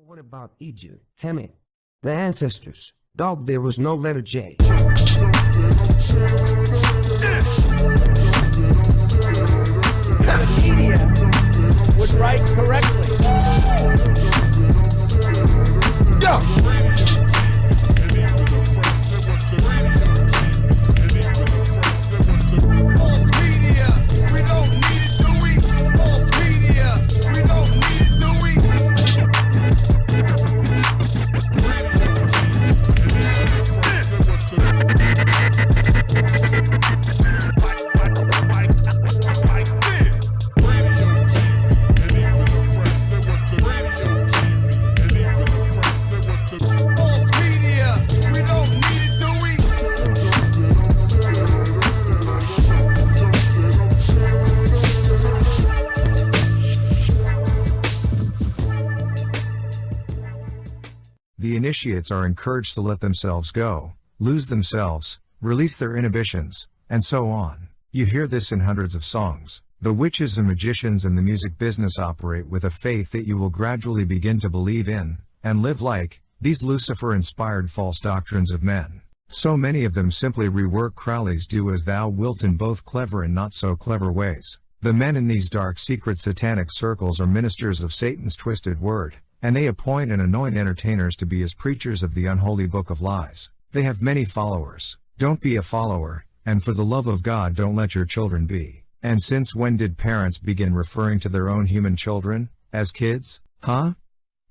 What about Egypt, Kemet, the ancestors? Dog, there was no letter J. Media would write correctly. False media, we don't need it, do we? False media, we don't need it, do we? The initiates are encouraged to let themselves go, lose themselves, release their inhibitions, and so on. You hear this in hundreds of songs. The witches and magicians in the music business operate with a faith that you will gradually begin to believe in, and live like, these Lucifer-inspired false doctrines of men. So many of them simply rework Crowley's do as thou wilt in both clever and not so clever ways. The men in these dark secret satanic circles are ministers of Satan's twisted word, and they appoint and anoint entertainers to be his preachers of the unholy book of lies. They have many followers. Don't be a follower, and for the love of God don't let your children be. And since when did parents begin referring to their own human children as kids? Huh?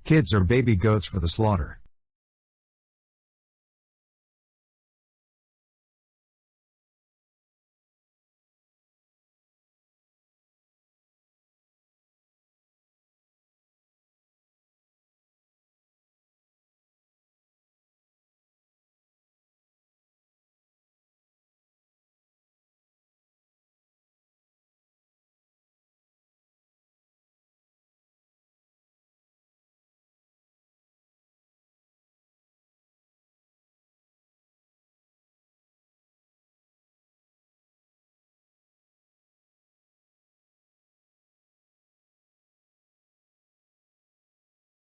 Kids are baby goats for the slaughter.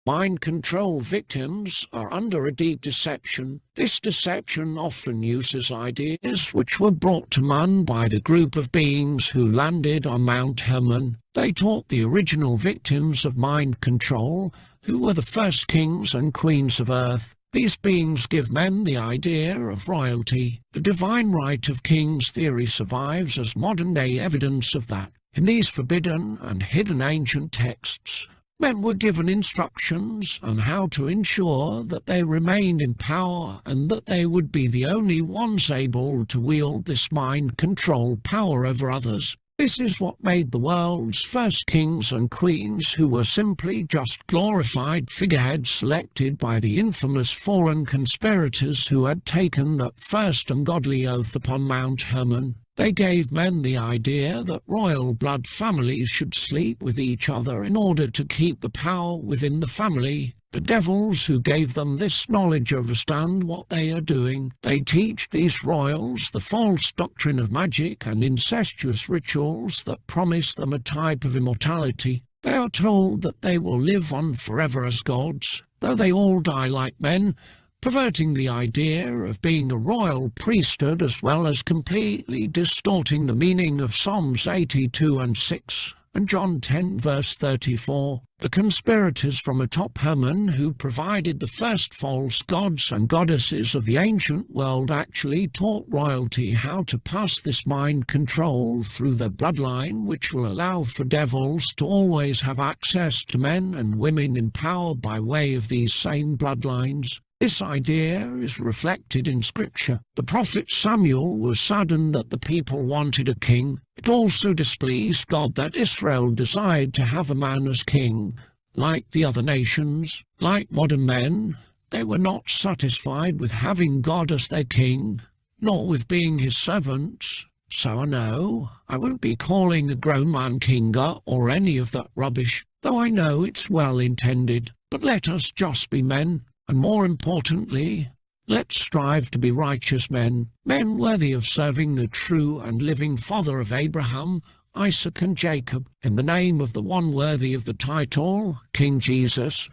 Mind control victims are under a deep deception. This deception often uses ideas which were brought to man by the group of beings who landed on Mount Hermon. They taught the original victims of mind control, who were the first kings and queens of earth. These beings give men the idea of royalty. The divine right of kings theory survives as modern-day evidence of that. In these forbidden and hidden ancient texts, men were given instructions on how to ensure that they remained in power and that they would be the only ones able to wield this mind control power over others. This is what made the world's first kings and queens, who were simply just glorified figureheads selected by the infamous fallen conspirators who had taken that first ungodly oath upon Mount Hermon. They gave men the idea that royal blood families should sleep with each other in order to keep the power within the family. The devils who gave them this knowledge understand what they are doing. They teach these royals the false doctrine of magic and incestuous rituals that promise them a type of immortality. They are told that they will live on forever as gods, though they all die like men, perverting the idea of being a royal priesthood as well as completely distorting the meaning of Psalms 82 and 6 and John 10 verse 34. The conspirators from atop Hermon, who provided the first false gods and goddesses of the ancient world, actually taught royalty how to pass this mind control through their bloodline, which will allow for devils to always have access to men and women in power by way of these same bloodlines. This idea is reflected in Scripture. The prophet Samuel was saddened that the people wanted a king. It also displeased God that Israel desired to have a man as king. Like the other nations, like modern men, they were not satisfied with having God as their king, nor with being his servants. So I know I won't be calling a grown man kinga or any of that rubbish, though I know it's well intended. But let us just be men. And more importantly, let's strive to be righteous men, men worthy of serving the true and living Father of Abraham, Isaac and Jacob, in the name of the one worthy of the title, King Jesus.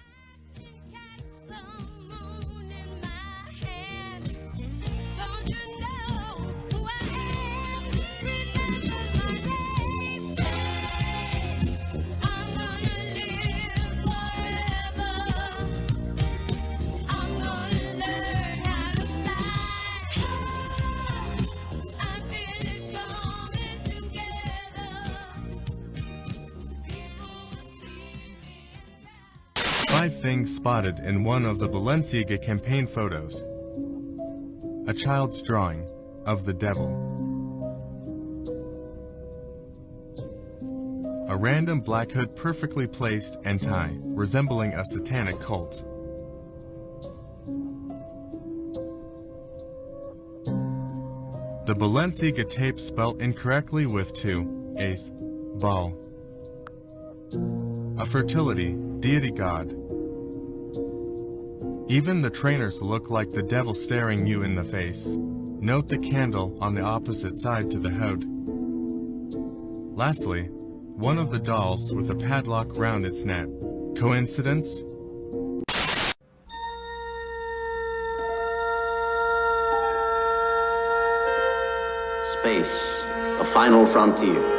Five things spotted in one of the Balenciaga campaign photos. A child's drawing of the devil. A random black hood perfectly placed and tie, resembling a satanic cult. The Balenciaga tape spelt incorrectly with two A's, ball. A fertility deity god. Even the trainers look like the devil staring you in the face. Note the candle on the opposite side to the hood. Lastly, one of the dolls with a padlock round its neck. Coincidence? Space, a final frontier.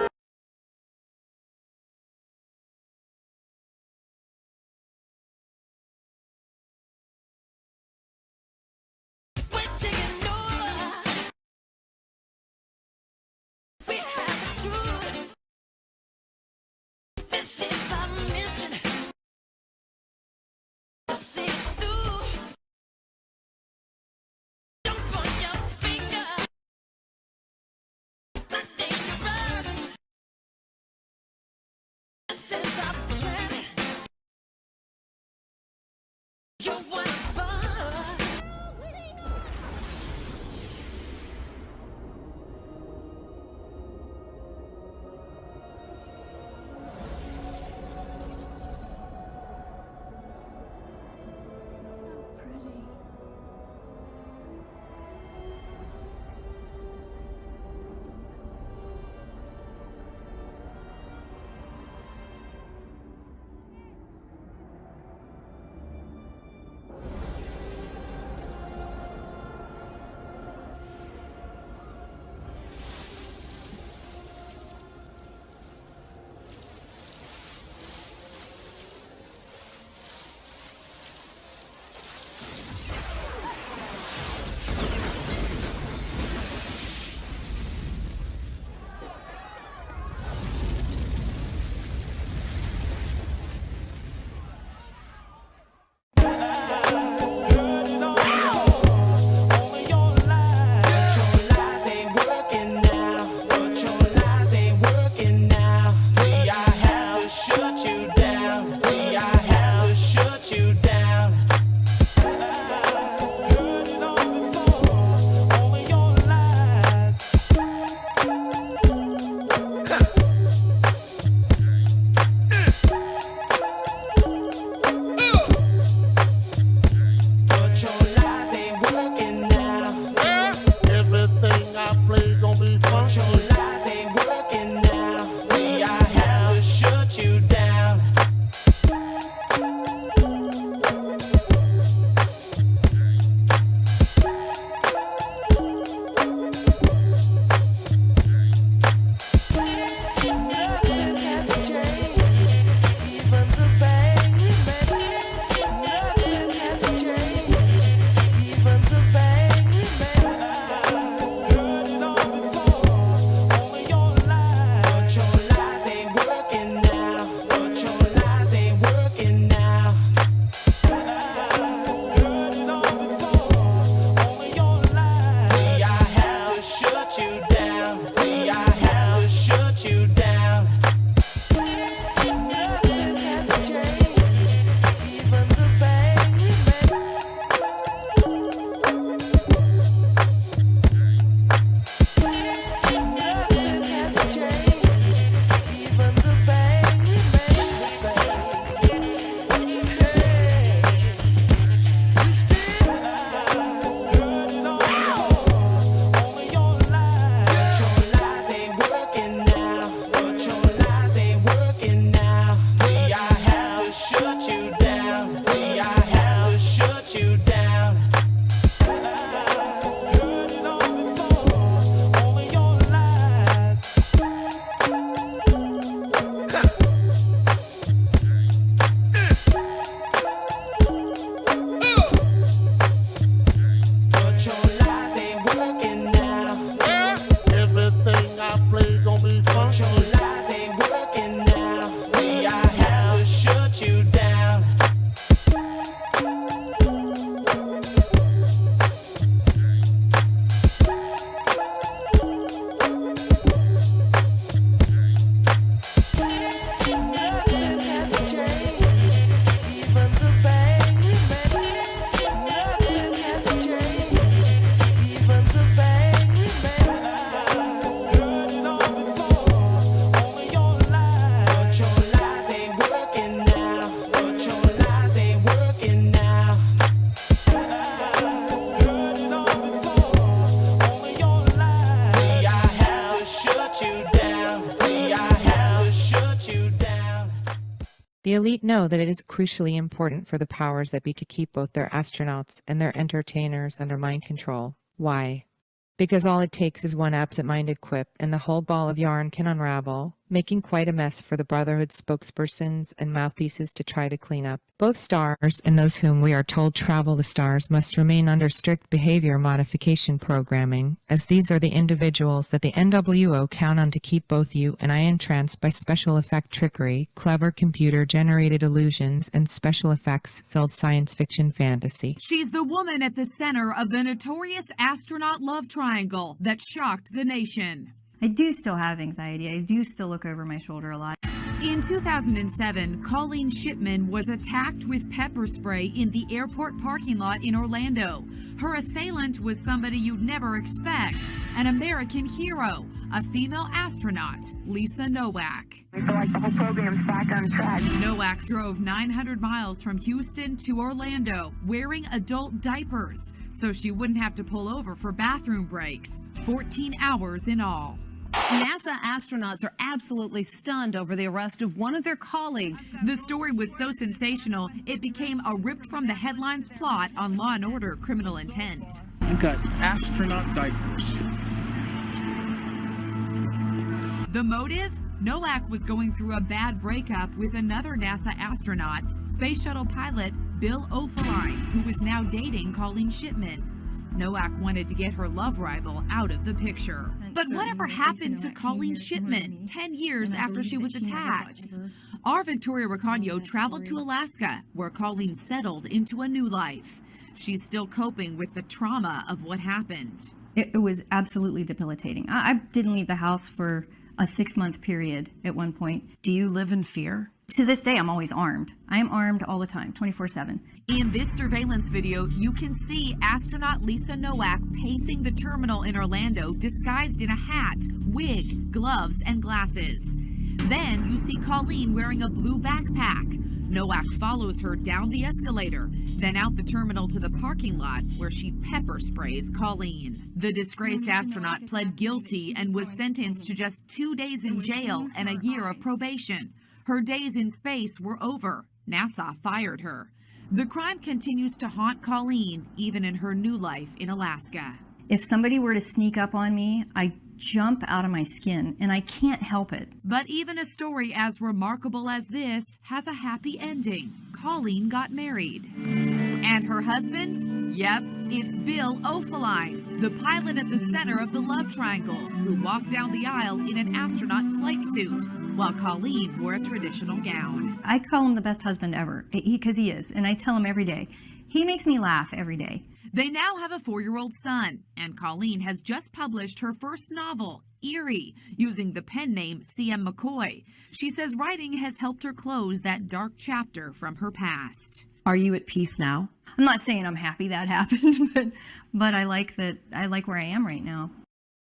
elite know that it is crucially important for the powers that be to keep both their astronauts and their entertainers under mind control. Why? Because all it takes is one absent-minded quip, and the whole ball of yarn can unravel, making quite a mess for the Brotherhood's spokespersons and mouthpieces to try to clean up. Both stars and those whom we are told travel the stars must remain under strict behavior modification programming, as these are the individuals that the NWO count on to keep both you and I entranced by special effect trickery, clever computer-generated illusions, and special effects-filled science fiction fantasy. She's the woman at the center of the notorious astronaut love triangle that shocked the nation. I do still have anxiety. I do still look over my shoulder a lot. In 2007, Colleen Shipman was attacked with pepper spray in the airport parking lot in Orlando. Her assailant was somebody you'd never expect, an American hero, a female astronaut, Lisa Nowak. I feel like the whole program's back on track. Nowak drove 900 miles from Houston to Orlando, wearing adult diapers, so she wouldn't have to pull over for bathroom breaks. 14 hours in all. NASA astronauts are absolutely stunned over the arrest of one of their colleagues. The story was so sensational, it became a ripped from the headlines plot on Law & Order: Criminal Intent. You've got astronaut diapers. The motive? Nowak was going through a bad breakup with another NASA astronaut, space shuttle pilot Bill O'Fallon, who was now dating Colleen Shipman. Nowak wanted to get her love rival out of the picture. But whatever happened to Colleen Shipman 10 years after she was attacked? Our Victoria Racano traveled to Alaska, where Colleen settled into a new life. She's still coping with the trauma of what happened. It was absolutely debilitating. I didn't leave the house for a 6-month period at one point. Do you live in fear? To this day, I'm always armed. I am armed all the time, 24/7. In this surveillance video, you can see astronaut Lisa Nowak pacing the terminal in Orlando, disguised in a hat, wig, gloves, and glasses. Then you see Colleen wearing a blue backpack. Nowak follows her down the escalator, then out the terminal to the parking lot, where she pepper sprays Colleen. The disgraced astronaut pled guilty and was sentenced to just 2 days in jail and a year of probation. Her days in space were over. NASA fired her. The crime continues to haunt Colleen, even in her new life in Alaska. If somebody were to sneak up on me, I jump out of my skin, and I can't help it. But even a story as remarkable as this has a happy ending. Colleen got married. And her husband? Yep, it's Bill O'Fallon, the pilot at the center of the love triangle, who walked down the aisle in an astronaut flight suit, while Colleen wore a traditional gown. I call him the best husband ever, because he is, and I tell him every day. He makes me laugh every day. They now have a 4-year-old son, and Colleen has just published her first novel, Eerie, using the pen name C.M. McCoy. She says writing has helped her close that dark chapter from her past. Are you at peace now? I'm not saying I'm happy that happened, but I like where I am right now.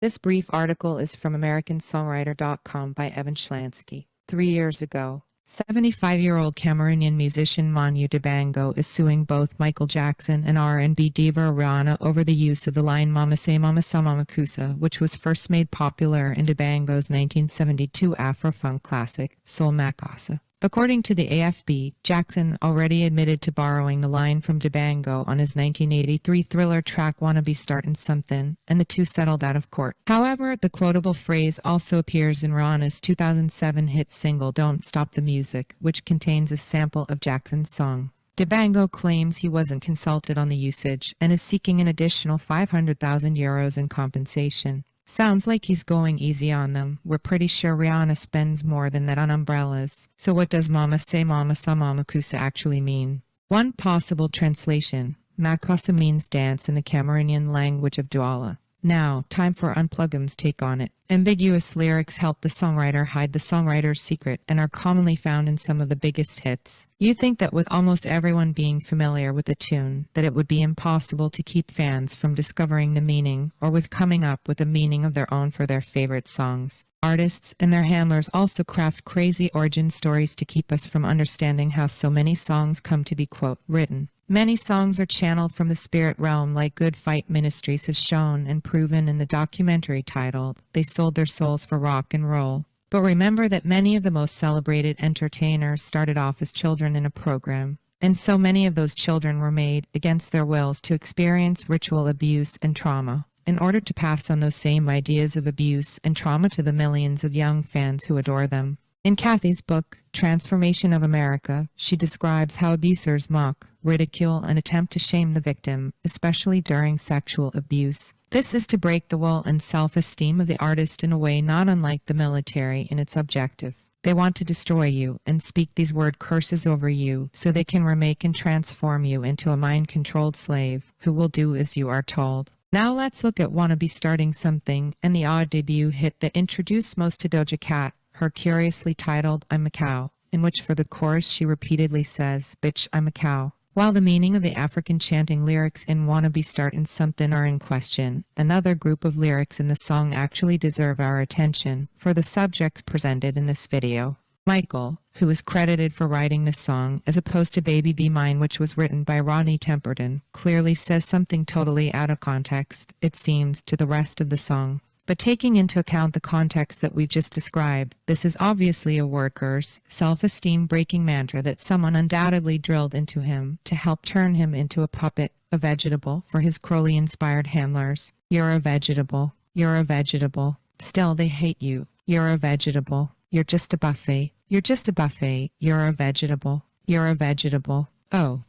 This brief article is from AmericanSongwriter.com by Evan Schlansky. 3 years ago, 75-year-old Cameroonian musician Manu Dibango is suing both Michael Jackson and R&B diva Rihanna over the use of the line Mama Say Mama Sa Mama Kusa, which was first made popular in Dibango's 1972 Afro-funk classic, Soul Makasa. According to the AFB, Jackson already admitted to borrowing the line from Dibango on his 1983 Thriller track Wanna Be Startin' Somethin', and the two settled out of court. However, the quotable phrase also appears in Rihanna's 2007 hit single Don't Stop the Music, which contains a sample of Jackson's song. Dibango claims he wasn't consulted on the usage and is seeking an additional 500,000 euros in compensation. Sounds like he's going easy on them. We're pretty sure Rihanna spends more than that on umbrellas. So what does Mama Say Mama Sa Mama Kusa actually mean? One possible translation, Makasa means dance in the Cameroonian language of Douala. Now, time for Unplugum's take on it. Ambiguous lyrics help the songwriter hide the songwriter's secret and are commonly found in some of the biggest hits. You think that with almost everyone being familiar with the tune, that it would be impossible to keep fans from discovering the meaning or with coming up with a meaning of their own for their favorite songs. Artists and their handlers also craft crazy origin stories to keep us from understanding how so many songs come to be, quote, written. Many songs are channeled from the spirit realm, like Good Fight Ministries has shown and proven in the documentary titled They Sold Their Souls for Rock and Roll. But remember that many of the most celebrated entertainers started off as children in a program, and so many of those children were made against their wills to experience ritual abuse and trauma in order to pass on those same ideas of abuse and trauma to the millions of young fans who adore them. In Kathy's book, Transformation of America, she describes how abusers mock, ridicule, and attempt to shame the victim, especially during sexual abuse. This is to break the will and self-esteem of the artist in a way not unlike the military in its objective. They want to destroy you and speak these word curses over you so they can remake and transform you into a mind-controlled slave who will do as you are told. Now let's look at Wanna Be Starting Something and the odd debut hit that introduced most to Doja Cat, her curiously titled I'm a Cow, in which for the chorus she repeatedly says, "Bitch, I'm a cow." While the meaning of the African chanting lyrics in Wanna Be Startin' Something are in question, another group of lyrics in the song actually deserve our attention for the subjects presented in this video. Michael, who is credited for writing this song, as opposed to Baby Be Mine, which was written by Rodney Temperton, clearly says something totally out of context, it seems, to the rest of the song. But taking into account the context that we've just described, this is obviously a worker's self-esteem breaking mantra that someone undoubtedly drilled into him to help turn him into a puppet, a vegetable for his Crowley-inspired handlers. You're a vegetable. You're a vegetable. Still they hate you. You're a vegetable. You're just a buffet. You're just a buffet. You're a vegetable. You're a vegetable. Oh.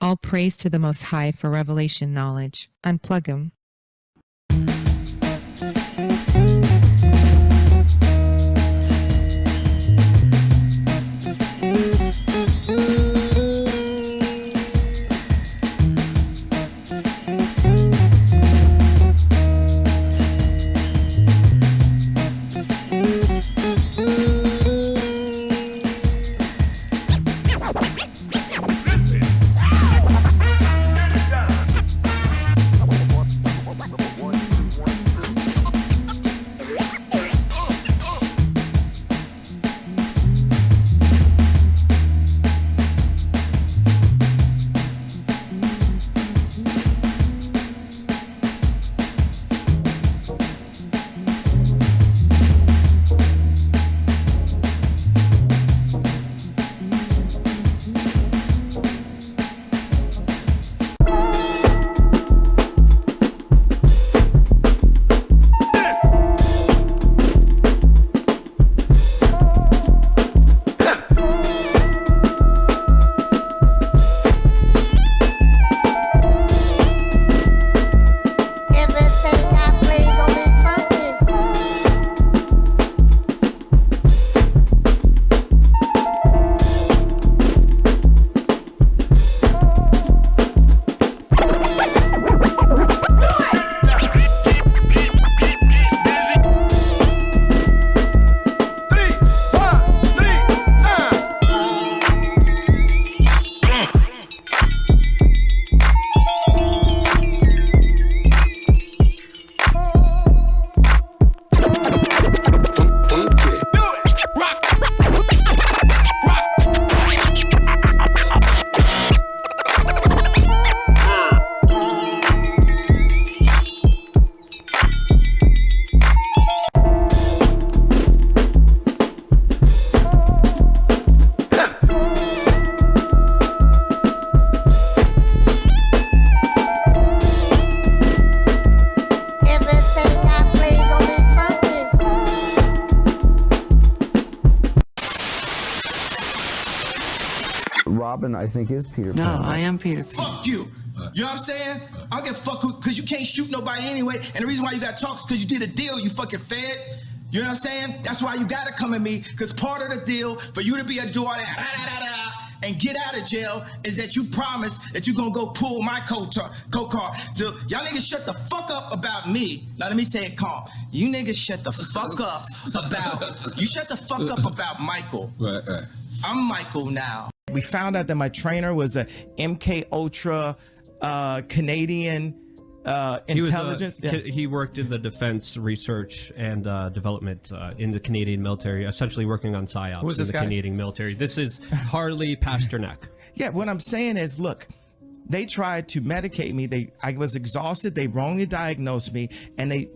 All praise to the Most High for revelation knowledge. Unplug 'em. Robin, I think, is Peter Pan. No, I am Peter Pan. Fuck you. You know what I'm saying? I don't give a fuck who, because you can't shoot nobody anyway. And the reason why you got to talk is because you did a deal, you fucking fed. You know what I'm saying? That's why you got to come at me, because part of the deal for you to be a do all that and get out of jail is that you promise that you're going to go pull my co-car. So y'all niggas shut the fuck up about me. Now let me say it calm. You niggas shut the fuck up about Michael. Right. I'm Michael now. We found out that my trainer was a MK Ultra Canadian intelligence. He worked in the defense research and development in the Canadian military, essentially working on PSYOPs in the Canadian military. This is Harley Pasternak. Yeah, what I'm saying is, look, they tried to medicate me. I was exhausted. They wrongly diagnosed me, and they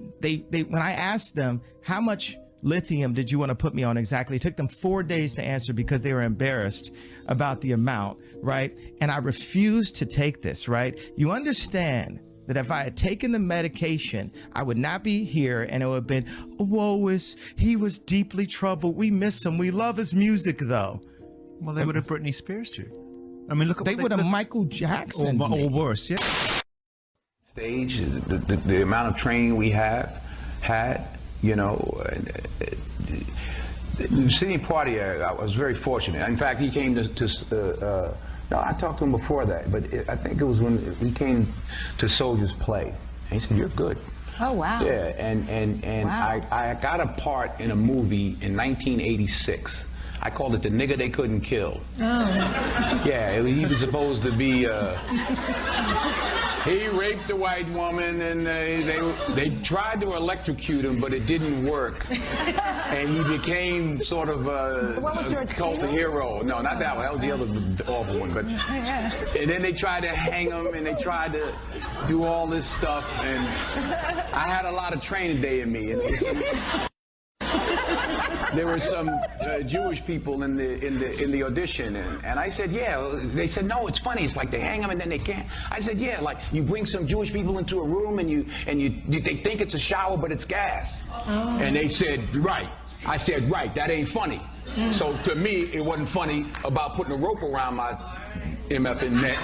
when I asked them how much lithium did you want to put me on exactly? It took them 4 days to answer because they were embarrassed about the amount, right? And I refused to take this, right? You understand that if I had taken the medication, I would not be here, and it would have been, he was deeply troubled. We miss him. We love his music, though. Well, they would have Britney Spears you. I mean, look at they would have Michael Jackson or worse, yeah. Stage, the amount of training we had, you know, Sidney Poitier, I was very fortunate. In fact, he came to no, I talked to him before that, but I think it was when he came to Soldier's Play. And he said, "You're good." Oh, wow. Yeah, and wow. I got a part in a movie in 1986. I called it The Nigga They Couldn't Kill. Oh. Yeah, he was supposed to be, he raped a white woman, and they tried to electrocute him, but it didn't work. And he became sort of a cult hero. No, not that one. That was the other awful one. But and then they tried to hang him, and they tried to do all this stuff. And I had a lot of training day in me. And there were some Jewish people in the audition, and I said, yeah. They said, no, it's funny. It's like they hang them and then they can't. I said, yeah, like you bring some Jewish people into a room and they think it's a shower, but it's gas. Oh. And they said, right. I said, right. That ain't funny. Mm. So to me, it wasn't funny about putting a rope around my MFing neck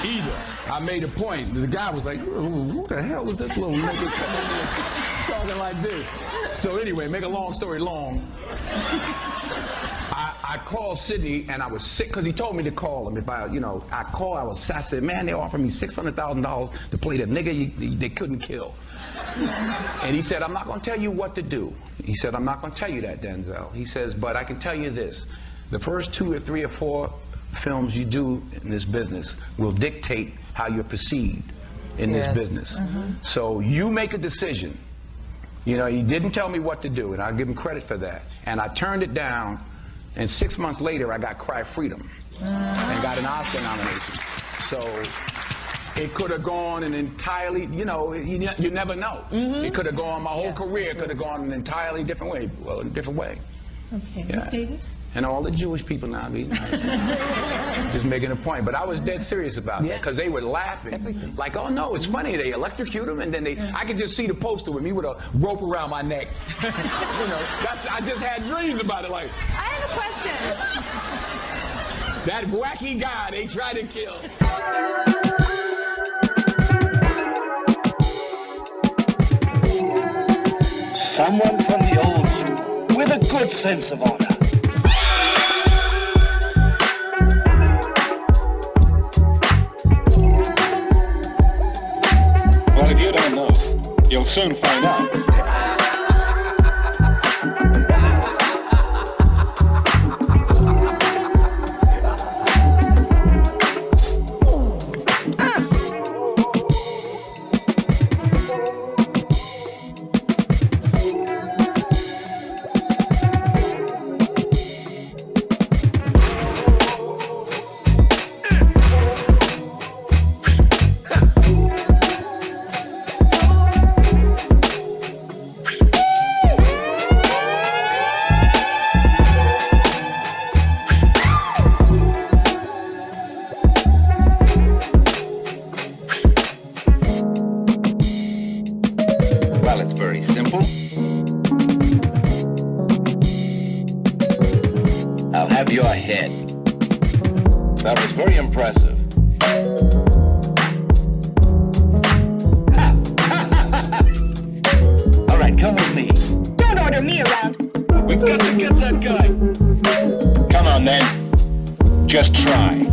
either. I made a point. The guy was like, who the hell is this little nigga talking like this? So anyway, make a long story long, I called Sidney, and I was sick because he told me to call him. If I said, man, they offered me $600,000 to play the nigga they couldn't kill. And he said, I'm not going to tell you what to do. He said, I'm not going to tell you that, Denzel. He says, but I can tell you this. The first 2 or 3 or 4 films you do in this business will dictate how you're perceived in this business. Mm-hmm. So you make a decision. You know, he didn't tell me what to do, and I'll give him credit for that. And I turned it down, and 6 months later, I got Cry Freedom and got an Oscar nomination. So it could have gone an entirely, you know, you never know. Mm-hmm. It could have gone, my whole career could have gone an entirely different way. Well, in a different way. Okay, yeah. Miss Davis? And all the Jewish people now, just making a point. But I was dead serious about that, because they were laughing. Like, oh no, it's funny, they electrocute him, and then I could just see the poster with me with a rope around my neck. You know, I just had dreams about it, like. I have a question. That wacky guy they tried to kill. Someone from the old school with a good sense of honor. Well, if you don't know, you'll soon find out. Your head. That was very impressive. All right, come with me. Don't order me around. We've got to get that guy. Come on, then. Just try.